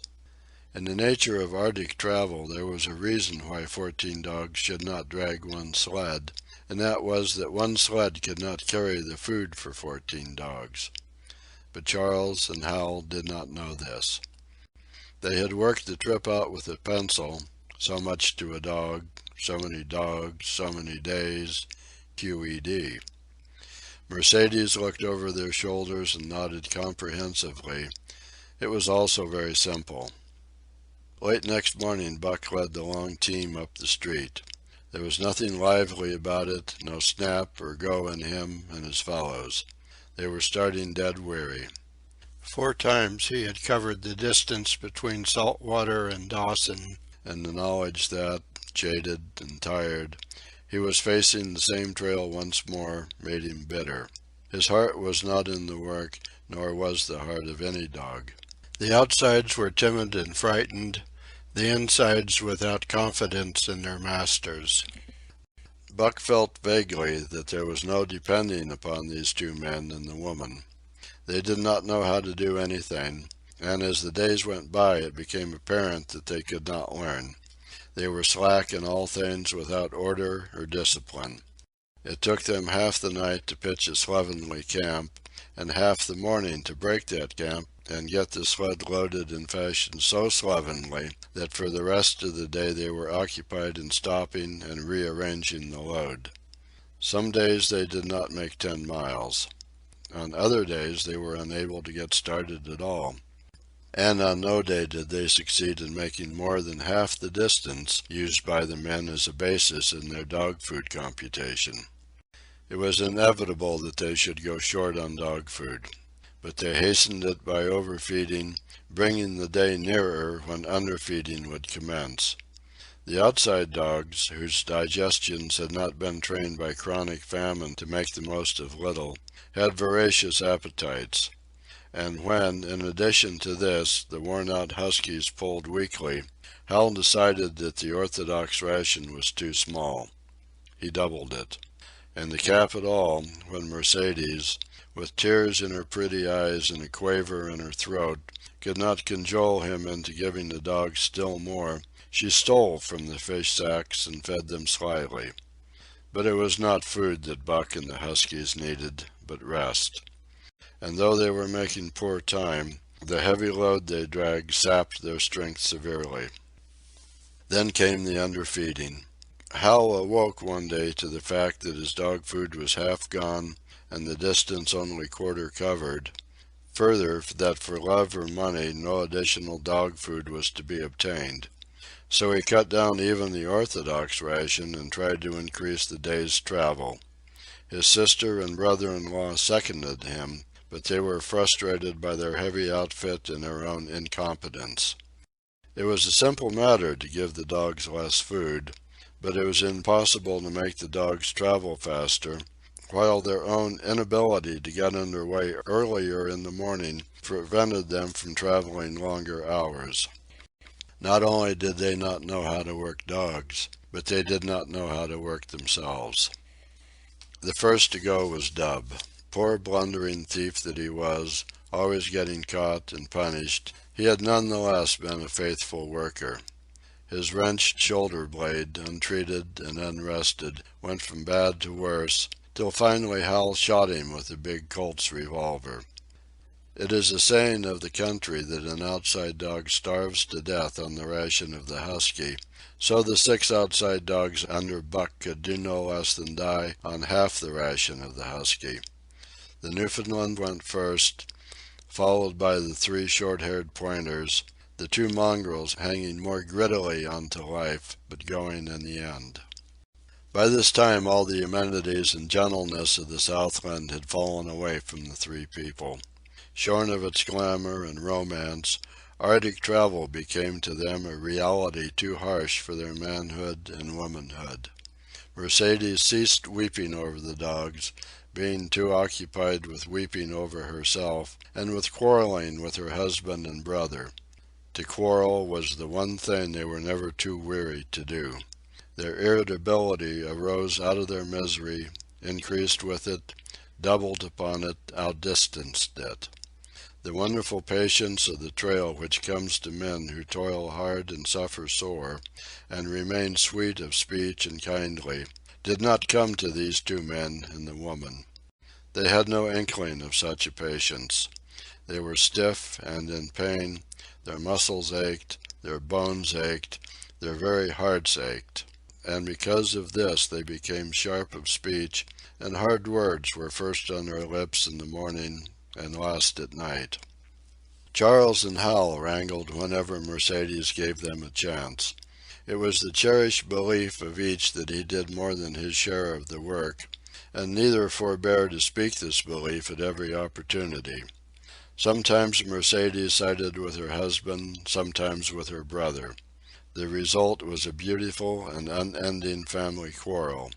In the nature of Arctic travel, there was a reason why 14 dogs should not drag one sled, and that was that one sled could not carry the food for 14 dogs. But Charles and Hal did not know this. They had worked the trip out with a pencil, so much to a dog, so many dogs, so many days, QED. Mercedes looked over their shoulders and nodded comprehensively. It was also very simple. Late next morning Buck led the long team up the street. There was nothing lively about it, no snap or go in him and his fellows. They were starting dead weary. 4 times he had covered the distance between Saltwater and Dawson, and the knowledge that, jaded and tired, he was facing the same trail once more made him bitter. His heart was not in the work, nor was the heart of any dog. The outsides were timid and frightened, the insides without confidence in their masters. Buck felt vaguely that there was no depending upon these two men and the woman. They did not know how to do anything, and as the days went by it became apparent that they could not learn. They were slack in all things without order or discipline. It took them half the night to pitch a slovenly camp, and half the morning to break that camp and get the sled loaded in fashion so slovenly that for the rest of the day they were occupied in stopping and rearranging the load. Some days they did not make 10 miles. On other days they were unable to get started at all. And on no day did they succeed in making more than half the distance used by the men as a basis in their dog food computation. It was inevitable that they should go short on dog food, but they hastened it by overfeeding, bringing the day nearer when underfeeding would commence. The outside dogs, whose digestions had not been trained by chronic famine to make the most of little, had voracious appetites. And when, in addition to this, the worn-out huskies pulled weakly, Hal decided that the orthodox ration was too small. He doubled it. And to cap it all, when Mercedes, with tears in her pretty eyes and a quaver in her throat, could not cajole him into giving the dogs still more, she stole from the fish sacks and fed them slyly. But it was not food that Buck and the huskies needed, but rest. And though they were making poor time, the heavy load they dragged sapped their strength severely. Then came the underfeeding. Hal awoke one day to the fact that his dog food was half gone and the distance only quarter covered. Further, that for love or money no additional dog food was to be obtained. So he cut down even the orthodox ration and tried to increase the day's travel. His sister and brother-in-law seconded him, but they were frustrated by their heavy outfit and their own incompetence. It was a simple matter to give the dogs less food, but it was impossible to make the dogs travel faster, while their own inability to get under way earlier in the morning prevented them from traveling longer hours. Not only did they not know how to work dogs, but they did not know how to work themselves. The first to go was Dub. Poor blundering thief that he was, always getting caught and punished, he had none the less been a faithful worker. His wrenched shoulder blade, untreated and unrested, went from bad to worse, till finally Hal shot him with a big Colt's revolver. It is a saying of the country that an outside dog starves to death on the ration of the husky, so the 6 outside dogs under Buck could do no less than die on half the ration of the husky. The Newfoundland went first, followed by the 3 short-haired pointers, the 2 mongrels hanging more grittily on to life, but going in the end. By this time all the amenities and gentleness of the Southland had fallen away from the 3 people. Shorn of its glamour and romance, Arctic travel became to them a reality too harsh for their manhood and womanhood. Mercedes ceased weeping over the dogs, being too occupied with weeping over herself and with quarreling with her husband and brother. To quarrel was the one thing they were never too weary to do. Their irritability arose out of their misery, increased with it, doubled upon it, outdistanced it. The wonderful patience of the trail which comes to men who toil hard and suffer sore, and remain sweet of speech and kindly, did not come to these 2 men and the woman. They had no inkling of such a patience. They were stiff and in pain, their muscles ached, their bones ached, their very hearts ached, and because of this they became sharp of speech, and hard words were first on their lips in the morning and last at night. Charles and Hal wrangled whenever Mercedes gave them a chance. It was the cherished belief of each that he did more than his share of the work, and neither forbore to speak this belief at every opportunity. Sometimes Mercedes sided with her husband, sometimes with her brother. The result was a beautiful and unending family quarrel.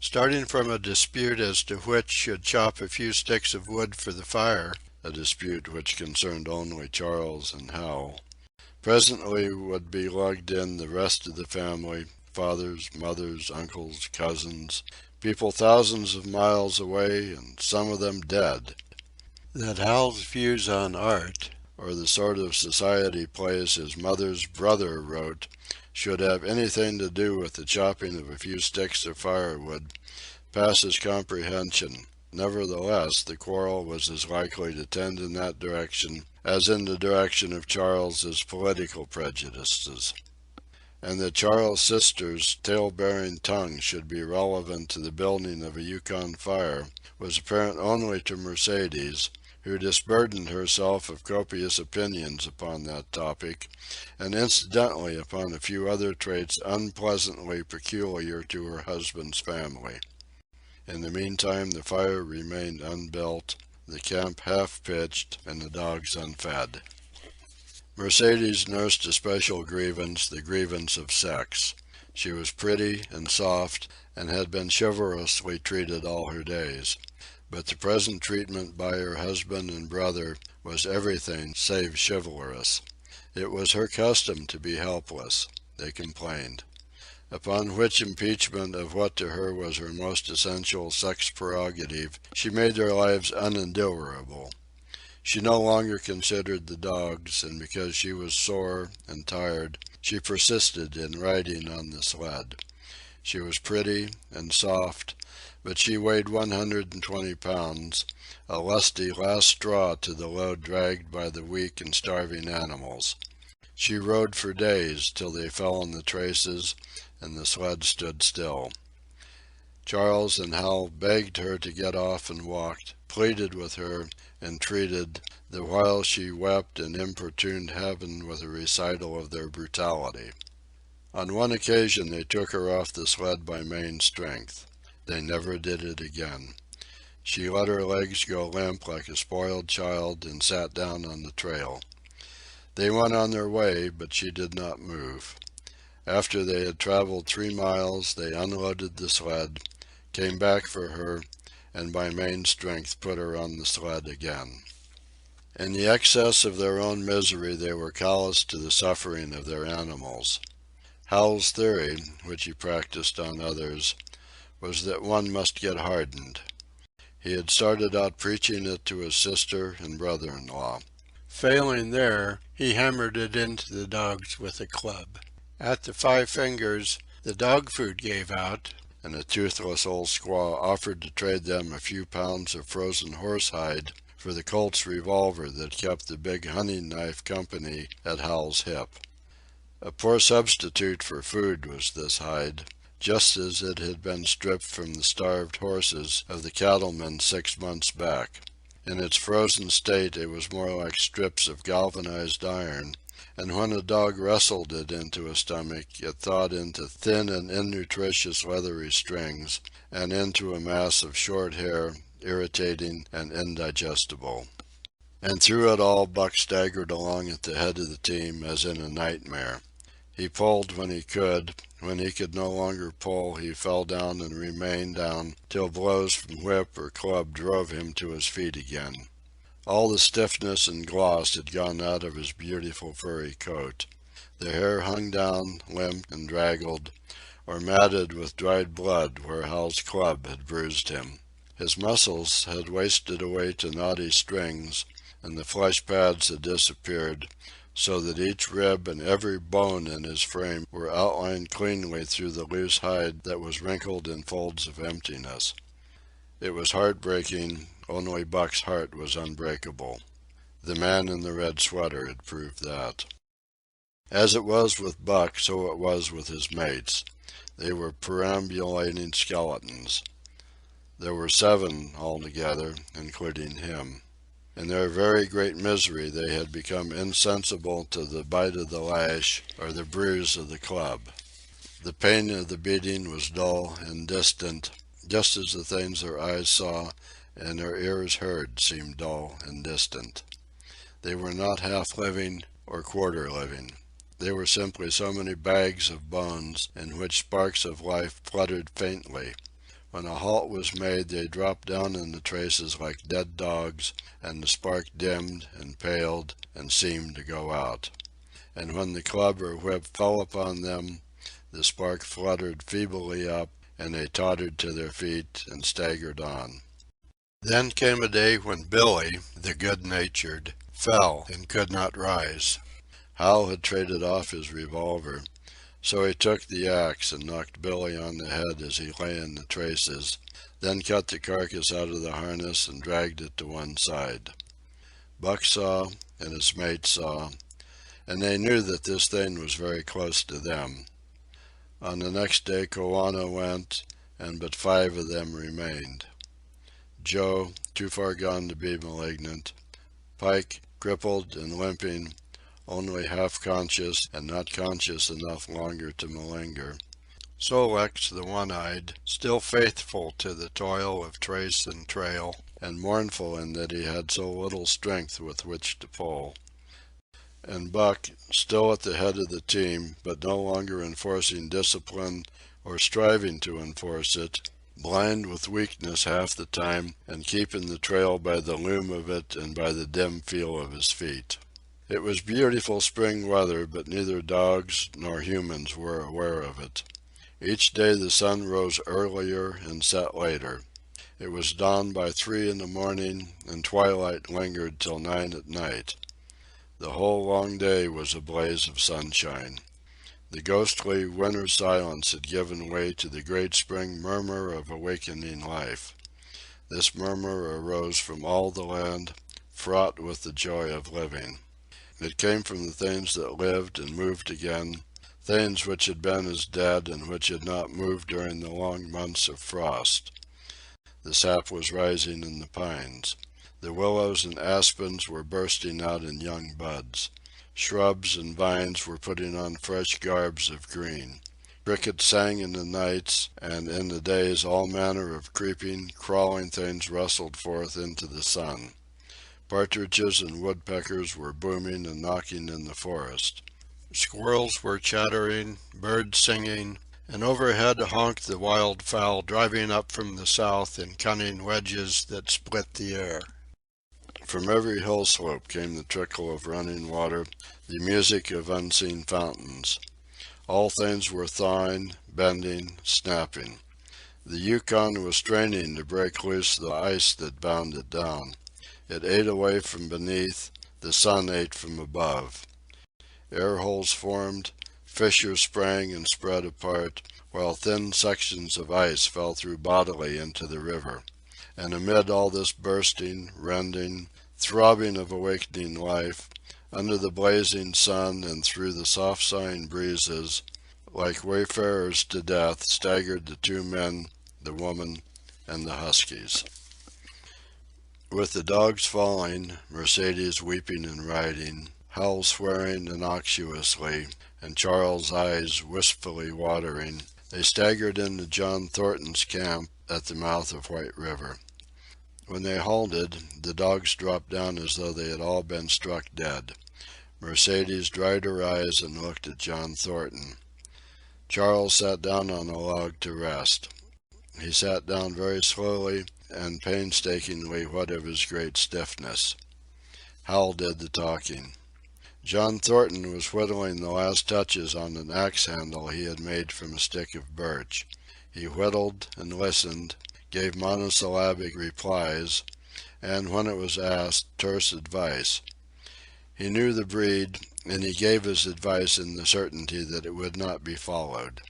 Starting from a dispute as to which should chop a few sticks of wood for the fire, a dispute which concerned only Charles and Hal, Presently would be lugged in the rest of the family, fathers, mothers, uncles, cousins, people thousands of miles away and some of them dead. That Hal's views on art, or the sort of society plays his mother's brother wrote, should have anything to do with the chopping of a few sticks of firewood, passes comprehension. Nevertheless, the quarrel was as likely to tend in that direction as in the direction of Charles's political prejudices. And that Charles' sister's tale-bearing tongue should be relevant to the building of a Yukon fire was apparent only to Mercedes, who disburdened herself of copious opinions upon that topic, and incidentally upon a few other traits unpleasantly peculiar to her husband's family. In the meantime the fire remained unbuilt, the camp half-pitched, and the dogs unfed. Mercedes nursed a special grievance, the grievance of sex. She was pretty and soft, and had been chivalrously treated all her days. But the present treatment by her husband and brother was everything save chivalrous. It was her custom to be helpless, they complained. Upon which impeachment of what to her was her most essential sex prerogative, she made their lives unendurable. She no longer considered the dogs, and because she was sore and tired, she persisted in riding on the sled. She was pretty and soft, but she weighed 120 pounds, a lusty last straw to the load dragged by the weak and starving animals. She rode for days till they fell in the traces and the sled stood still. Charles and Hal begged her to get off and walked, pleaded with her, entreated, the while she wept and importuned heaven with a recital of their brutality. On one occasion they took her off the sled by main strength. They never did it again. She let her legs go limp like a spoiled child and sat down on the trail. They went on their way, but she did not move. After they had traveled 3 miles, they unloaded the sled, came back for her, and by main strength put her on the sled again. In the excess of their own misery they were callous to the suffering of their animals. Hal's theory, which he practiced on others, was that one must get hardened. He had started out preaching it to his sister and brother-in-law. Failing there, he hammered it into the dogs with a club. At the 5 Fingers, the dog food gave out, and a toothless old squaw offered to trade them a few pounds of frozen horsehide for the Colt's revolver that kept the big hunting knife company at Hal's hip. A poor substitute for food was this hide, just as it had been stripped from the starved horses of the cattlemen 6 months back. In its frozen state it was more like strips of galvanized iron, and when a dog wrestled it into a stomach it thawed into thin and innutritious leathery strings, and into a mass of short hair, irritating and indigestible. And through it all Buck staggered along at the head of the team as in a nightmare. He pulled when he could. When he could no longer pull, he fell down and remained down till blows from whip or club drove him to his feet again. All the stiffness and gloss had gone out of his beautiful furry coat. The hair hung down, limp and draggled, or matted with dried blood where Hal's club had bruised him. His muscles had wasted away to knotty strings, and the flesh pads had disappeared, so that each rib and every bone in his frame were outlined cleanly through the loose hide that was wrinkled in folds of emptiness. It was heartbreaking, only Buck's heart was unbreakable. The man in the red sweater had proved that. As it was with Buck, so it was with his mates. They were perambulating skeletons. There were 7 altogether, including him. In their very great misery they had become insensible to the bite of the lash or the bruise of the club. The pain of the beating was dull and distant, just as the things their eyes saw and their ears heard seemed dull and distant. They were not half living or quarter living. They were simply so many bags of bones in which sparks of life fluttered faintly. When a halt was made they dropped down in the traces like dead dogs, and the spark dimmed and paled and seemed to go out. and when the club or whip fell upon them, the spark fluttered feebly up, and they tottered to their feet and staggered on. Then came a day when Billy, the good-natured, fell and could not rise. Hal had traded off his revolver, so he took the axe and knocked Billy on the head as he lay in the traces, then cut the carcass out of the harness and dragged it to one side. Buck saw, and his mate saw, and they knew that this thing was very close to them. On the next day Koana went, and but 5 of them remained. Joe, too far gone to be malignant. Pike, crippled and limping, only half conscious and not conscious enough longer to malinger. Sol-leks, the one-eyed, still faithful to the toil of trace and trail, and mournful in that he had so little strength with which to pull. And Buck, still at the head of the team, but no longer enforcing discipline or striving to enforce it, blind with weakness half the time, and keeping the trail by the loom of it and by the dim feel of his feet. It was beautiful spring weather, but neither dogs nor humans were aware of it. Each day the sun rose earlier and set later. It was dawn by 3 in the morning, and twilight lingered till 9 at night. The whole long day was a blaze of sunshine. The ghostly winter silence had given way to the great spring murmur of awakening life. This murmur arose from all the land, fraught with the joy of living. It came from the things that lived and moved again, things which had been as dead and which had not moved during the long months of frost. The sap was rising in the pines. The willows and aspens were bursting out in young buds. Shrubs and vines were putting on fresh garbs of green. Crickets sang in the nights, and in the days all manner of creeping, crawling things rustled forth into the sun. Partridges and woodpeckers were booming and knocking in the forest. Squirrels were chattering, birds singing, and overhead honked the wildfowl driving up from the south in cunning wedges that split the air. From every hill slope came the trickle of running water, the music of unseen fountains. All things were thawing, bending, snapping. The Yukon was straining to break loose the ice that bound it down. It ate away from beneath, the sun ate from above. Air holes formed, fissures sprang and spread apart, while thin sections of ice fell through bodily into the river. And amid all this bursting, rending, throbbing of awakening life, under the blazing sun and through the soft-sighing breezes, like wayfarers to death, staggered the 2 men, the woman, and the huskies. With the dogs falling, Mercedes weeping and riding, Hal swearing innocuously, and Charles' eyes wistfully watering, they staggered into John Thornton's camp at the mouth of White River. When they halted, the dogs dropped down as though they had all been struck dead. Mercedes dried her eyes and looked at John Thornton. Charles sat down on a log to rest. He sat down very slowly and painstakingly, what of his great stiffness. Hal did the talking. John Thornton was whittling the last touches on an axe handle he had made from a stick of birch. He whittled and listened, gave monosyllabic replies, and when it was asked, terse advice. He knew the breed, and he gave his advice in the certainty that it would not be followed.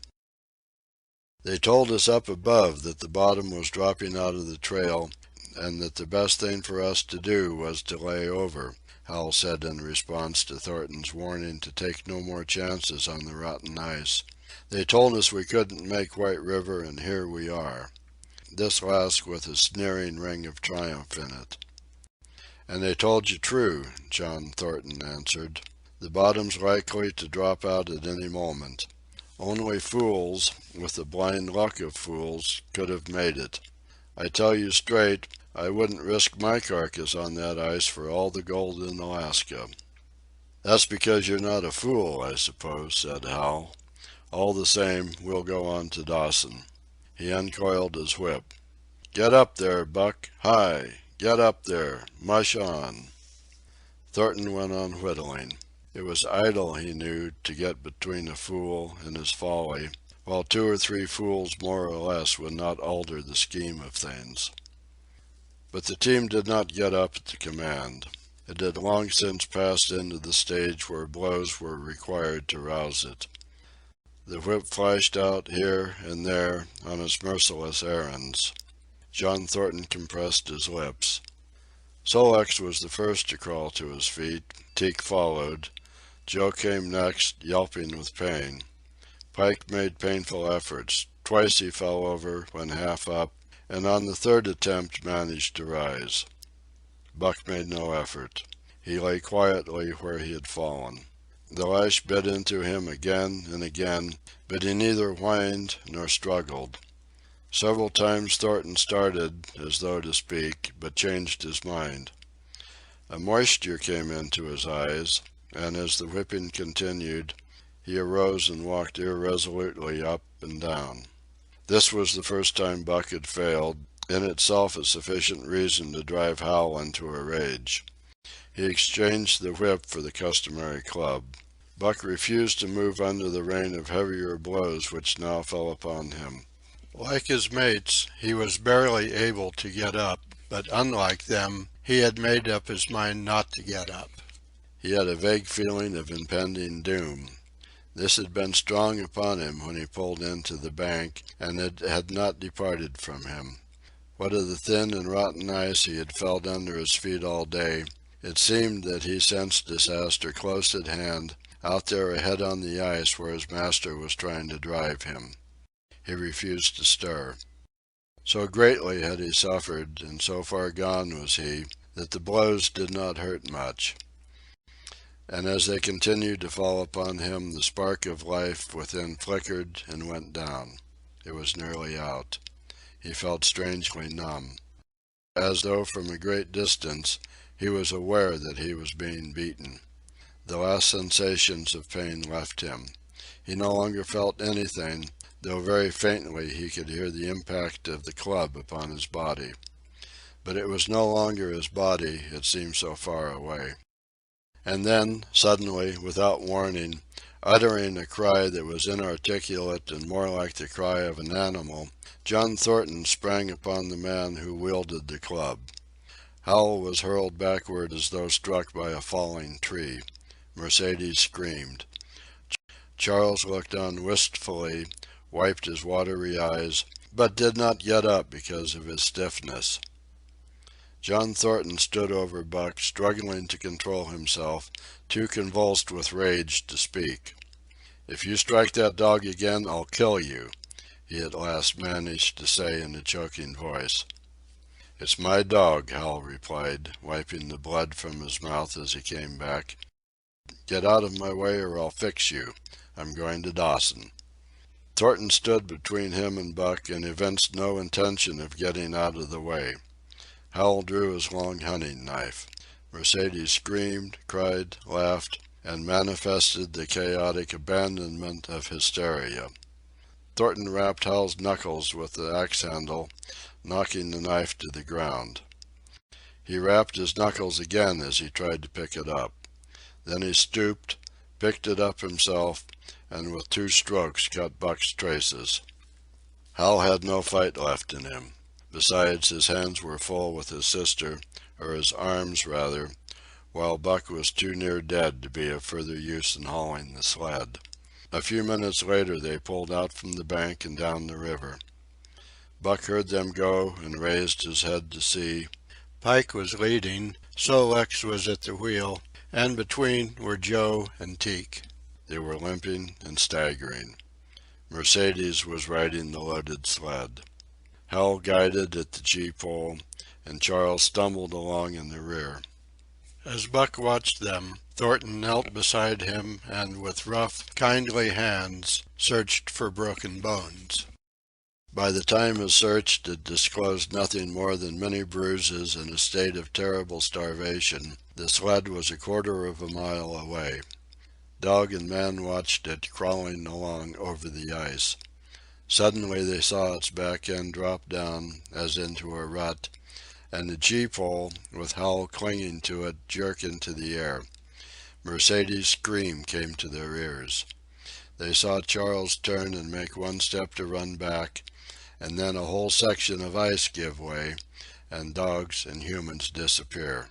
They told us up above that the bottom was dropping out of the trail, and that the best thing for us to do was to lay over, Hal said in response to Thornton's warning to take no more chances on the rotten ice. They told us we couldn't make White River, and here we are. This last with a sneering ring of triumph in it. And they told you true, John Thornton answered. The bottom's likely to drop out at any moment. Only fools, with the blind luck of fools, could have made it. I tell you straight, I wouldn't risk my carcass on that ice for all the gold in Alaska. That's because you're not a fool, I suppose, said Hal. All the same, we'll go on to Dawson. He uncoiled his whip. Get up there, Buck. Hi! Get up there. Mush on. Thornton went on whittling. It was idle, he knew, to get between a fool and his folly, while 2 or 3 fools more or less would not alter the scheme of things. But the team did not get up at the command. It had long since passed into the stage where blows were required to rouse it. The whip flashed out here and there on its merciless errands. John Thornton compressed his lips. Sol-leks was the first to crawl to his feet. Teek followed. Joe came next, yelping with pain. Pike made painful efforts. Twice he fell over when half up, and on the third attempt managed to rise. Buck made no effort. He lay quietly where he had fallen. The lash bit into him again and again, but he neither whined nor struggled. Several times Thornton started, as though to speak, but changed his mind. A moisture came into his eyes, and as the whipping continued, he arose and walked irresolutely up and down. This was the first time Buck had failed, in itself a sufficient reason to drive Hal into a rage. He exchanged the whip for the customary club. Buck refused to move under the rain of heavier blows which now fell upon him. Like his mates, he was barely able to get up, but unlike them, he had made up his mind not to get up. He had a vague feeling of impending doom. This had been strong upon him when he pulled into the bank, and it had not departed from him. What of the thin and rotten ice he had felt under his feet all day, it seemed that he sensed disaster close at hand, out there ahead on the ice where his master was trying to drive him. He refused to stir. So greatly had he suffered, and so far gone was he, that the blows did not hurt much. And as they continued to fall upon him, the spark of life within flickered and went down. It was nearly out. He felt strangely numb. As though from a great distance, he was aware that he was being beaten. The last sensations of pain left him. He no longer felt anything, though very faintly he could hear the impact of the club upon his body. But it was no longer his body, it seemed so far away. And then, suddenly, without warning, uttering a cry that was inarticulate and more like the cry of an animal, John Thornton sprang upon the man who wielded the club. Hal was hurled backward as though struck by a falling tree. Mercedes screamed. Charles looked on wistfully, wiped his watery eyes, but did not get up because of his stiffness. John Thornton stood over Buck, struggling to control himself, too convulsed with rage to speak. "If you strike that dog again, I'll kill you," he at last managed to say in a choking voice. "It's my dog," Hal replied, wiping the blood from his mouth as he came back. "Get out of my way or I'll fix you. I'm going to Dawson." Thornton stood between him and Buck and evinced no intention of getting out of the way. Hal drew his long hunting knife. Mercedes screamed, cried, laughed, and manifested the chaotic abandonment of hysteria. Thornton rapped Hal's knuckles with the axe handle, knocking the knife to the ground. He rapped his knuckles again as he tried to pick it up. Then he stooped, picked it up himself, and with 2 strokes cut Buck's traces. Hal had no fight left in him. Besides, his hands were full with his sister, or his arms, rather, while Buck was too near dead to be of further use in hauling the sled. A few minutes later they pulled out from the bank and down the river. Buck heard them go and raised his head to see. Pike was leading, Sol-leks was at the wheel, and between were Joe and Teek. They were limping and staggering. Mercedes was riding the loaded sled. Hal guided at the gee-pole, and Charles stumbled along in the rear. As Buck watched them, Thornton knelt beside him and with rough, kindly hands searched for broken bones. By the time his search had disclosed nothing more than many bruises and a state of terrible starvation, the sled was a quarter of a mile away. Dog and man watched it crawling along over the ice. Suddenly they saw its back end drop down, as into a rut, and the gee-pole, with Hal clinging to it, jerk into the air. Mercedes's scream came to their ears. They saw Charles turn and make one step to run back, and then a whole section of ice give way, and dogs and humans disappear.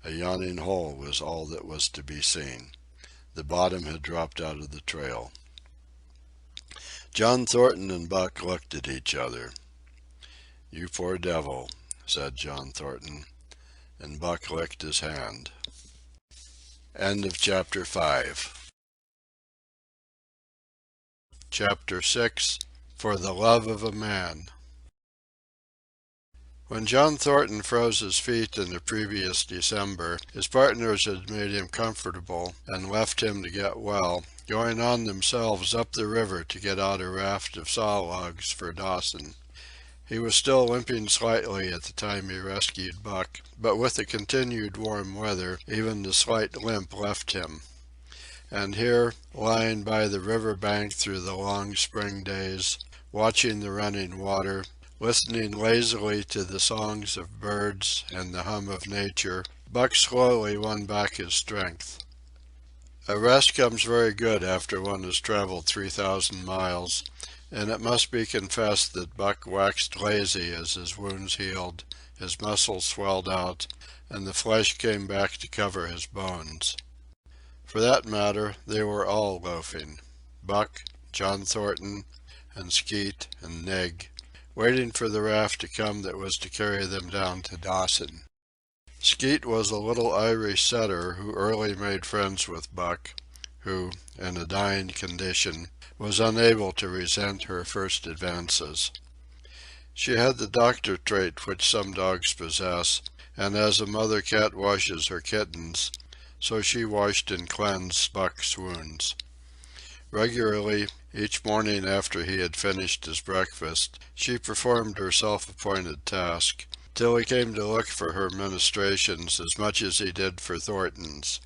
A yawning hole was all that was to be seen. The bottom had dropped out of the trail. John Thornton and Buck looked at each other. "You poor devil," said John Thornton, and Buck licked his hand. End of Chapter 5. Chapter 6. For the Love of a Man. When John Thornton froze his feet in the previous December, his partners had made him comfortable and left him to get well, going on themselves up the river to get out a raft of saw logs for Dawson. He was still limping slightly at the time he rescued Buck, but with the continued warm weather, even the slight limp left him. And here, lying by the river bank through the long spring days, watching the running water, listening lazily to the songs of birds and the hum of nature, Buck slowly won back his strength. A rest comes very good after one has traveled 3,000 miles, and it must be confessed that Buck waxed lazy as his wounds healed, his muscles swelled out, and the flesh came back to cover his bones. For that matter, they were all loafing. Buck, John Thornton, and Skeet, and Nig, waiting for the raft to come that was to carry them down to Dawson. Skeet was a little Irish setter who early made friends with Buck, who, in a dying condition, was unable to resent her first advances. She had the doctor trait which some dogs possess, and as a mother cat washes her kittens, so she washed and cleansed Buck's wounds. Regularly, each morning after he had finished his breakfast, she performed her self-appointed task, till he came to look for her ministrations as much as he did for Thornton's.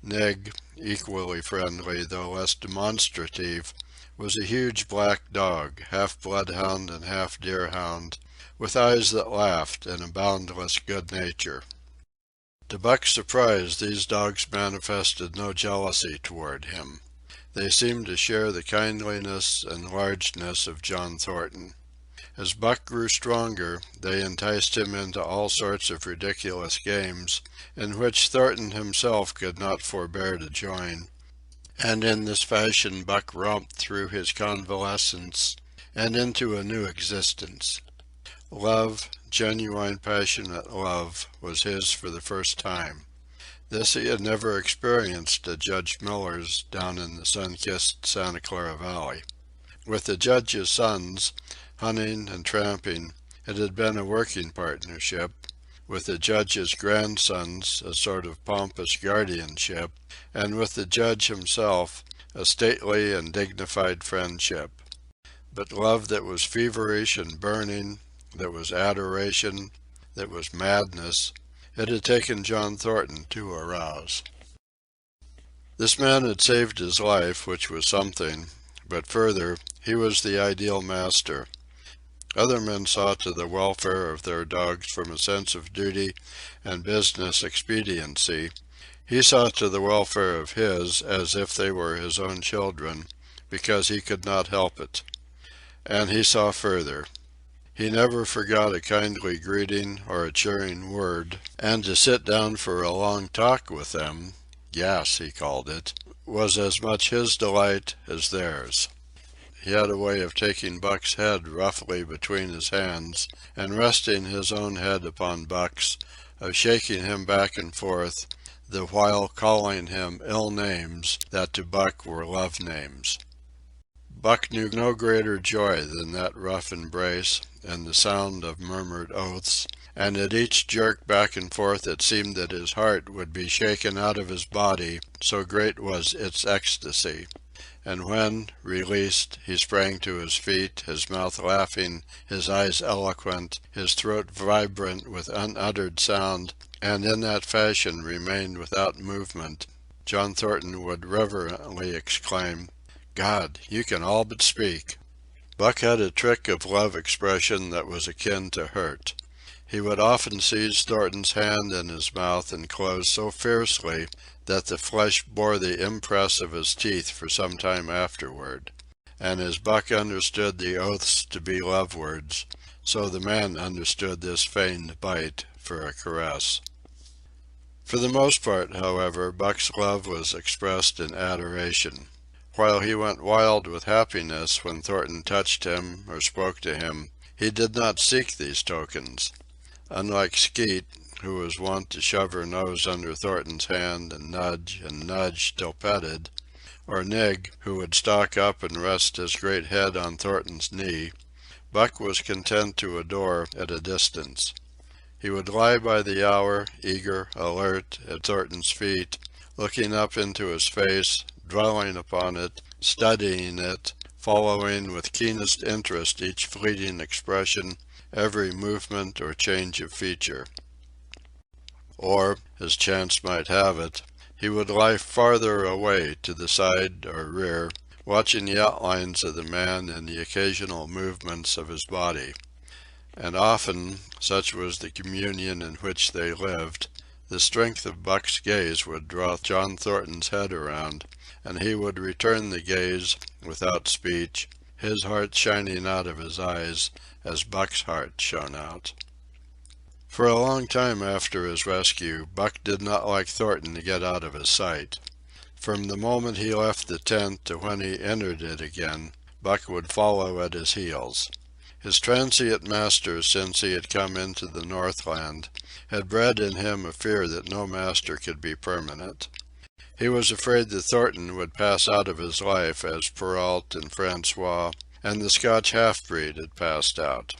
Nig, equally friendly, though less demonstrative, was a huge black dog, half bloodhound and half deerhound, with eyes that laughed and a boundless good nature. To Buck's surprise, these dogs manifested no jealousy toward him. They seemed to share the kindliness and largeness of John Thornton. As Buck grew stronger, they enticed him into all sorts of ridiculous games, in which Thornton himself could not forbear to join, and in this fashion Buck romped through his convalescence and into a new existence. Love, genuine passionate love, was his for the first time. This he had never experienced at Judge Miller's down in the sun-kissed Santa Clara Valley. With the Judge's sons, hunting and tramping, it had been a working partnership, with the Judge's grandsons a sort of pompous guardianship, and with the Judge himself a stately and dignified friendship. But love that was feverish and burning, that was adoration, that was madness, it had taken John Thornton to arouse. This man had saved his life, which was something, but further, he was the ideal master. Other men saw to the welfare of their dogs from a sense of duty and business expediency. He saw to the welfare of his as if they were his own children, because he could not help it. And he saw further. He never forgot a kindly greeting or a cheering word, and to sit down for a long talk with them, gas he called it, was as much his delight as theirs. He had a way of taking Buck's head roughly between his hands, and resting his own head upon Buck's, of shaking him back and forth, the while calling him ill names that to Buck were love names. Buck knew no greater joy than that rough embrace and the sound of murmured oaths, and at each jerk back and forth it seemed that his heart would be shaken out of his body, so great was its ecstasy. And when, released, he sprang to his feet, his mouth laughing, his eyes eloquent, his throat vibrant with unuttered sound, and in that fashion remained without movement, John Thornton would reverently exclaim, "God, you can all but speak." Buck had a trick of love expression that was akin to hurt. He would often seize Thornton's hand in his mouth and close so fiercely that the flesh bore the impress of his teeth for some time afterward. And as Buck understood the oaths to be love words, so the man understood this feigned bite for a caress. For the most part, however, Buck's love was expressed in adoration. While he went wild with happiness when Thornton touched him or spoke to him, he did not seek these tokens. Unlike Skeet, who was wont to shove her nose under Thornton's hand and nudge till petted, or Nig, who would stalk up and rest his great head on Thornton's knee, Buck was content to adore at a distance. He would lie by the hour, eager, alert, at Thornton's feet, looking up into his face, dwelling upon it, studying it, following with keenest interest each fleeting expression, every movement or change of feature. Or, as chance might have it, he would lie farther away to the side or rear, watching the outlines of the man and the occasional movements of his body. And often, such was the communion in which they lived, the strength of Buck's gaze would draw John Thornton's head around, and he would return the gaze without speech, his heart shining out of his eyes as Buck's heart shone out. For a long time after his rescue, Buck did not like Thornton to get out of his sight. From the moment he left the tent to when he entered it again, Buck would follow at his heels. His transient master, since he had come into the Northland, had bred in him a fear that no master could be permanent. He was afraid that Thornton would pass out of his life as Perrault and Francois and the Scotch half-breed had passed out.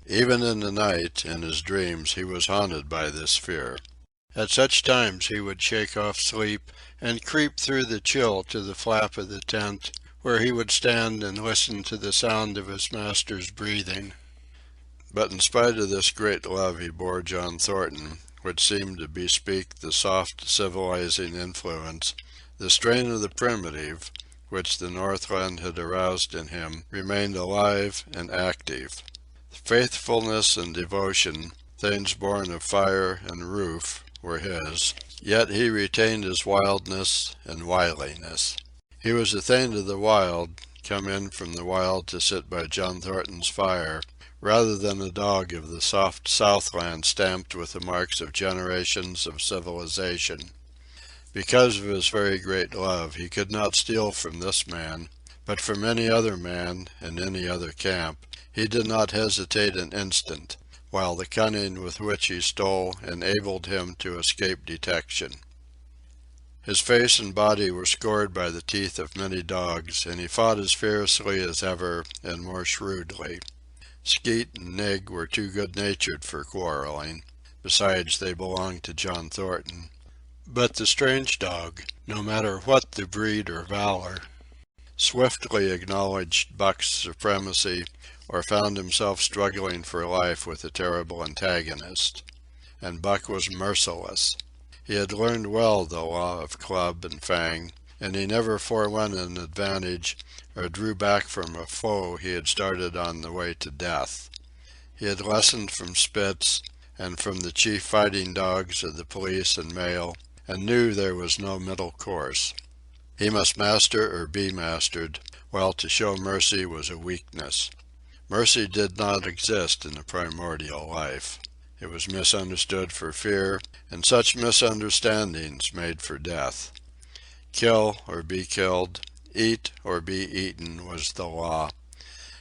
Even in the night, in his dreams, he was haunted by this fear. At such times he would shake off sleep and creep through the chill to the flap of the tent, where he would stand and listen to the sound of his master's breathing. But in spite of this great love he bore John Thornton, which seemed to bespeak the soft, civilizing influence, the strain of the primitive, which the Northland had aroused in him, remained alive and active. Faithfulness and devotion, things born of fire and roof, were his, yet he retained his wildness and wiliness. He was a thing of the wild, come in from the wild to sit by John Thornton's fire, rather than a dog of the soft Southland stamped with the marks of generations of civilization. Because of his very great love, he could not steal from this man, but from any other man in any other camp, he did not hesitate an instant, while the cunning with which he stole enabled him to escape detection. His face and body were scored by the teeth of many dogs, and he fought as fiercely as ever and more shrewdly. Skeet and Nig were too good-natured for quarreling. Besides, they belonged to John Thornton. But the strange dog, no matter what the breed or valor, swiftly acknowledged Buck's supremacy or found himself struggling for life with a terrible antagonist. And Buck was merciless. He had learned well the law of club and fang, and he never forewent an advantage or drew back from a foe he had started on the way to death. He had lessoned from Spitz and from the chief fighting dogs of the police and mail, and knew there was no middle course. He must master or be mastered, while to show mercy was a weakness. Mercy did not exist in the primordial life. It was misunderstood for fear, and such misunderstandings made for death. Kill or be killed, eat or be eaten was the law,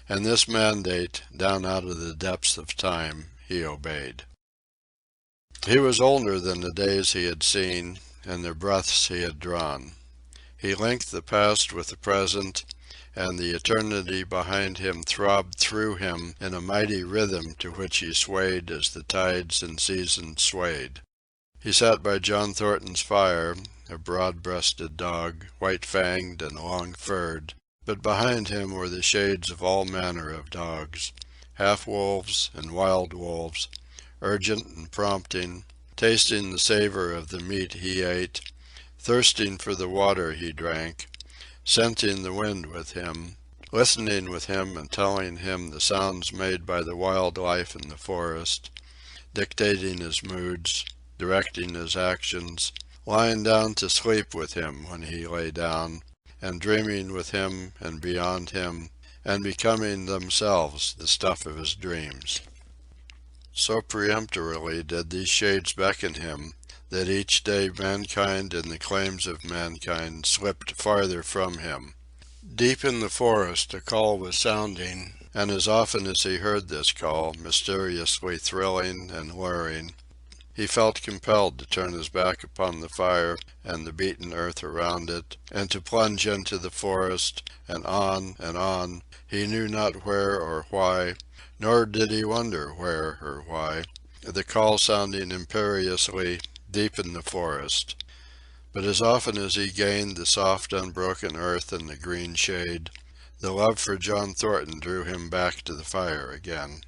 and this mandate, down out of the depths of time, he obeyed. He was older than the days he had seen and the breaths he had drawn. He linked the past with the present, and the eternity behind him throbbed through him in a mighty rhythm to which he swayed as the tides and seasons swayed. He sat by John Thornton's fire, a broad-breasted dog, white-fanged and long-furred, but behind him were the shades of all manner of dogs, half-wolves and wild wolves, urgent and prompting, tasting the savor of the meat he ate, thirsting for the water he drank, scenting the wind with him, listening with him and telling him the sounds made by the wild life in the forest, dictating his moods, directing his actions, lying down to sleep with him when he lay down, and dreaming with him and beyond him, and becoming themselves the stuff of his dreams. So peremptorily did these shades beckon him that each day mankind and the claims of mankind slipped farther from him. Deep in the forest a call was sounding, and as often as he heard this call, mysteriously thrilling and luring, he felt compelled to turn his back upon the fire and the beaten earth around it, and to plunge into the forest, and on, he knew not where or why, nor did he wonder where or why, the call sounding imperiously deep in the forest. But as often as he gained the soft unbroken earth and the green shade, the love for John Thornton drew him back to the fire again.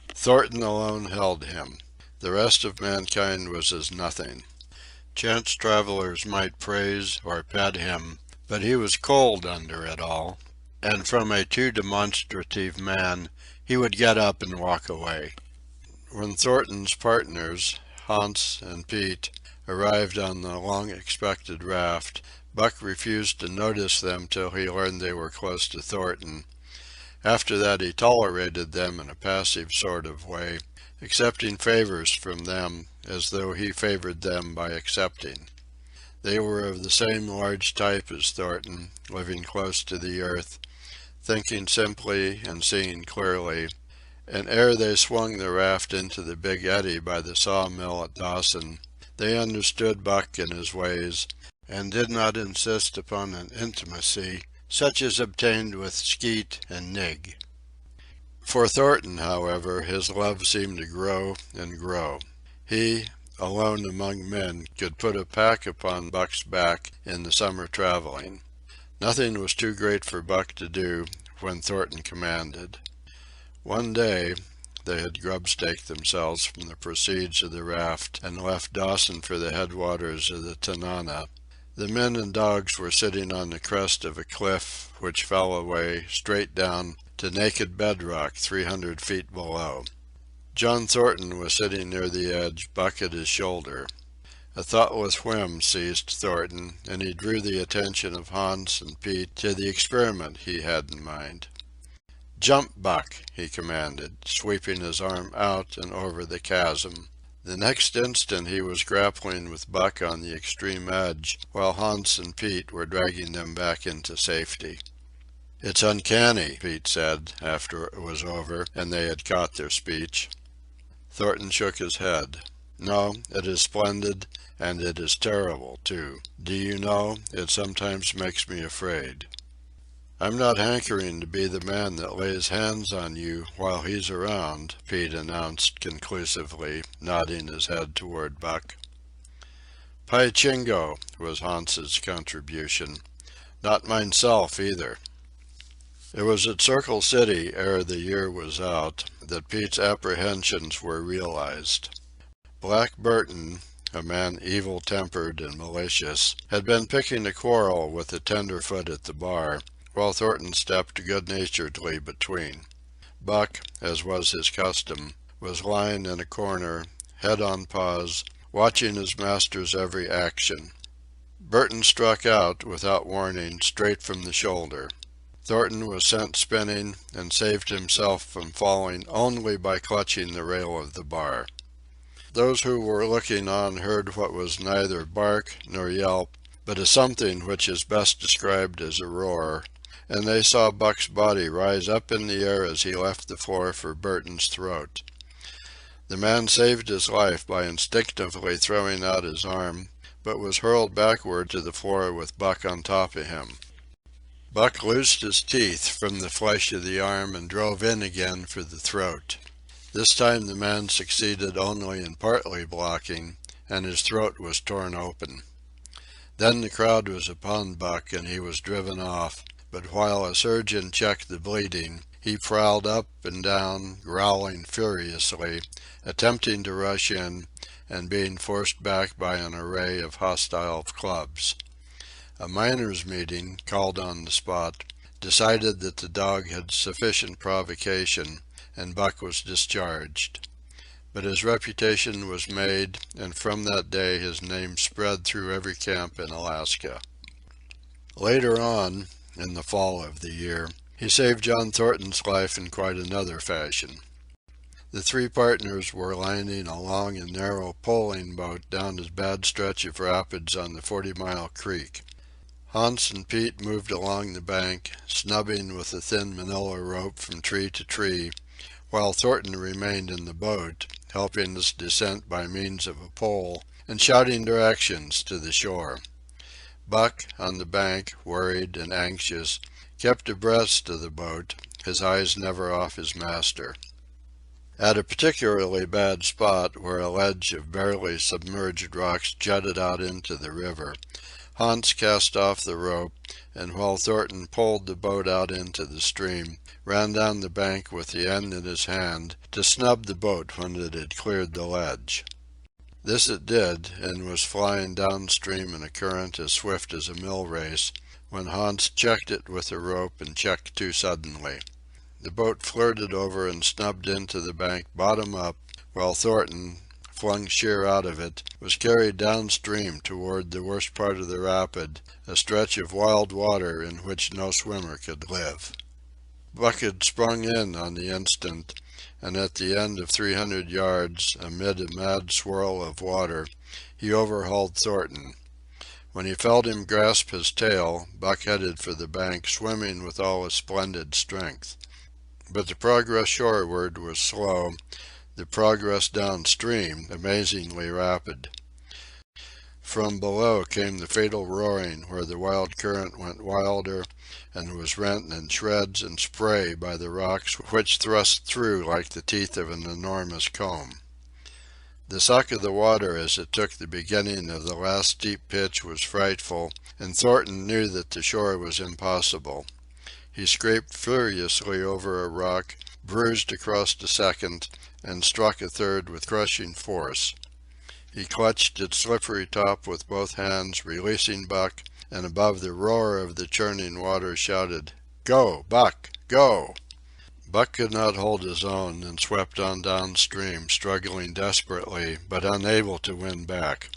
Thornton alone held him. The rest of mankind was as nothing. Chance travelers might praise or pet him, but he was cold under it all, and from a too demonstrative man he would get up and walk away. When Thornton's partners, Hans and Pete, arrived on the long-expected raft, Buck refused to notice them till he learned they were close to Thornton. After that he tolerated them in a passive sort of way, accepting favors from them as though he favored them by accepting. They were of the same large type as Thornton, living close to the earth, thinking simply and seeing clearly, and ere they swung the raft into the big eddy by the sawmill at Dawson, they understood Buck and his ways, and did not insist upon an intimacy such as obtained with Skeet and Nig. For Thornton, however, his love seemed to grow and grow. He, alone among men, could put a pack upon Buck's back in the summer traveling. Nothing was too great for Buck to do when Thornton commanded. One day they had grub-staked themselves from the proceeds of the raft and left Dawson for the headwaters of the Tanana. The men and dogs were sitting on the crest of a cliff which fell away, straight down, to naked bedrock 300 feet below. John Thornton was sitting near the edge, Buck at his shoulder. A thoughtless whim seized Thornton, and he drew the attention of Hans and Pete to the experiment he had in mind. "Jump, Buck," he commanded, sweeping his arm out and over the chasm. The next instant he was grappling with Buck on the extreme edge, while Hans and Pete were dragging them back into safety. "It's uncanny," Pete said, after it was over, and they had caught their speech. Thornton shook his head. "No, it is splendid, and it is terrible, too. Do you know, it sometimes makes me afraid." "I'm not hankering to be the man that lays hands on you while he's around," Pete announced conclusively, nodding his head toward Buck. "Py Chingo," was Hans's contribution. "Not mineself, either." It was at Circle City, ere the year was out, that Pete's apprehensions were realized. Black Burton, a man evil-tempered and malicious, had been picking a quarrel with the tenderfoot at the bar, while Thornton stepped good-naturedly between. Buck, as was his custom, was lying in a corner, head on paws, watching his master's every action. Burton struck out, without warning, straight from the shoulder. Thornton was sent spinning, and saved himself from falling only by clutching the rail of the bar. Those who were looking on heard what was neither bark nor yelp, but a something which is best described as a roar, and they saw Buck's body rise up in the air as he left the floor for Burton's throat. The man saved his life by instinctively throwing out his arm, but was hurled backward to the floor with Buck on top of him. Buck loosed his teeth from the flesh of the arm and drove in again for the throat. This time the man succeeded only in partly blocking, and his throat was torn open. Then the crowd was upon Buck, and he was driven off, but while a surgeon checked the bleeding, he prowled up and down, growling furiously, attempting to rush in, and being forced back by an array of hostile clubs. A miners' meeting, called on the spot, decided that the dog had sufficient provocation, and Buck was discharged. but his reputation was made, and from that day his name spread through every camp in Alaska. Later on, in the fall of the year, he saved John Thornton's life in quite another fashion. The three partners were lining a long and narrow poling boat down a bad stretch of rapids on the 40-Mile Creek. Hans and Pete moved along the bank, snubbing with a thin manila rope from tree to tree, while Thornton remained in the boat, helping its descent by means of a pole and shouting directions to the shore. Buck, on the bank, worried and anxious, kept abreast of the boat, his eyes never off his master. At a particularly bad spot where a ledge of barely submerged rocks jutted out into the river, Hans cast off the rope, and while Thornton pulled the boat out into the stream, ran down the bank with the end in his hand to snub the boat when it had cleared the ledge. This it did, and was flying downstream in a current as swift as a mill race, when Hans checked it with the rope and checked too suddenly. The boat flirted over and snubbed into the bank bottom up, while Thornton, flung sheer out of it, was carried downstream toward the worst part of the rapid, a stretch of wild water in which no swimmer could live. Buck had sprung in on the instant, and at the end of 300 yards, amid a mad swirl of water, he overhauled Thornton. When he felt him grasp his tail, Buck headed for the bank, swimming with all his splendid strength. But the progress shoreward was slow, the progress downstream amazingly rapid. From below came the fatal roaring where the wild current went wilder and was rent in shreds and spray by the rocks which thrust through like the teeth of an enormous comb. The suck of the water as it took the beginning of the last steep pitch was frightful, and Thornton knew that the shore was impossible. He scraped furiously over a rock, bruised across a second, and struck a third with crushing force. He clutched its slippery top with both hands, releasing Buck, and above the roar of the churning water shouted, "Go, Buck, go!" Buck could not hold his own and swept on downstream, struggling desperately, but unable to win back.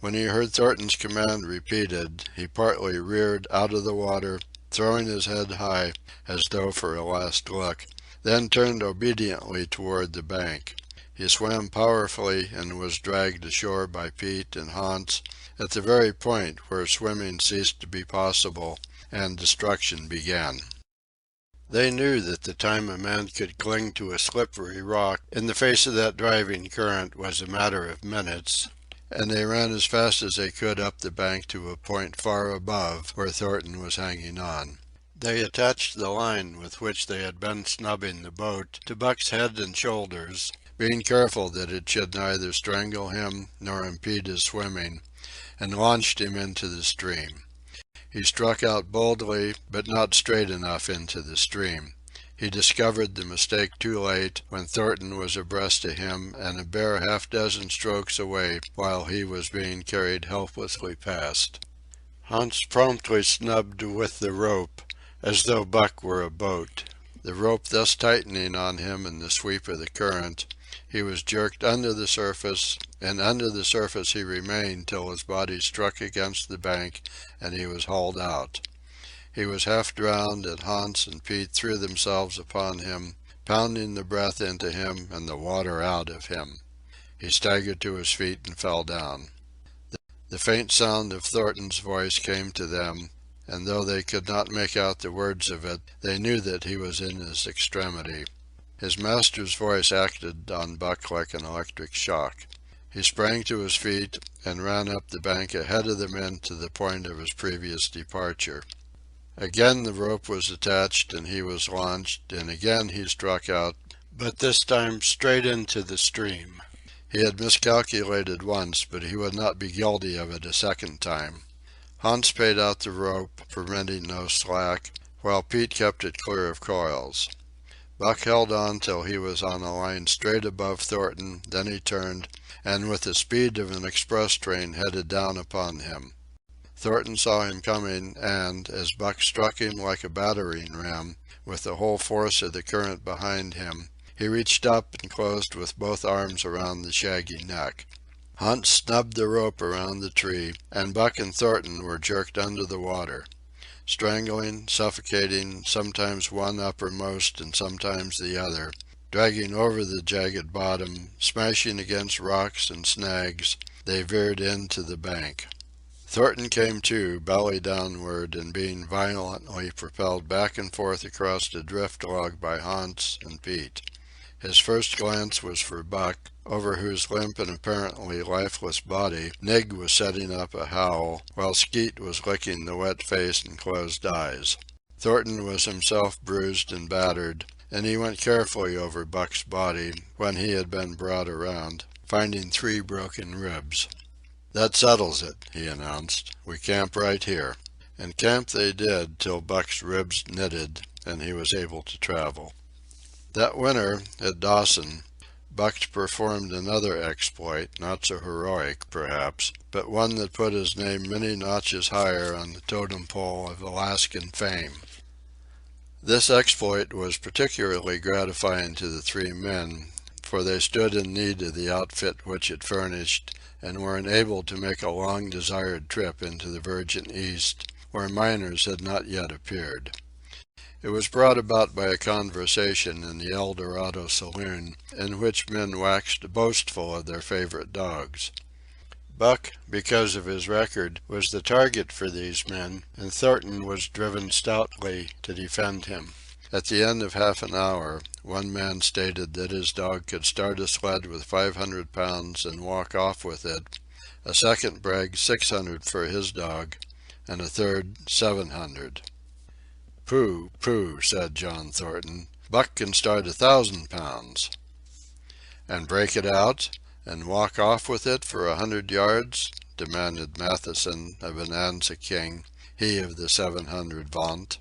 When he heard Thornton's command repeated, he partly reared out of the water, throwing his head high, as though for a last look, then turned obediently toward the bank. He swam powerfully and was dragged ashore by Pete and Hans at the very point where swimming ceased to be possible and destruction began. They knew that the time a man could cling to a slippery rock in the face of that driving current was a matter of minutes, and they ran as fast as they could up the bank to a point far above where Thornton was hanging on. They attached the line with which they had been snubbing the boat to Buck's head and shoulders, being careful that it should neither strangle him nor impede his swimming, and launched him into the stream. He struck out boldly, but not straight enough into the stream. He discovered the mistake too late, when Thornton was abreast of him and a bare half-dozen strokes away while he was being carried helplessly past. Hans promptly snubbed with the rope, as though Buck were a boat. The rope thus tightening on him in the sweep of the current, he was jerked under the surface, and under the surface he remained till his body struck against the bank and he was hauled out. He was half drowned, and Hans and Pete threw themselves upon him, pounding the breath into him and the water out of him. He staggered to his feet and fell down. The faint sound of Thornton's voice came to them, and though they could not make out the words of it, they knew that he was in his extremity. His master's voice acted on Buck like an electric shock. He sprang to his feet and ran up the bank ahead of the men to the point of his previous departure. Again the rope was attached and he was launched, and again he struck out, but this time straight into the stream. He had miscalculated once, but he would not be guilty of it a second time. Hans paid out the rope, permitting no slack, while Pete kept it clear of coils. Buck held on till he was on a line straight above Thornton, then he turned, and with the speed of an express train headed down upon him. Thornton saw him coming, and, as Buck struck him like a battering ram, with the whole force of the current behind him, He reached up and closed with both arms around the shaggy neck. Hans snubbed the rope around the tree, and Buck and Thornton were jerked under the water. Strangling, suffocating, sometimes one uppermost and sometimes the other, dragging over the jagged bottom, smashing against rocks and snags, they veered in to the bank. Thornton came to, belly downward, and being violently propelled back and forth across the drift log by Hans and Pete. His first glance was for Buck, over whose limp and apparently lifeless body Nig was setting up a howl, while Skeet was licking the wet face and closed eyes. Thornton was himself bruised and battered, and he went carefully over Buck's body when he had been brought around, finding 3 broken ribs. "That settles it," he announced. "We camp right here." And camp they did till Buck's ribs knitted and he was able to travel. That winter, at Dawson, Buck performed another exploit, not so heroic, perhaps, but one that put his name many notches higher on the totem pole of Alaskan fame. This exploit was particularly gratifying to the 3 men, for they stood in need of the outfit which it furnished, and were enabled to make a long-desired trip into the Virgin East, where miners had not yet appeared. It was brought about by a conversation in the El Dorado saloon, in which men waxed boastful of their favorite dogs. Buck, because of his record, was the target for these men, and Thornton was driven stoutly to defend him. At the end of half an hour, one man stated that his dog could start a sled with 500 pounds and walk off with it, a second bragged 600 for his dog, and a third 700. "Pooh, pooh," said John Thornton. "Buck can start 1,000 pounds." "And break it out, and walk off with it for 100 yards?" demanded Matthewson of Bonanza King, he of the 700 vaunt.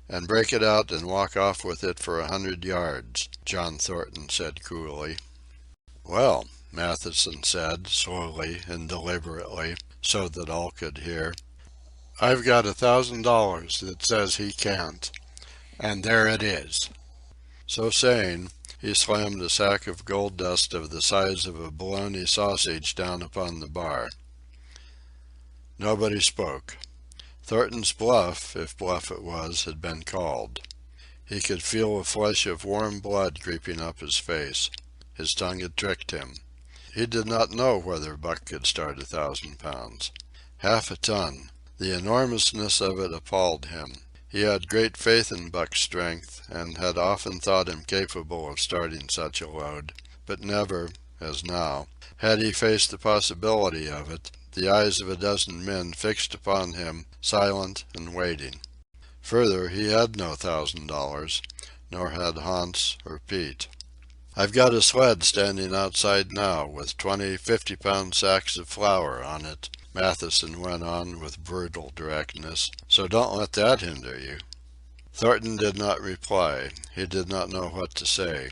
"And break it out and walk off with it for 100 yards," John Thornton said coolly. "Well," Matthewson said, slowly and deliberately, so that all could hear, "I've got $1,000 that says he can't. And there it is." So saying, he slammed a sack of gold dust of the size of a bologna sausage down upon the bar. Nobody spoke. Thornton's bluff, if bluff it was, had been called. He could feel a flush of warm blood creeping up his face. His tongue had tricked him. He did not know whether Buck could start 1,000 pounds. 1/2 a ton. The enormousness of it appalled him. He had great faith in Buck's strength, and had often thought him capable of starting such a load, but never, as now, had he faced the possibility of it, the eyes of a dozen men fixed upon him, silent and waiting. Further, he had no $1,000, nor had Hans or Pete. "I've got a sled standing outside now, with 20 50-pound sacks of flour on it," Matthewson went on with brutal directness, "so don't let that hinder you." Thornton did not reply. He did not know what to say.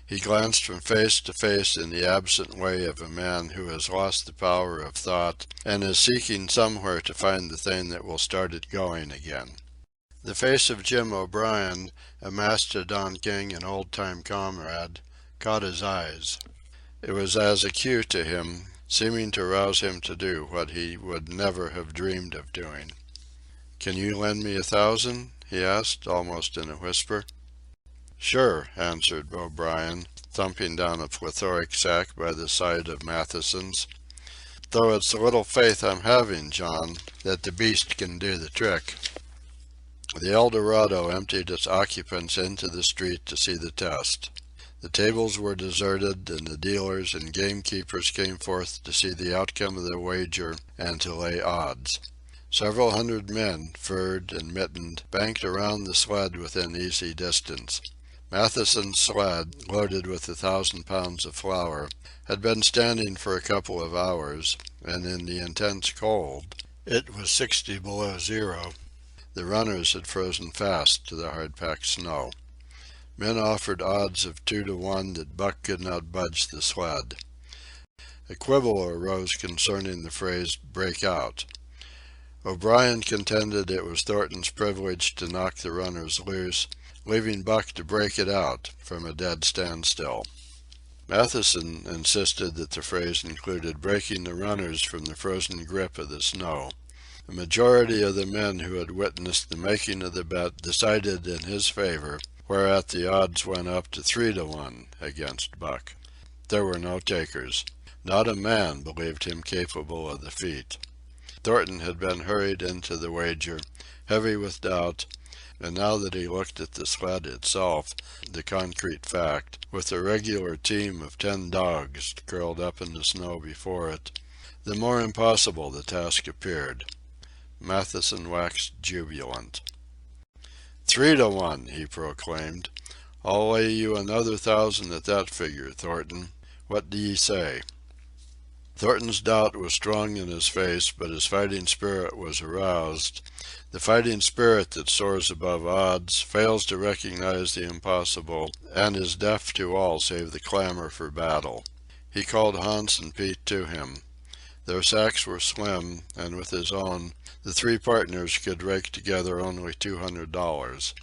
He glanced from face to face in the absent way of a man who has lost the power of thought and is seeking somewhere to find the thing that will start it going again. The face of Jim O'Brien, a Mastodon King and old-time comrade, caught his eyes. It was as acute to him, seeming to rouse him to do what he would never have dreamed of doing. "Can you lend me 1,000?" he asked, almost in a whisper. "Sure," answered O'Brien, thumping down a plethoric sack by the side of Matthewson's. "Though it's little faith I'm having, John, that the beast can do the trick." The El Dorado emptied its occupants into the street to see the test. The tables were deserted, and the dealers and gamekeepers came forth to see the outcome of the wager and to lay odds. Several hundred men, furred and mittened, banked around the sled within easy distance. Matthewson's sled, loaded with 1,000 pounds of flour, had been standing for a couple of hours, and in the intense cold—it was 60 below zero—the runners had frozen fast to the hard-packed snow. Men offered odds of 2 to 1 that Buck could not budge the sled. A quibble arose concerning the phrase "break out." O'Brien contended it was Thornton's privilege to knock the runners loose, leaving Buck to break it out from a dead standstill. Matthewson insisted that the phrase included breaking the runners from the frozen grip of the snow. The majority of the men who had witnessed the making of the bet decided in his favor, whereat the odds went up to 3-1 against Buck. There were no takers. Not a man believed him capable of the feat. Thornton had been hurried into the wager, heavy with doubt, and now that he looked at the sled itself, the concrete fact, with a regular team of 10 dogs curled up in the snow before it, the more impossible the task appeared. Matthewson waxed jubilant. 3-1, he proclaimed. I'll lay you another 1,000 at that figure, Thornton. What do ye say? Thornton's doubt was strong in his face, but his fighting spirit was aroused. The fighting spirit that soars above odds, fails to recognize the impossible, and is deaf to all save the clamor for battle. He called Hans and Pete to him. Their sacks were slim, and with his own, the 3 partners could rake together only $200.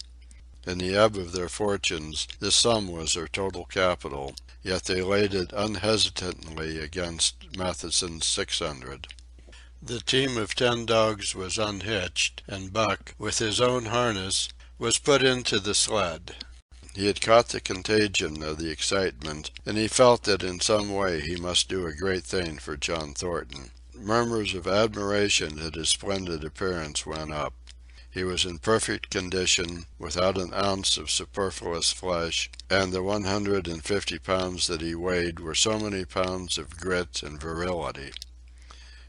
In the ebb of their fortunes, this sum was their total capital, yet they laid it unhesitatingly against Matthewson's 600. The team of 10 dogs was unhitched, and Buck, with his own harness, was put into the sled. He had caught the contagion of the excitement, and he felt that in some way he must do a great thing for John Thornton. Murmurs of admiration at his splendid appearance went up. He was in perfect condition, without an ounce of superfluous flesh, and the 150 pounds that he weighed were so many pounds of grit and virility.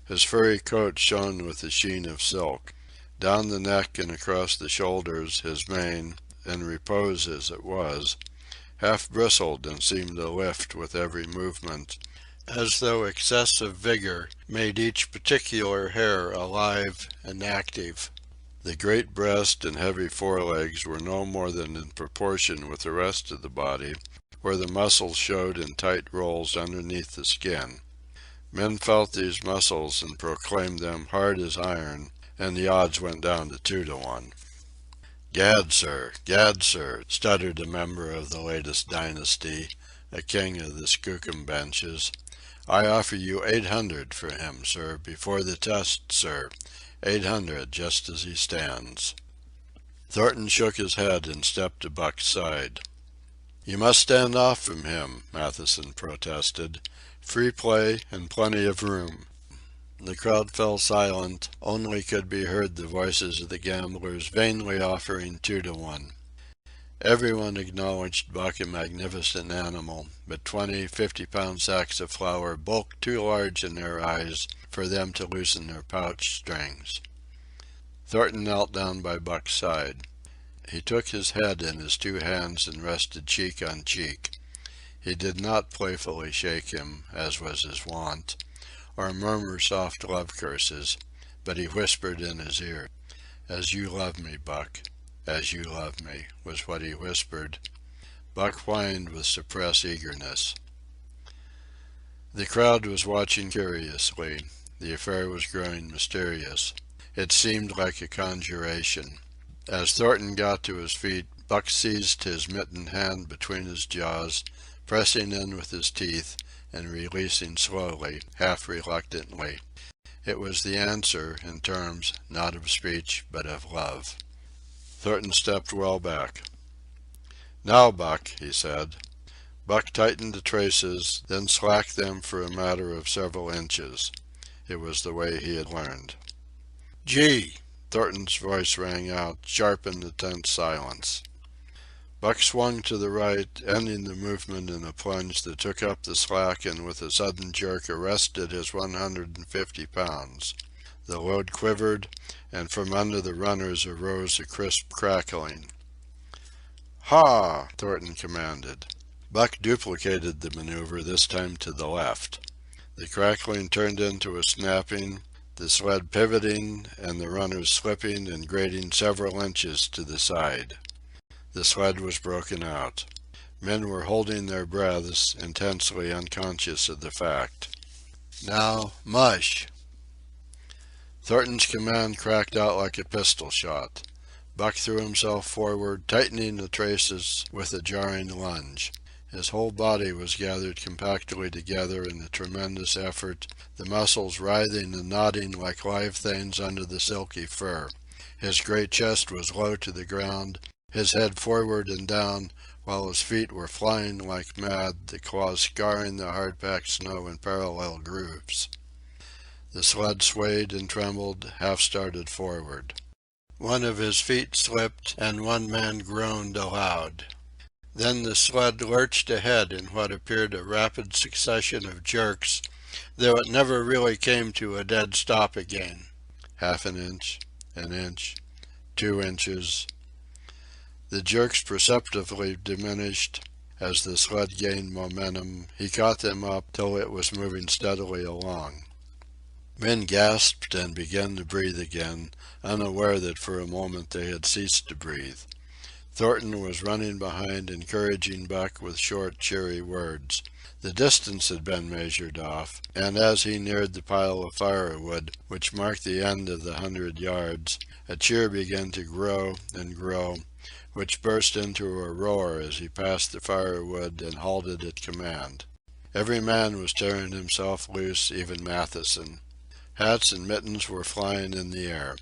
His furry coat shone with the sheen of silk. Down the neck and across the shoulders his mane, in repose as it was, half bristled and seemed to lift with every movement, as though excessive vigor made each particular hair alive and active. The great breast and heavy forelegs were no more than in proportion with the rest of the body, where the muscles showed in tight rolls underneath the skin. Men felt these muscles and proclaimed them hard as iron, and the odds went down to 2-1. Gad, sir, stuttered a member of the latest dynasty, a king of the skookum benches. I offer you 800 for him, sir, before the test, sir. 800, just as he stands. Thornton shook his head and stepped to Buck's side. You must stand off from him, Matthewson protested. Free play and plenty of room. The crowd fell silent, only could be heard the voices of the gamblers vainly offering 2-1. Everyone acknowledged Buck a magnificent animal, but 20 50-pound sacks of flour bulked too large in their eyes for them to loosen their pouch strings. Thornton knelt down by Buck's side. He took his head in his 2 hands and rested cheek on cheek. He did not playfully shake him, as was his wont, or murmur soft love curses, but he whispered in his ear, "As you love me, Buck, as you love me," was what he whispered. Buck whined with suppressed eagerness. The crowd was watching curiously. The affair was growing mysterious. It seemed like a conjuration. As Thornton got to his feet, Buck seized his mittened hand between his jaws, pressing in with his teeth, and releasing slowly, half reluctantly. It was the answer, in terms, not of speech, but of love. Thornton stepped well back. "Now, Buck," he said. Buck tightened the traces, then slacked them for a matter of several inches. It was the way he had learned. "Gee!" Thornton's voice rang out, sharp in the tense silence. Buck swung to the right, ending the movement in a plunge that took up the slack and with a sudden jerk arrested his 150 pounds. The load quivered, and from under the runners arose a crisp crackling. "Ha!" Thornton commanded. Buck duplicated the maneuver, this time to the left. The crackling turned into a snapping, the sled pivoting and the runners slipping and grating several inches to the side. The sled was broken out. Men were holding their breaths, intensely unconscious of the fact. "Now, mush!" Thornton's command cracked out like a pistol shot. Buck threw himself forward, tightening the traces with a jarring lunge. His whole body was gathered compactly together in a tremendous effort, the muscles writhing and knotting like live things under the silky fur. His great chest was low to the ground, his head forward and down, while his feet were flying like mad, the claws scarring the hard-packed snow in parallel grooves. The sled swayed and trembled, half-started forward. One of his feet slipped, and one man groaned aloud. Then the sled lurched ahead in what appeared a rapid succession of jerks, though it never really came to a dead stop again. Half an inch, 2 inches. The jerks perceptibly diminished. As the sled gained momentum, he caught them up till it was moving steadily along. Men gasped and began to breathe again, unaware that for a moment they had ceased to breathe. Thornton was running behind, encouraging Buck with short, cheery words. The distance had been measured off, and as he neared the pile of firewood, which marked the end of the 100 yards, a cheer began to grow and grow, which burst into a roar as he passed the firewood and halted at command. Every man was tearing himself loose, even Matthewson. Hats and mittens were flying in the air.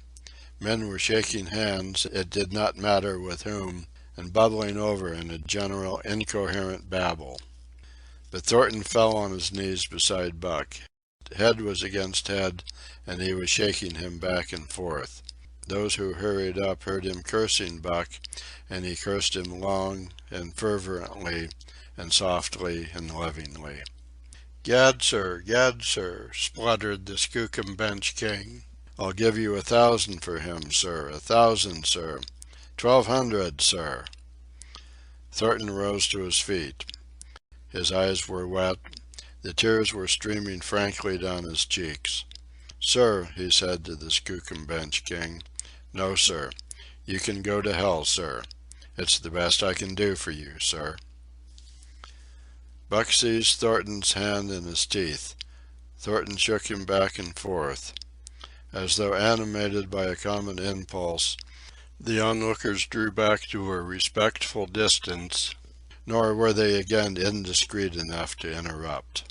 Men were shaking hands, it did not matter with whom, and bubbling over in a general incoherent babble. But Thornton fell on his knees beside Buck. Head was against head, and he was shaking him back and forth. Those who hurried up heard him cursing Buck, and he cursed him long and fervently and softly and lovingly. Gad, sir, spluttered the Skookum Bench King. I'll give you 1,000 for him, sir, 1,000, sir. 1,200, sir. Thornton rose to his feet. His eyes were wet. The tears were streaming frankly down his cheeks. Sir, he said to the Skookum Bench King. No, sir. You can go to hell, sir. It's the best I can do for you, sir. Buck seized Thornton's hand in his teeth. Thornton shook him back and forth. As though animated by a common impulse, the onlookers drew back to a respectful distance, nor were they again indiscreet enough to interrupt.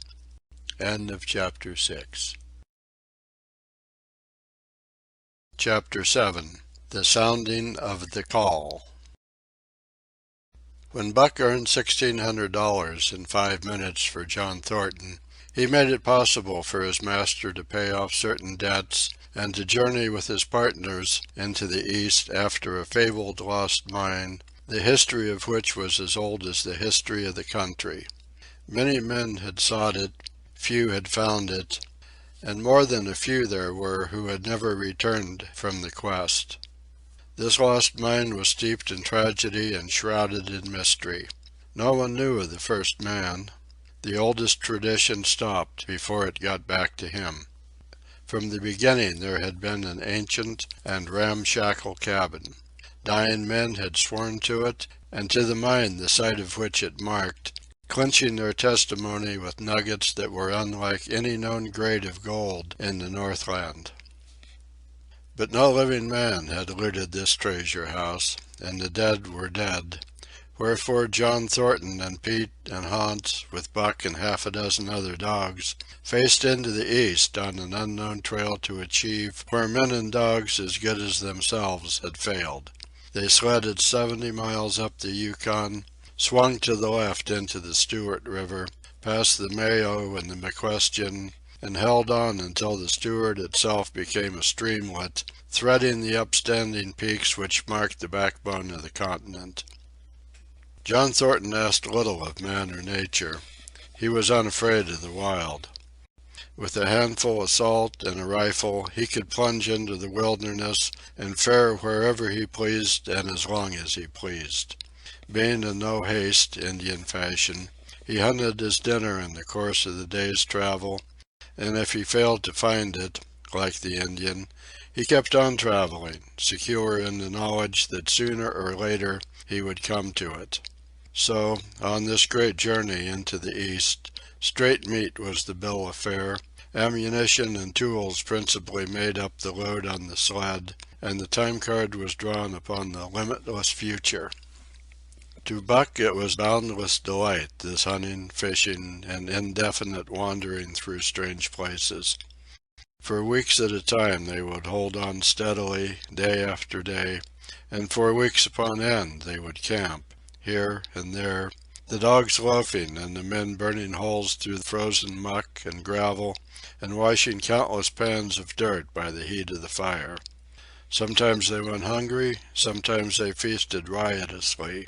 End of Chapter 6. Chapter 7. The Sounding of the Call. When Buck earned $1,600 in 5 minutes for John Thornton, he made it possible for his master to pay off certain debts and to journey with his partners into the East after a fabled lost mine, the history of which was as old as the history of the country. Many men had sought it, few had found it, and more than a few there were who had never returned from the quest. This lost mine was steeped in tragedy and shrouded in mystery. No one knew of the first man. The oldest tradition stopped before it got back to him. From the beginning there had been an ancient and ramshackle cabin. Dying men had sworn to it, and to the mine the site of which it marked, clinching their testimony with nuggets that were unlike any known grade of gold in the Northland. But no living man had looted this treasure house, and the dead were dead. Wherefore John Thornton and Pete and Hans, with Buck and half a dozen other dogs, faced into the East on an unknown trail to achieve where men and dogs as good as themselves had failed. They sledded 70 miles up the Yukon, swung to the left into the Stewart River, past the Mayo and the McQuestion, and held on until the Stewart itself became a streamlet, threading the upstanding peaks which marked the backbone of the continent. John Thornton asked little of man or nature. He was unafraid of the wild. With a handful of salt and a rifle, he could plunge into the wilderness and fare wherever he pleased and as long as he pleased. Being in no haste, Indian fashion, he hunted his dinner in the course of the day's travel, and if he failed to find it, like the Indian, he kept on traveling, secure in the knowledge that sooner or later he would come to it. So, on this great journey into the East, straight meat was the bill of fare. Ammunition and tools principally made up the load on the sled, and the time card was drawn upon the limitless future. To Buck it was boundless delight, this hunting, fishing, and indefinite wandering through strange places. For weeks at a time they would hold on steadily, day after day, and for weeks upon end they would camp, here and there, the dogs loafing and the men burning holes through the frozen muck and gravel and washing countless pans of dirt by the heat of the fire. Sometimes they went hungry, sometimes they feasted riotously,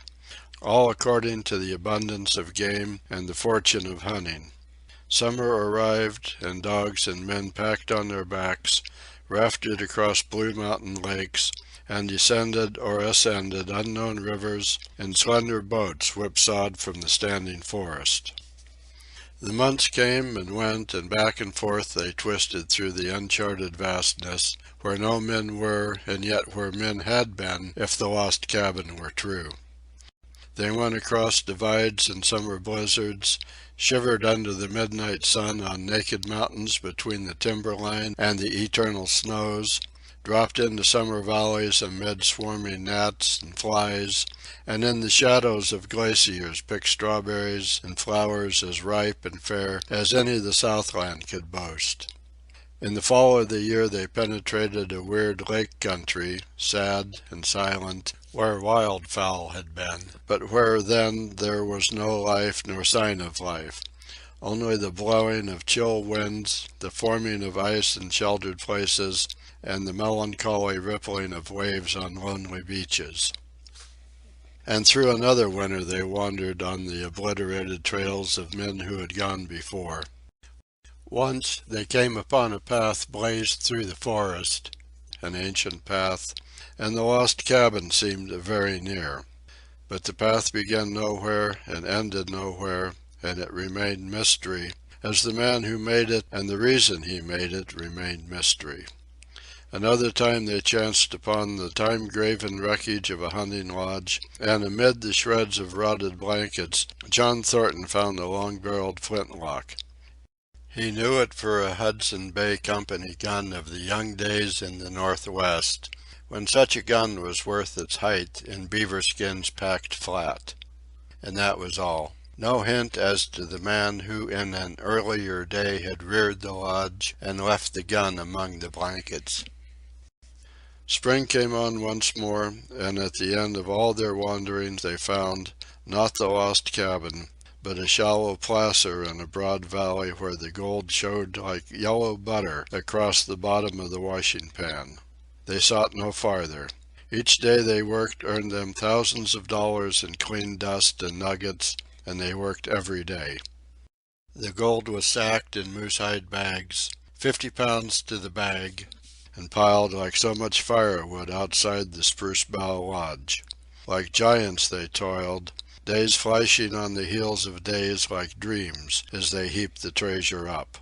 all according to the abundance of game and the fortune of hunting. Summer arrived, and dogs and men packed on their backs, rafted across blue mountain lakes, and descended or ascended unknown rivers in slender boats whipsawed from the standing forest. The months came and went, and back and forth they twisted through the uncharted vastness, where no men were, and yet where men had been, if the lost cabin were true. They went across divides and summer blizzards, shivered under the midnight sun on naked mountains between the timberline and the eternal snows, dropped into summer valleys amid swarming gnats and flies, and in the shadows of glaciers picked strawberries and flowers as ripe and fair as any the Southland could boast. In the fall of the year they penetrated a weird lake country, sad and silent, where wildfowl had been, but where then there was no life nor sign of life, only the blowing of chill winds, the forming of ice in sheltered places, and the melancholy rippling of waves on lonely beaches. And through another winter they wandered on the obliterated trails of men who had gone before. Once they came upon a path blazed through the forest, an ancient path, and the lost cabin seemed very near. But the path began nowhere and ended nowhere, and it remained mystery, as the man who made it and the reason he made it remained mystery. Another time they chanced upon the time-graven wreckage of a hunting lodge, and amid the shreds of rotted blankets, John Thornton found a long-barreled flintlock. He knew it for a Hudson Bay Company gun of the young days in the Northwest, when such a gun was worth its height in beaver skins packed flat. And that was all. No hint as to the man who in an earlier day had reared the lodge and left the gun among the blankets. Spring came on once more, and at the end of all their wanderings they found, not the lost cabin, but a shallow placer in a broad valley where the gold showed like yellow butter across the bottom of the washing pan. They sought no farther. Each day they worked earned them thousands of dollars in clean dust and nuggets, and they worked every day. The gold was sacked in moose-hide bags, 50 pounds to the bag, and piled like so much firewood outside the Spruce Bough Lodge. Like giants they toiled, days flashing on the heels of days like dreams as they heaped the treasure up.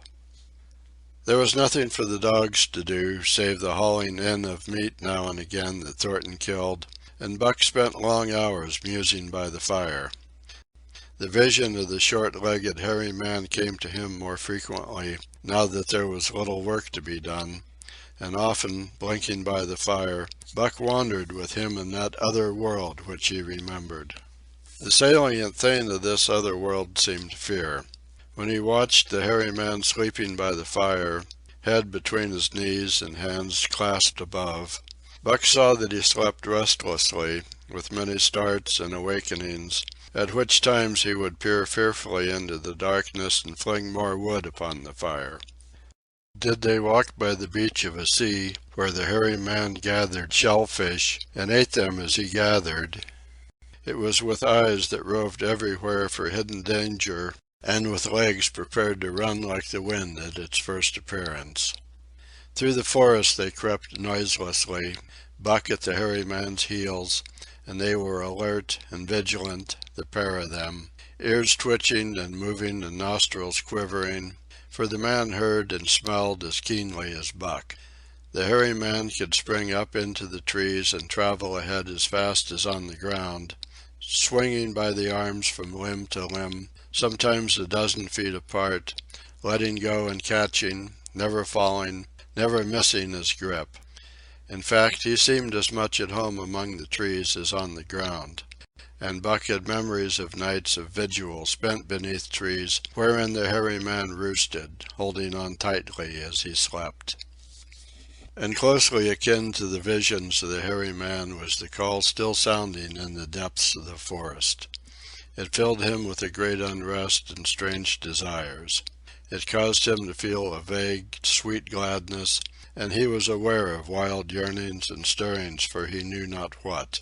There was nothing for the dogs to do, save the hauling in of meat now and again that Thornton killed, and Buck spent long hours musing by the fire. The vision of the short-legged hairy man came to him more frequently, now that there was little work to be done, and often, blinking by the fire, Buck wandered with him in that other world which he remembered. The salient thing of this other world seemed fear. When he watched the hairy man sleeping by the fire, head between his knees and hands clasped above, Buck saw that he slept restlessly, with many starts and awakenings, at which times he would peer fearfully into the darkness and fling more wood upon the fire. Did they walk by the beach of a sea, where the hairy man gathered shellfish, and ate them as he gathered, it was with eyes that roved everywhere for hidden danger, and with legs prepared to run like the wind at its first appearance. Through the forest they crept noiselessly, Buck at the hairy man's heels, and they were alert and vigilant, the pair of them, ears twitching and moving and nostrils quivering, for the man heard and smelled as keenly as Buck. The hairy man could spring up into the trees and travel ahead as fast as on the ground, swinging by the arms from limb to limb, sometimes a dozen feet apart, letting go and catching, never falling, never missing his grip. In fact, he seemed as much at home among the trees as on the ground. And Buck had memories of nights of vigil spent beneath trees wherein the hairy man roosted, holding on tightly as he slept. And closely akin to the visions of the hairy man was the call still sounding in the depths of the forest. It filled him with a great unrest and strange desires. It caused him to feel a vague, sweet gladness, and he was aware of wild yearnings and stirrings for he knew not what.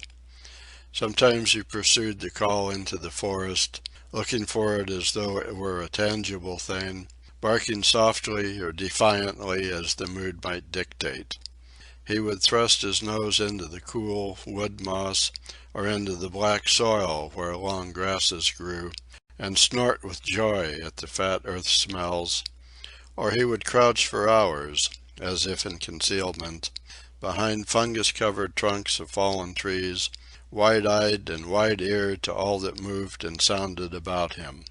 Sometimes he pursued the call into the forest, looking for it as though it were a tangible thing, barking softly or defiantly as the mood might dictate. He would thrust his nose into the cool wood moss or into the black soil where long grasses grew, and snort with joy at the fat earth smells, or he would crouch for hours, as if in concealment, behind fungus-covered trunks of fallen trees, wide-eyed and wide-eared to all that moved and sounded about him.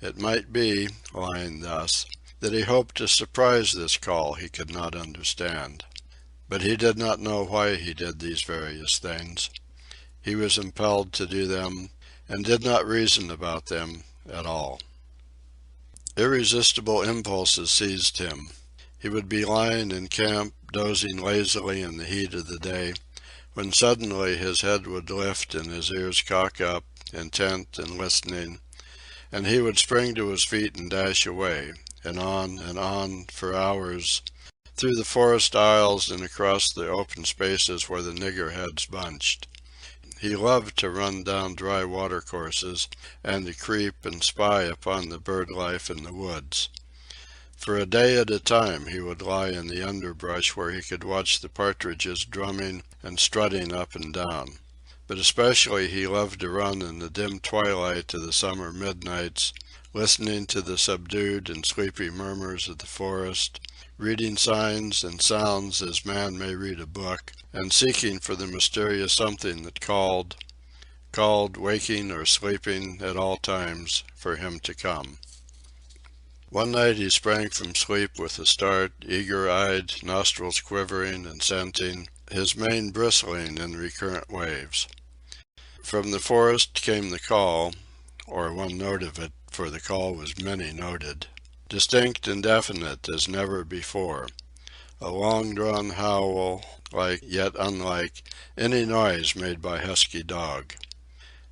It might be, lying thus, that he hoped to surprise this call he could not understand. But he did not know why he did these various things. He was impelled to do them, and did not reason about them at all. Irresistible impulses seized him. He would be lying in camp, dozing lazily in the heat of the day, when suddenly his head would lift and his ears cock up, intent and listening, and he would spring to his feet and dash away, and on, for hours, through the forest aisles and across the open spaces where the niggerheads bunched. He loved to run down dry watercourses, and to creep and spy upon the bird life in the woods. For a day at a time he would lie in the underbrush where he could watch the partridges drumming and strutting up and down. But especially he loved to run in the dim twilight of the summer midnights, listening to the subdued and sleepy murmurs of the forest, reading signs and sounds as man may read a book, and seeking for the mysterious something that called, waking or sleeping at all times, for him to come. One night he sprang from sleep with a start, eager-eyed, nostrils quivering and scenting, his mane bristling in recurrent waves. From the forest came the call, or one note of it, for the call was many-noted, distinct and definite as never before, a long-drawn howl, like, yet unlike, any noise made by husky dog.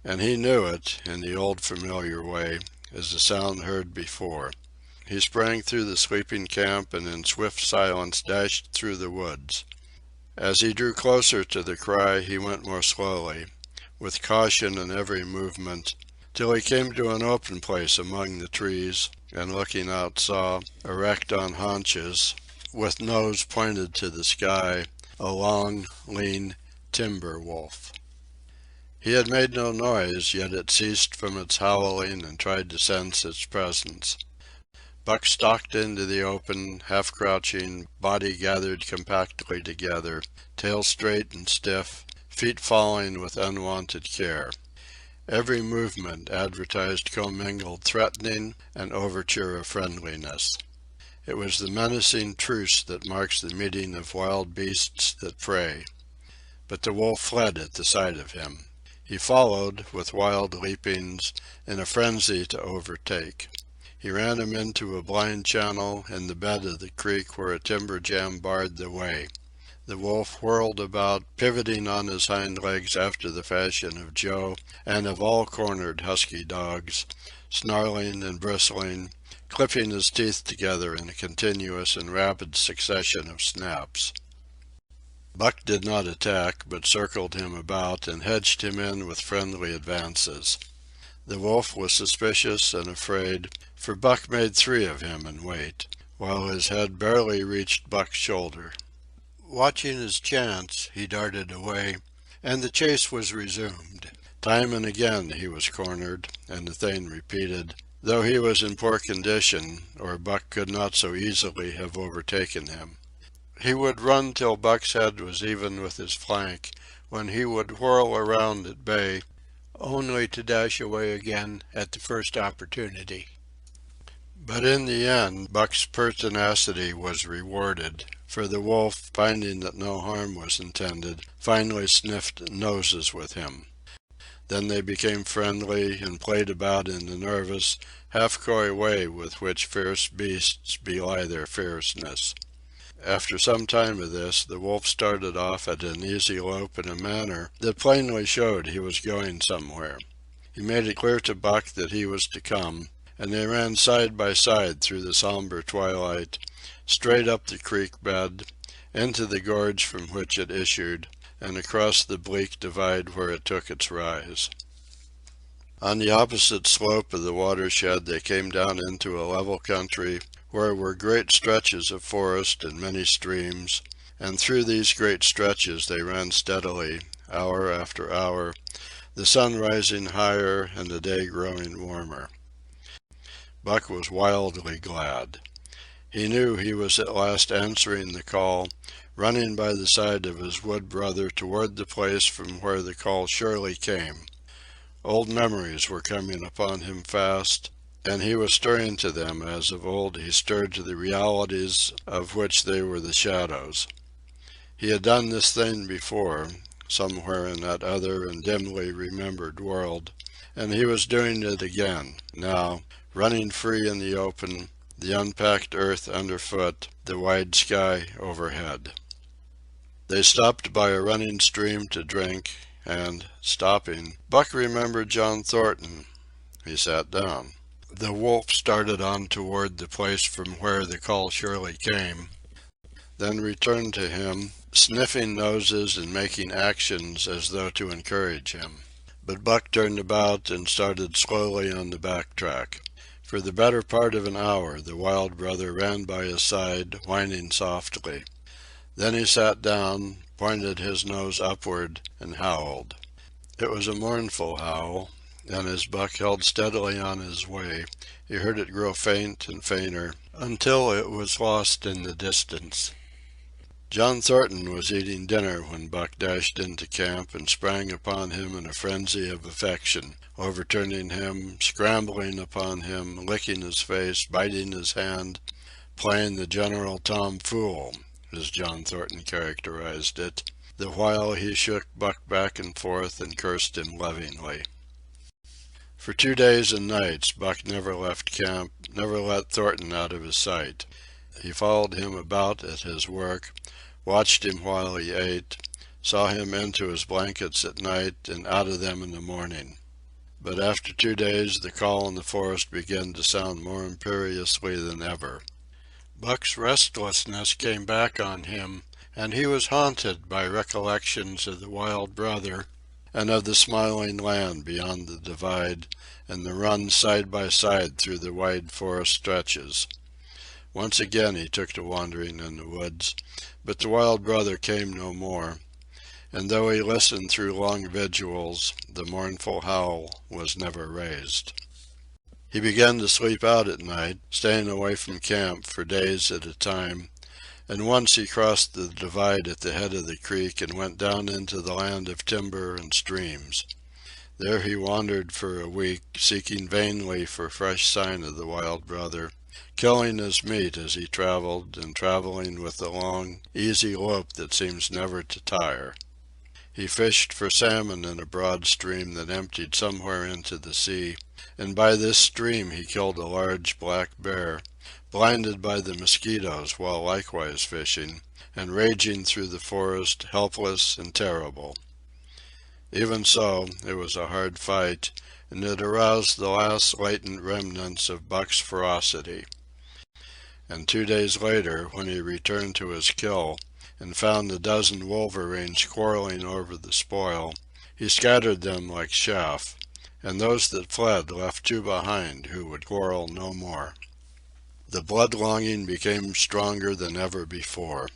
And he knew it, in the old familiar way, as a sound heard before. He sprang through the sleeping camp and in swift silence dashed through the woods. As he drew closer to the cry he went more slowly, with caution in every movement, till he came to an open place among the trees, and looking out saw, erect on haunches, with nose pointed to the sky, a long, lean timber wolf. He had made no noise, yet it ceased from its howling and tried to sense its presence. Buck stalked into the open, half-crouching, body gathered compactly together, tail straight and stiff, feet falling with unwonted care. Every movement advertised commingled threatening and overture of friendliness. It was the menacing truce that marks the meeting of wild beasts that prey. But the wolf fled at the sight of him. He followed, with wild leapings, in a frenzy to overtake. He ran him into a blind channel in the bed of the creek where a timber jam barred the way. The wolf whirled about, pivoting on his hind legs after the fashion of Joe and of all cornered husky dogs, snarling and bristling, clipping his teeth together in a continuous and rapid succession of snaps. Buck did not attack, but circled him about and hedged him in with friendly advances. The wolf was suspicious and afraid, for Buck made 3 of him in weight, while his head barely reached Buck's shoulder. Watching his chance, he darted away, and the chase was resumed. Time and again he was cornered, and the thing repeated, though he was in poor condition, or Buck could not so easily have overtaken him. He would run till Buck's head was even with his flank, when he would whirl around at bay, only to dash away again at the first opportunity. But in the end Buck's pertinacity was rewarded, for the wolf, finding that no harm was intended, finally sniffed noses with him. Then they became friendly and played about in the nervous, half-coy way with which fierce beasts belie their fierceness. After some time of this, the wolf started off at an easy lope in a manner that plainly showed he was going somewhere. He made it clear to Buck that he was to come, and they ran side by side through the somber twilight, straight up the creek bed, into the gorge from which it issued, and across the bleak divide where it took its rise. On the opposite slope of the watershed they came down into a level country where were great stretches of forest and many streams, and through these great stretches they ran steadily, hour after hour, the sun rising higher and the day growing warmer. Buck was wildly glad. He knew he was at last answering the call, running by the side of his wood brother toward the place from where the call surely came. Old memories were coming upon him fast, and he was stirring to them as of old he stirred to the realities of which they were the shadows. He had done this thing before, somewhere in that other and dimly remembered world, and he was doing it again, now, running free in the open, the unpacked earth underfoot, the wide sky overhead. They stopped by a running stream to drink, and, stopping, Buck remembered John Thornton. He sat down. The wolf started on toward the place from where the call surely came, then returned to him, sniffing noses and making actions as though to encourage him. But Buck turned about and started slowly on the back track. For the better part of an hour the wild brother ran by his side, whining softly. Then he sat down, pointed his nose upward, and howled. It was a mournful howl, and as Buck held steadily on his way, he heard it grow faint and fainter, until it was lost in the distance. John Thornton was eating dinner when Buck dashed into camp and sprang upon him in a frenzy of affection, overturning him, scrambling upon him, licking his face, biting his hand, playing the general tomfool, as John Thornton characterized it, the while he shook Buck back and forth and cursed him lovingly. For 2 days and nights Buck never left camp, never let Thornton out of his sight. He followed him about at his work, watched him while he ate, saw him into his blankets at night and out of them in the morning. But after 2 days the call in the forest began to sound more imperiously than ever. Buck's restlessness came back on him, and he was haunted by recollections of the wild brother, and of the smiling land beyond the divide, and the run side by side through the wide forest stretches. Once again he took to wandering in the woods, but the wild brother came no more, and though he listened through long vigils, the mournful howl was never raised. He began to sleep out at night, staying away from camp for days at a time, and once he crossed the divide at the head of the creek and went down into the land of timber and streams. There he wandered for a week, seeking vainly for fresh sign of the wild brother, killing his meat as he traveled, and traveling with the long, easy lope that seems never to tire. He fished for salmon in a broad stream that emptied somewhere into the sea, and by this stream he killed a large black bear, blinded by the mosquitoes while likewise fishing, and raging through the forest, helpless and terrible. Even so, it was a hard fight, and it aroused the last latent remnants of Buck's ferocity. And 2 days later, when he returned to his kill, and found a dozen wolverines quarreling over the spoil, he scattered them like chaff, and those that fled left 2 behind who would quarrel no more. The blood-longing became stronger than ever before.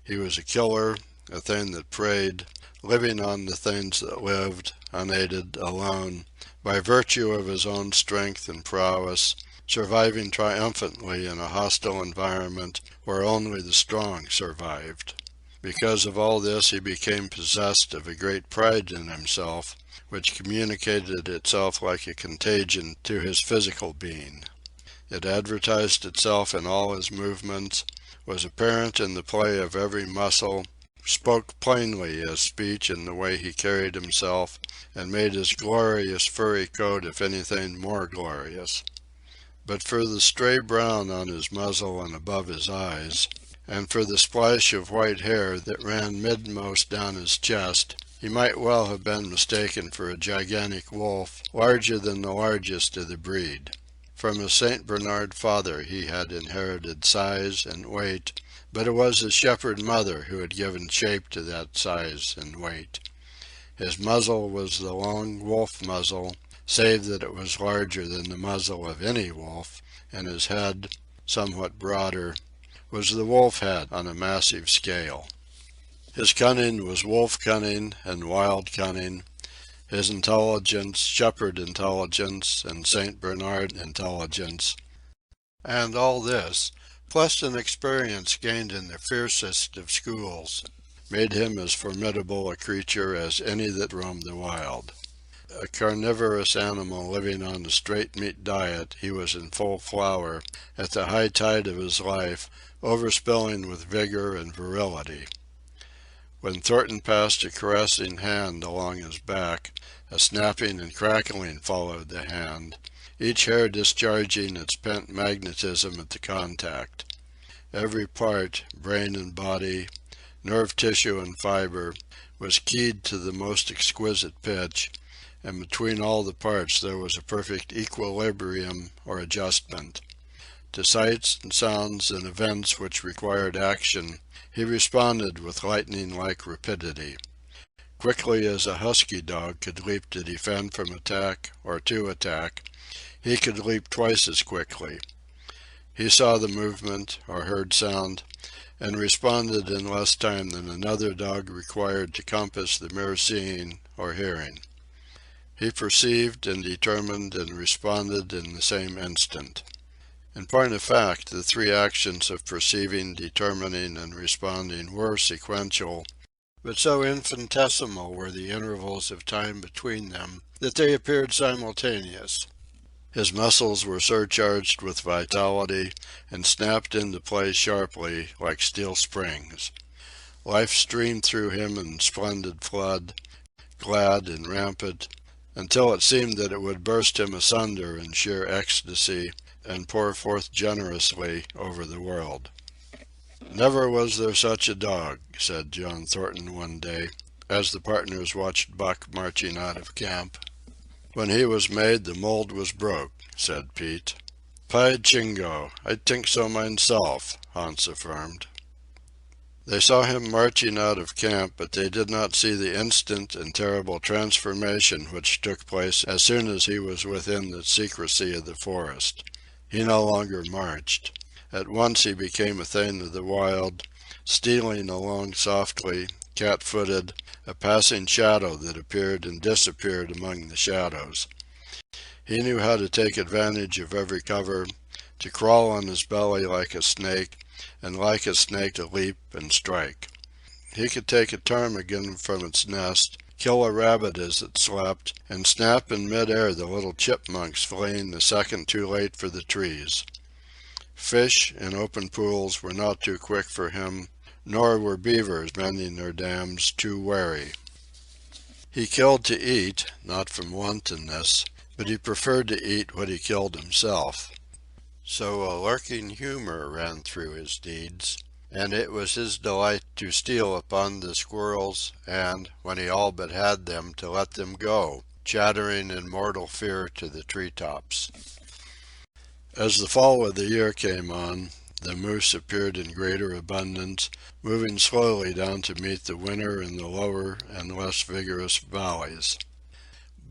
He was a killer, a thing that preyed, living on the things that lived, unaided, alone, by virtue of his own strength and prowess, surviving triumphantly in a hostile environment where only the strong survived. Because of all this he became possessed of a great pride in himself, which communicated itself like a contagion to his physical being. It advertised itself in all his movements, was apparent in the play of every muscle, spoke plainly as speech in the way he carried himself, and made his glorious furry coat if anything more glorious. But for the stray brown on his muzzle and above his eyes, and for the splash of white hair that ran midmost down his chest, he might well have been mistaken for a gigantic wolf, larger than the largest of the breed. From his St. Bernard father he had inherited size and weight, but it was his shepherd mother who had given shape to that size and weight. His muzzle was the long wolf muzzle, save that it was larger than the muzzle of any wolf, and his head, somewhat broader, was the wolf head on a massive scale. His cunning was wolf cunning and wild cunning, his intelligence shepherd intelligence and St. Bernard intelligence, and all this, plus an experience gained in the fiercest of schools, made him as formidable a creature as any that roamed the wild. A carnivorous animal living on a straight meat diet, he was in full flower, at the high tide of his life, overspilling with vigor and virility. When Thornton passed a caressing hand along his back, a snapping and crackling followed the hand, each hair discharging its pent magnetism at the contact. Every part, brain and body, nerve tissue and fiber, was keyed to the most exquisite pitch, and between all the parts there was a perfect equilibrium or adjustment. To sights and sounds and events which required action, he responded with lightning-like rapidity. Quickly as a husky dog could leap to defend from attack or to attack, he could leap twice as quickly. He saw the movement or heard sound, and responded in less time than another dog required to compass the mere seeing or hearing. He perceived and determined and responded in the same instant. In point of fact, the three actions of perceiving, determining, and responding were sequential, but so infinitesimal were the intervals of time between them that they appeared simultaneous. His muscles were surcharged with vitality and snapped into place sharply, like steel springs. Life streamed through him in splendid flood, glad and rampant, until it seemed that it would burst him asunder in sheer ecstasy and pour forth generously over the world. "Never was there such a dog," said John Thornton one day, as the partners watched Buck marching out of camp. "When he was made, the mold was broke," said Pete. "Py Jingo, I t'ink so myself," Hans affirmed. They saw him marching out of camp, but they did not see the instant and terrible transformation which took place as soon as he was within the secrecy of the forest. He no longer marched. At once he became a thing of the wild, stealing along softly, cat-footed, a passing shadow that appeared and disappeared among the shadows. He knew how to take advantage of every cover, to crawl on his belly like a snake, and like a snake to leap and strike. He could take a ptarmigan from its nest, kill a rabbit as it slept, and snap in mid-air the little chipmunks fleeing a second too late for the trees. Fish in open pools were not too quick for him, nor were beavers mending their dams too wary. He killed to eat, not from wantonness, but he preferred to eat what he killed himself. So a lurking humor ran through his deeds, and it was his delight to steal upon the squirrels and, when he all but had them, to let them go, chattering in mortal fear to the tree-tops. As the fall of the year came on, the moose appeared in greater abundance, moving slowly down to meet the winter in the lower and less vigorous valleys.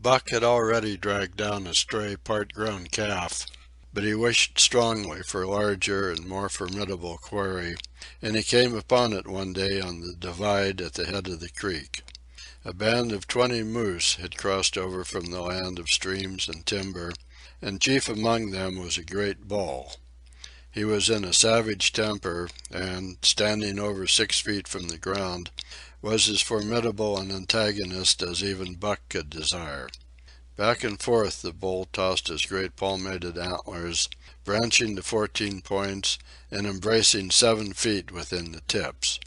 Buck had already dragged down a stray part-grown calf, but he wished strongly for larger and more formidable quarry, and he came upon it one day on the divide at the head of the creek. A band of 20 moose had crossed over from the land of streams and timber, and chief among them was a great bull. He was in a savage temper, and, standing over 6 feet from the ground, was as formidable an antagonist as even Buck could desire. Back and forth the bull tossed his great palmated antlers, branching to 14 points and embracing 7 feet within the tips.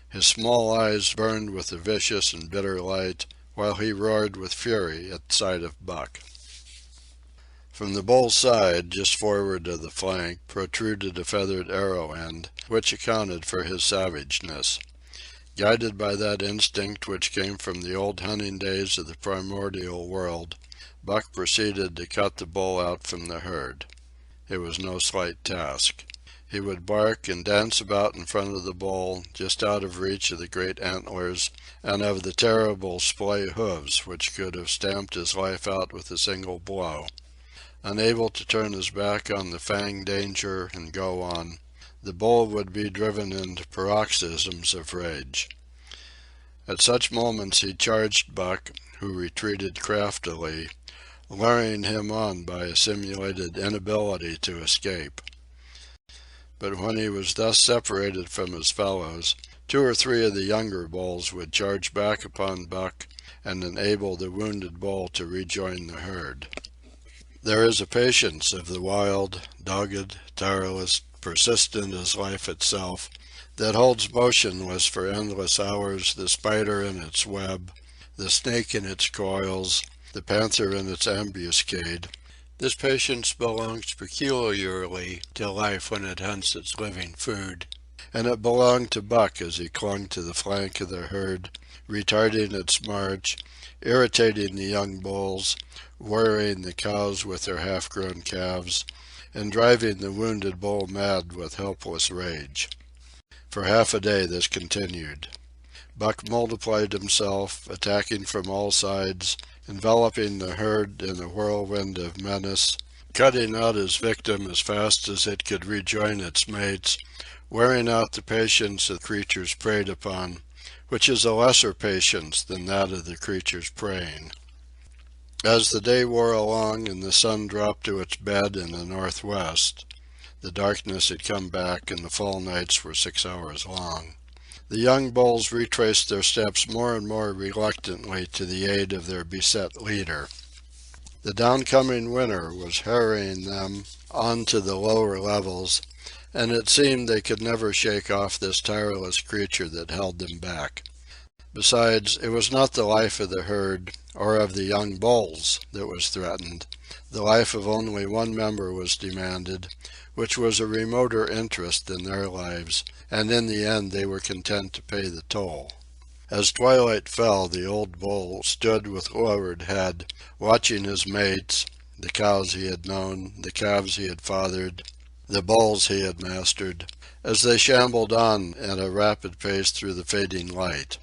His small eyes burned with a vicious and bitter light, while he roared with fury at sight of Buck. From the bull's side, just forward of the flank, protruded a feathered arrow end, which accounted for his savageness. Guided by that instinct which came from the old hunting days of the primordial world, Buck proceeded to cut the bull out from the herd. It was no slight task. He would bark and dance about in front of the bull, just out of reach of the great antlers and of the terrible splay hoofs which could have stamped his life out with a single blow. Unable to turn his back on the fanged danger and go on, the bull would be driven into paroxysms of rage. At such moments he charged Buck, who retreated craftily, luring him on by a simulated inability to escape. But when he was thus separated from his fellows, 2 or 3 of the younger bulls would charge back upon Buck and enable the wounded bull to rejoin the herd. There is a patience of the wild, dogged, tireless, persistent as life itself, that holds motionless for endless hours the spider in its web, the snake in its coils, the panther in its ambuscade. This patience belongs peculiarly to life when it hunts its living food, and it belonged to Buck as he clung to the flank of the herd, retarding its march, irritating the young bulls, worrying the cows with their half-grown calves, and driving the wounded bull mad with helpless rage. For half a day this continued. Buck multiplied himself, attacking from all sides, enveloping the herd in a whirlwind of menace, cutting out his victim as fast as it could rejoin its mates, wearing out the patience the creatures preyed upon, which is a lesser patience than that of the creatures preying. As the day wore along and the sun dropped to its bed in the northwest, the darkness had come back and the fall nights were 6 hours long. The young bulls retraced their steps more and more reluctantly to the aid of their beset leader. The downcoming winter was harrying them on to the lower levels, and it seemed they could never shake off this tireless creature that held them back. Besides, it was not the life of the herd, or of the young bulls, that was threatened. The life of only one member was demanded, which was a remoter interest than their lives, and in the end they were content to pay the toll. As twilight fell, the old bull stood with lowered head, watching his mates, the cows he had known, the calves he had fathered, the bulls he had mastered, as they shambled on at a rapid pace through the fading light.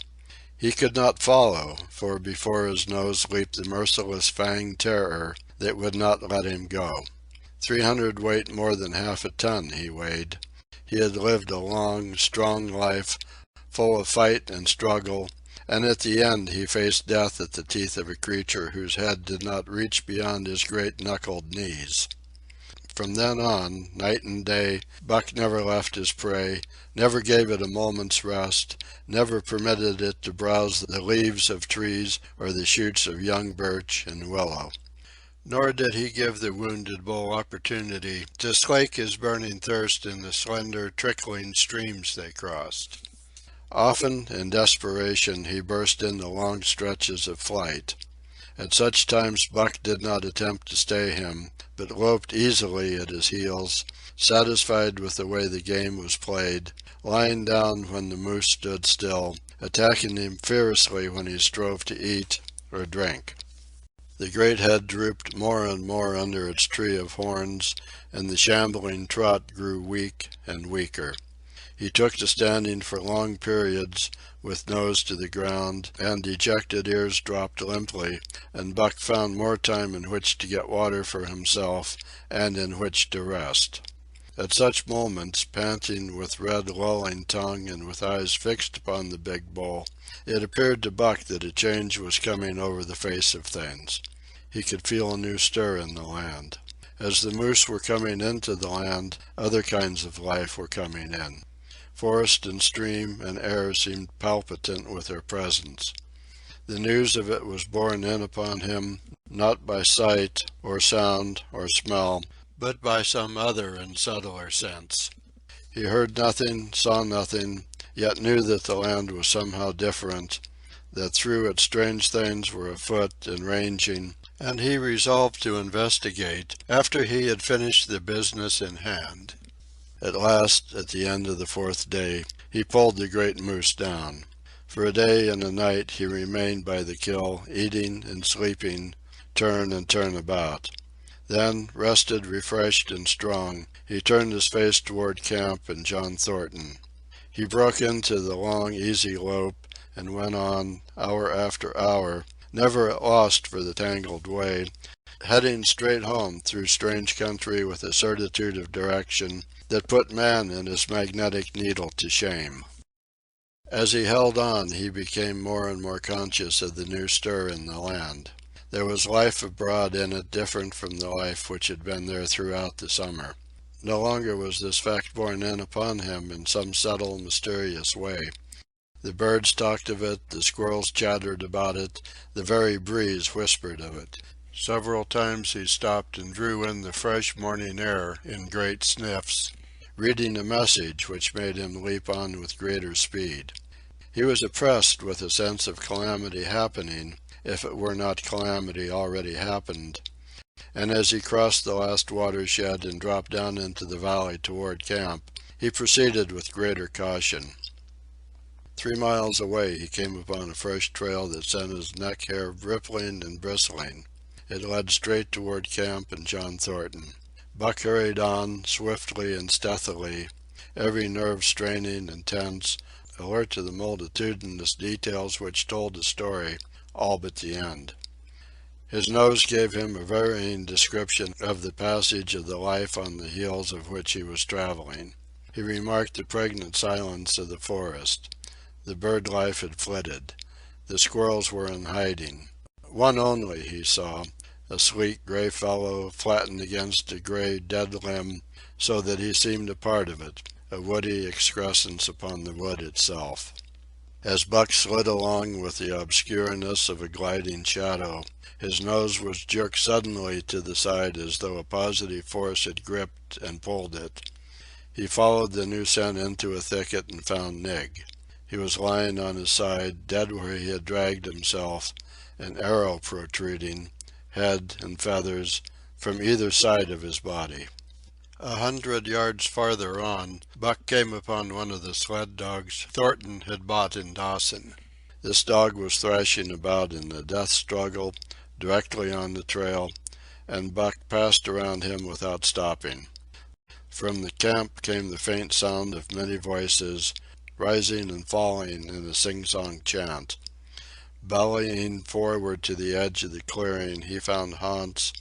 He could not follow, for before his nose leaped the merciless fanged terror that would not let him go. 300 weight more than half a ton he weighed. He had lived a long, strong life, full of fight and struggle, and at the end he faced death at the teeth of a creature whose head did not reach beyond his great knuckled knees. From then on, night and day, Buck never left his prey, never gave it a moment's rest, never permitted it to browse the leaves of trees or the shoots of young birch and willow. Nor did he give the wounded bull opportunity to slake his burning thirst in the slender, trickling streams they crossed. Often, in desperation, he burst into long stretches of flight. At such times Buck did not attempt to stay him, but loped easily at his heels, satisfied with the way the game was played, lying down when the moose stood still, attacking him fiercely when he strove to eat or drink. The great head drooped more and more under its tree of horns, and the shambling trot grew weak and weaker. He took to standing for long periods, with nose to the ground, and dejected ears dropped limply, and Buck found more time in which to get water for himself and in which to rest. At such moments, panting with red lolling tongue and with eyes fixed upon the big bull, it appeared to Buck that a change was coming over the face of things. He could feel a new stir in the land. As the moose were coming into the land, other kinds of life were coming in. Forest and stream and air seemed palpitant with their presence. The news of it was borne in upon him, not by sight or sound or smell, but by some other and subtler sense. He heard nothing, saw nothing, yet knew that the land was somehow different, that through it strange things were afoot and ranging, and he resolved to investigate after he had finished the business in hand. At last, at the end of the fourth day, he pulled the great moose down. For a day and a night he remained by the kill, eating and sleeping, turn and turn about. Then, rested, refreshed, and strong, he turned his face toward camp and John Thornton. He broke into the long, easy lope, and went on, hour after hour, never at loss for the tangled way, heading straight home through strange country with a certitude of direction that put man and his magnetic needle to shame. As he held on, he became more and more conscious of the new stir in the land. There was life abroad in it different from the life which had been there throughout the summer. No longer was this fact borne in upon him in some subtle, mysterious way. The birds talked of it, the squirrels chattered about it, the very breeze whispered of it. Several times he stopped and drew in the fresh morning air in great sniffs, reading a message which made him leap on with greater speed. He was oppressed with a sense of calamity happening, if it were not calamity already happened, and as he crossed the last watershed and dropped down into the valley toward camp, he proceeded with greater caution. 3 miles away he came upon a fresh trail that sent his neck hair rippling and bristling. It led straight toward camp and John Thornton. Buck hurried on, swiftly and stealthily, every nerve straining and tense, alert to the multitudinous details which told the story, all but the end. His nose gave him a varying description of the passage of the life on the heels of which he was traveling. He remarked the pregnant silence of the forest. The bird life had flitted. The squirrels were in hiding. One only he saw, a sleek gray fellow flattened against a gray dead limb so that he seemed a part of it, a woody excrescence upon the wood itself. As Buck slid along with the obscureness of a gliding shadow, his nose was jerked suddenly to the side as though a positive force had gripped and pulled it. He followed the new scent into a thicket and found Nig. He was lying on his side, dead where he had dragged himself, an arrow protruding, head and feathers, from either side of his body. 100 yards farther on, Buck came upon one of the sled dogs Thornton had bought in Dawson. This dog was thrashing about in a death struggle directly on the trail, and Buck passed around him without stopping. From the camp came the faint sound of many voices, rising and falling in a sing-song chant. Bellying forward to the edge of the clearing, he found Hans,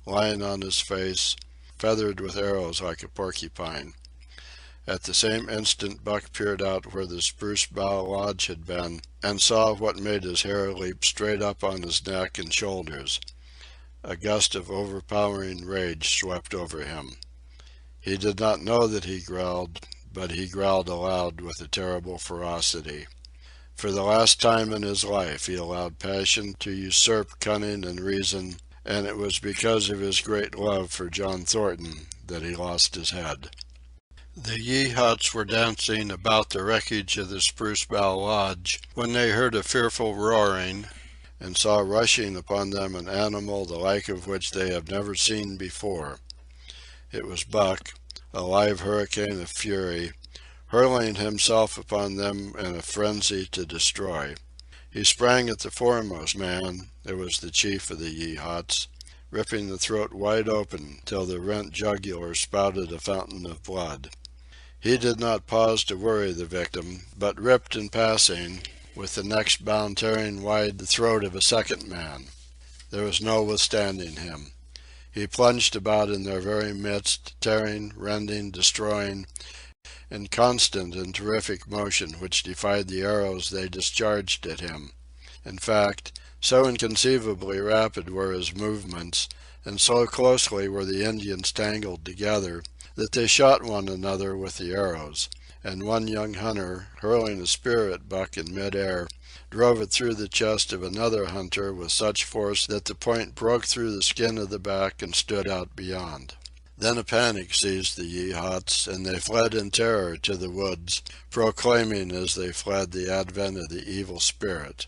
lying on his face, feathered with arrows like a porcupine. At the same instant Buck peered out where the spruce bough lodge had been, and saw what made his hair leap straight up on his neck and shoulders. A gust of overpowering rage swept over him. He did not know that he growled, but he growled aloud with a terrible ferocity. For the last time in his life he allowed passion to usurp cunning and reason, and it was because of his great love for John Thornton that he lost his head. The Yeehats were dancing about the wreckage of the Spruce Bough Lodge when they heard a fearful roaring, and saw rushing upon them an animal the like of which they had never seen before. It was Buck, a live hurricane of fury, hurling himself upon them in a frenzy to destroy. He sprang at the foremost man, it was the chief of the Yeehats, ripping the throat wide open till the rent jugular spouted a fountain of blood. He did not pause to worry the victim, but ripped in passing, with the next bound tearing wide the throat of a second man. There was no withstanding him. He plunged about in their very midst, tearing, rending, destroying, in constant and terrific motion which defied the arrows they discharged at him. In fact, so inconceivably rapid were his movements, and so closely were the Indians tangled together, that they shot one another with the arrows, and one young hunter, hurling a spear at Buck in midair, drove it through the chest of another hunter with such force that the point broke through the skin of the back and stood out beyond. Then a panic seized the Yeehats, and they fled in terror to the woods, proclaiming as they fled the advent of the evil spirit.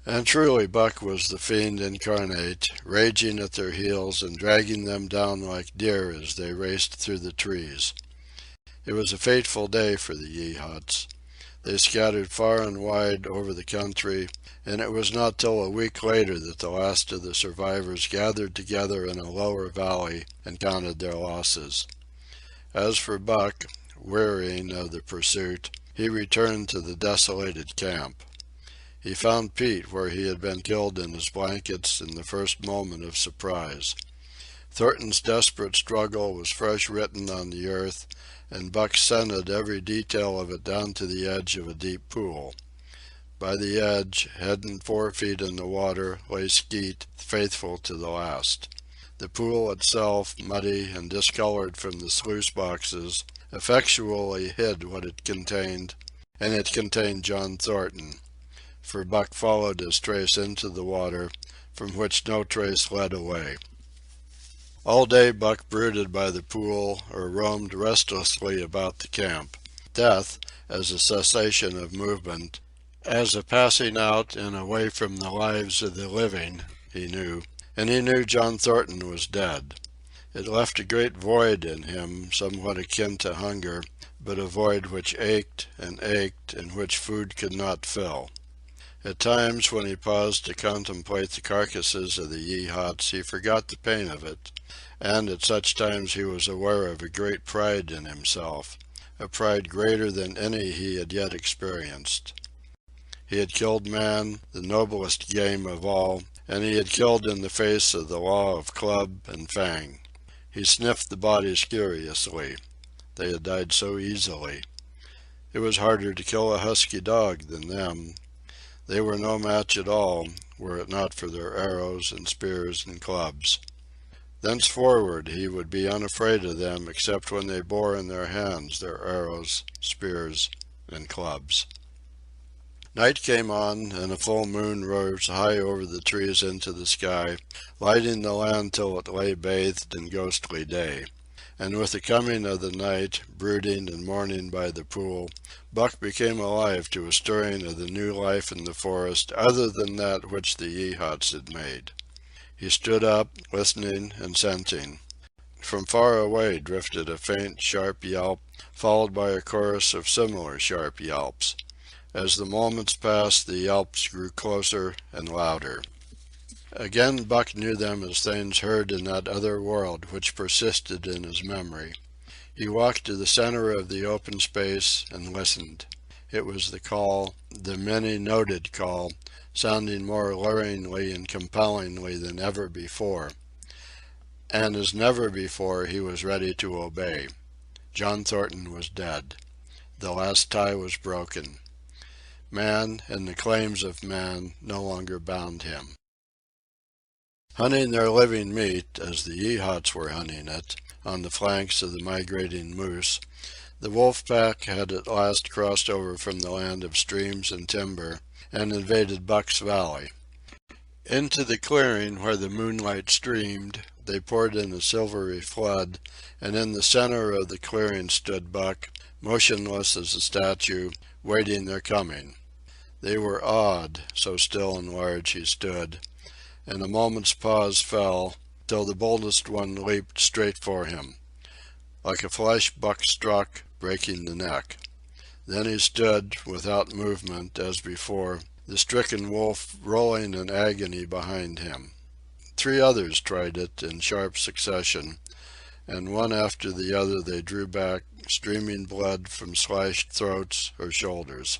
And truly Buck was the fiend incarnate, raging at their heels and dragging them down like deer as they raced through the trees. It was a fateful day for the Yeehats. They scattered far and wide over the country, and it was not till a week later that the last of the survivors gathered together in a lower valley and counted their losses. As for Buck, wearying of the pursuit, he returned to the desolated camp. He found Pete where he had been killed in his blankets in the first moment of surprise. Thornton's desperate struggle was fresh written on the earth, and Buck scented every detail of it down to the edge of a deep pool. By the edge, head and forefeet in the water, lay Skeet, faithful to the last. The pool itself, muddy and discolored from the sluice boxes, effectually hid what it contained, and it contained John Thornton. For Buck followed his trace into the water, from which no trace led away. All day Buck brooded by the pool or roamed restlessly about the camp. Death, as a cessation of movement, as a passing out and away from the lives of the living, he knew, and he knew John Thornton was dead. It left a great void in him, somewhat akin to hunger, but a void which ached, and which food could not fill. At times, when he paused to contemplate the carcasses of the Yeehats, he forgot the pain of it, and at such times he was aware of a great pride in himself, a pride greater than any he had yet experienced. He had killed man, the noblest game of all, and he had killed in the face of the law of club and fang. He sniffed the bodies curiously. They had died so easily. It was harder to kill a husky dog than them. They were no match at all, were it not for their arrows and spears and clubs. Thenceforward he would be unafraid of them except when they bore in their hands their arrows, spears, and clubs. Night came on, and a full moon rose high over the trees into the sky, lighting the land till it lay bathed in ghostly day. And with the coming of the night, brooding and mourning by the pool, Buck became alive to a stirring of the new life in the forest other than that which the Yeehats had made. He stood up, listening and scenting. From far away drifted a faint, sharp yelp, followed by a chorus of similar sharp yelps. As the moments passed, the yelps grew closer and louder. Again Buck knew them as things heard in that other world which persisted in his memory. He walked to the center of the open space and listened. It was the call, the many-noted call, sounding more luringly and compellingly than ever before. And as never before he was ready to obey. John Thornton was dead. The last tie was broken. Man and the claims of man no longer bound him. Hunting their living meat, as the Yeehats were hunting it, on the flanks of the migrating moose, the wolf pack had at last crossed over from the land of streams and timber, and invaded Buck's Valley. Into the clearing where the moonlight streamed, they poured in a silvery flood, and in the center of the clearing stood Buck, motionless as a statue, waiting their coming. They were awed, so still and large he stood, and a moment's pause fell, till the boldest one leaped straight for him. Like a flash Buck struck, breaking the neck. Then he stood, without movement, as before, the stricken wolf rolling in agony behind him. 3 others tried it in sharp succession, and one after the other they drew back, streaming blood from slashed throats or shoulders.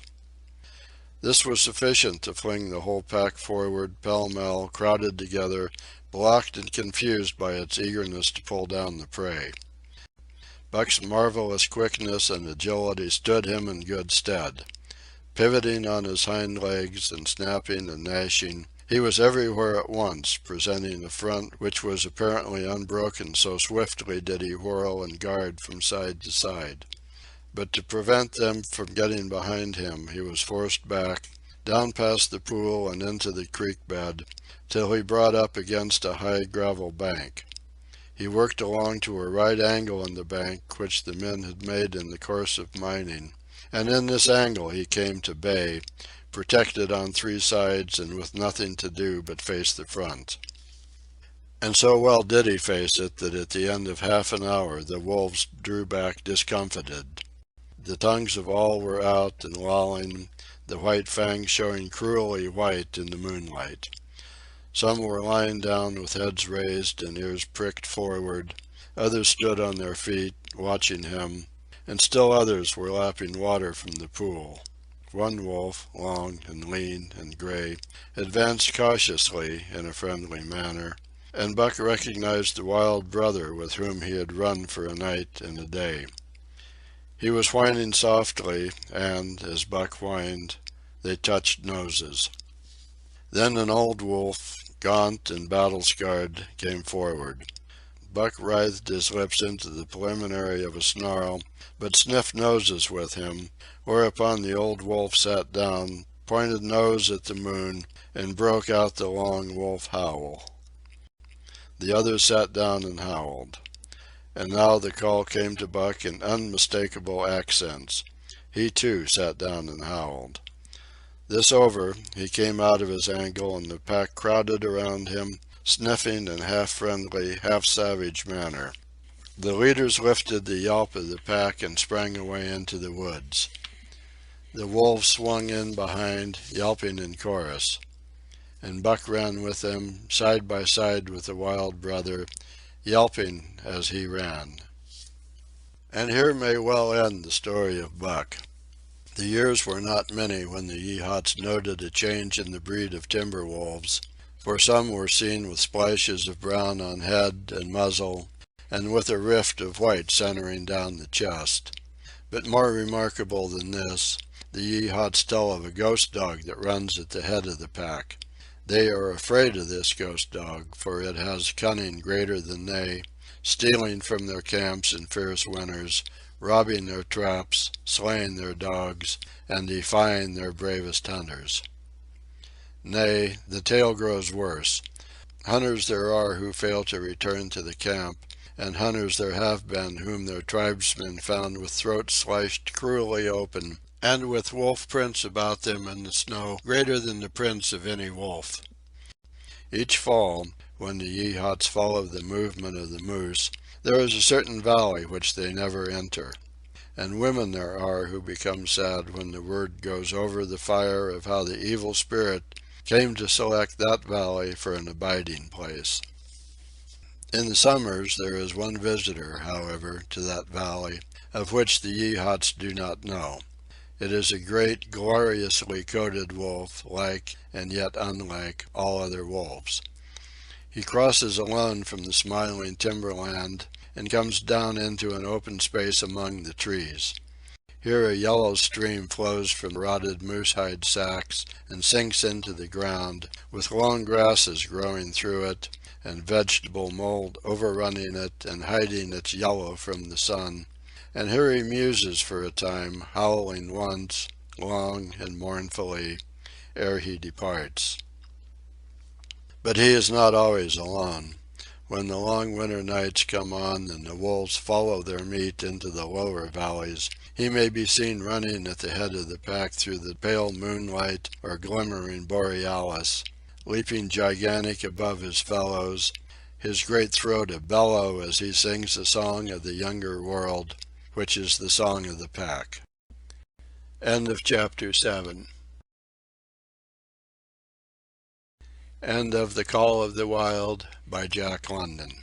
This was sufficient to fling the whole pack forward, pell-mell, crowded together, blocked and confused by its eagerness to pull down the prey. Buck's marvelous quickness and agility stood him in good stead. Pivoting on his hind legs and snapping and gnashing, he was everywhere at once, presenting a front which was apparently unbroken, so swiftly did he whirl and guard from side to side. but to prevent them from getting behind him he was forced back, down past the pool and into the creek bed, till he brought up against a high gravel bank. He worked along to a right angle in the bank which the men had made in the course of mining, and in this angle he came to bay, protected on three sides and with nothing to do but face the front. And so well did he face it that at the end of half an hour the wolves drew back discomfited. The tongues of all were out and lolling, the white fangs showing cruelly white in the moonlight. Some were lying down with heads raised and ears pricked forward, others stood on their feet, watching him, and still others were lapping water from the pool. One wolf, long and lean and gray, advanced cautiously in a friendly manner, and Buck recognized the wild brother with whom he had run for a night and a day. He was whining softly, and, as Buck whined, they touched noses. Then an old wolf, gaunt and battle-scarred, came forward. Buck writhed his lips into the preliminary of a snarl, but sniffed noses with him, whereupon the old wolf sat down, pointed nose at the moon, and broke out the long wolf howl. The others sat down and howled. And now the call came to Buck in unmistakable accents. He, too, sat down and howled. This over, he came out of his angle and the pack crowded around him, sniffing in half-friendly, half-savage manner. The leaders lifted the yelp of the pack and sprang away into the woods. The wolves swung in behind, yelping in chorus. And Buck ran with them, side by side with the wild brother, yelping as he ran. And here may well end the story of Buck. The years were not many when the Yeehats noted a change in the breed of timber wolves, for some were seen with splashes of brown on head and muzzle, and with a rift of white centering down the chest. But more remarkable than this, the Yeehats tell of a ghost dog that runs at the head of the pack. They are afraid of this ghost dog, for it has cunning greater than they, stealing from their camps in fierce winters, robbing their traps, slaying their dogs, and defying their bravest hunters. Nay, the tale grows worse. Hunters there are who fail to return to the camp, and hunters there have been whom their tribesmen found with throats slashed cruelly open, and with wolf prints about them in the snow greater than the prints of any wolf. Each fall, when the Yeehats follow the movement of the moose, there is a certain valley which they never enter. And women there are who become sad when the word goes over the fire of how the evil spirit came to select that valley for an abiding place. In the summers there is one visitor, however, to that valley, of which the Yeehats do not know. It is a great, gloriously coated wolf, like, and yet unlike, all other wolves. He crosses alone from the smiling timberland and comes down into an open space among the trees. Here a yellow stream flows from rotted moose-hide sacks and sinks into the ground, with long grasses growing through it, and vegetable mold overrunning it and hiding its yellow from the sun. And here he muses for a time, howling once, long and mournfully, ere he departs. But he is not always alone. When the long winter nights come on and the wolves follow their meat into the lower valleys, he may be seen running at the head of the pack through the pale moonlight or glimmering borealis, leaping gigantic above his fellows, his great throat a bellow as he sings the song of the younger world, which is the song of the pack. End of chapter 7. End of The Call of the Wild by Jack London.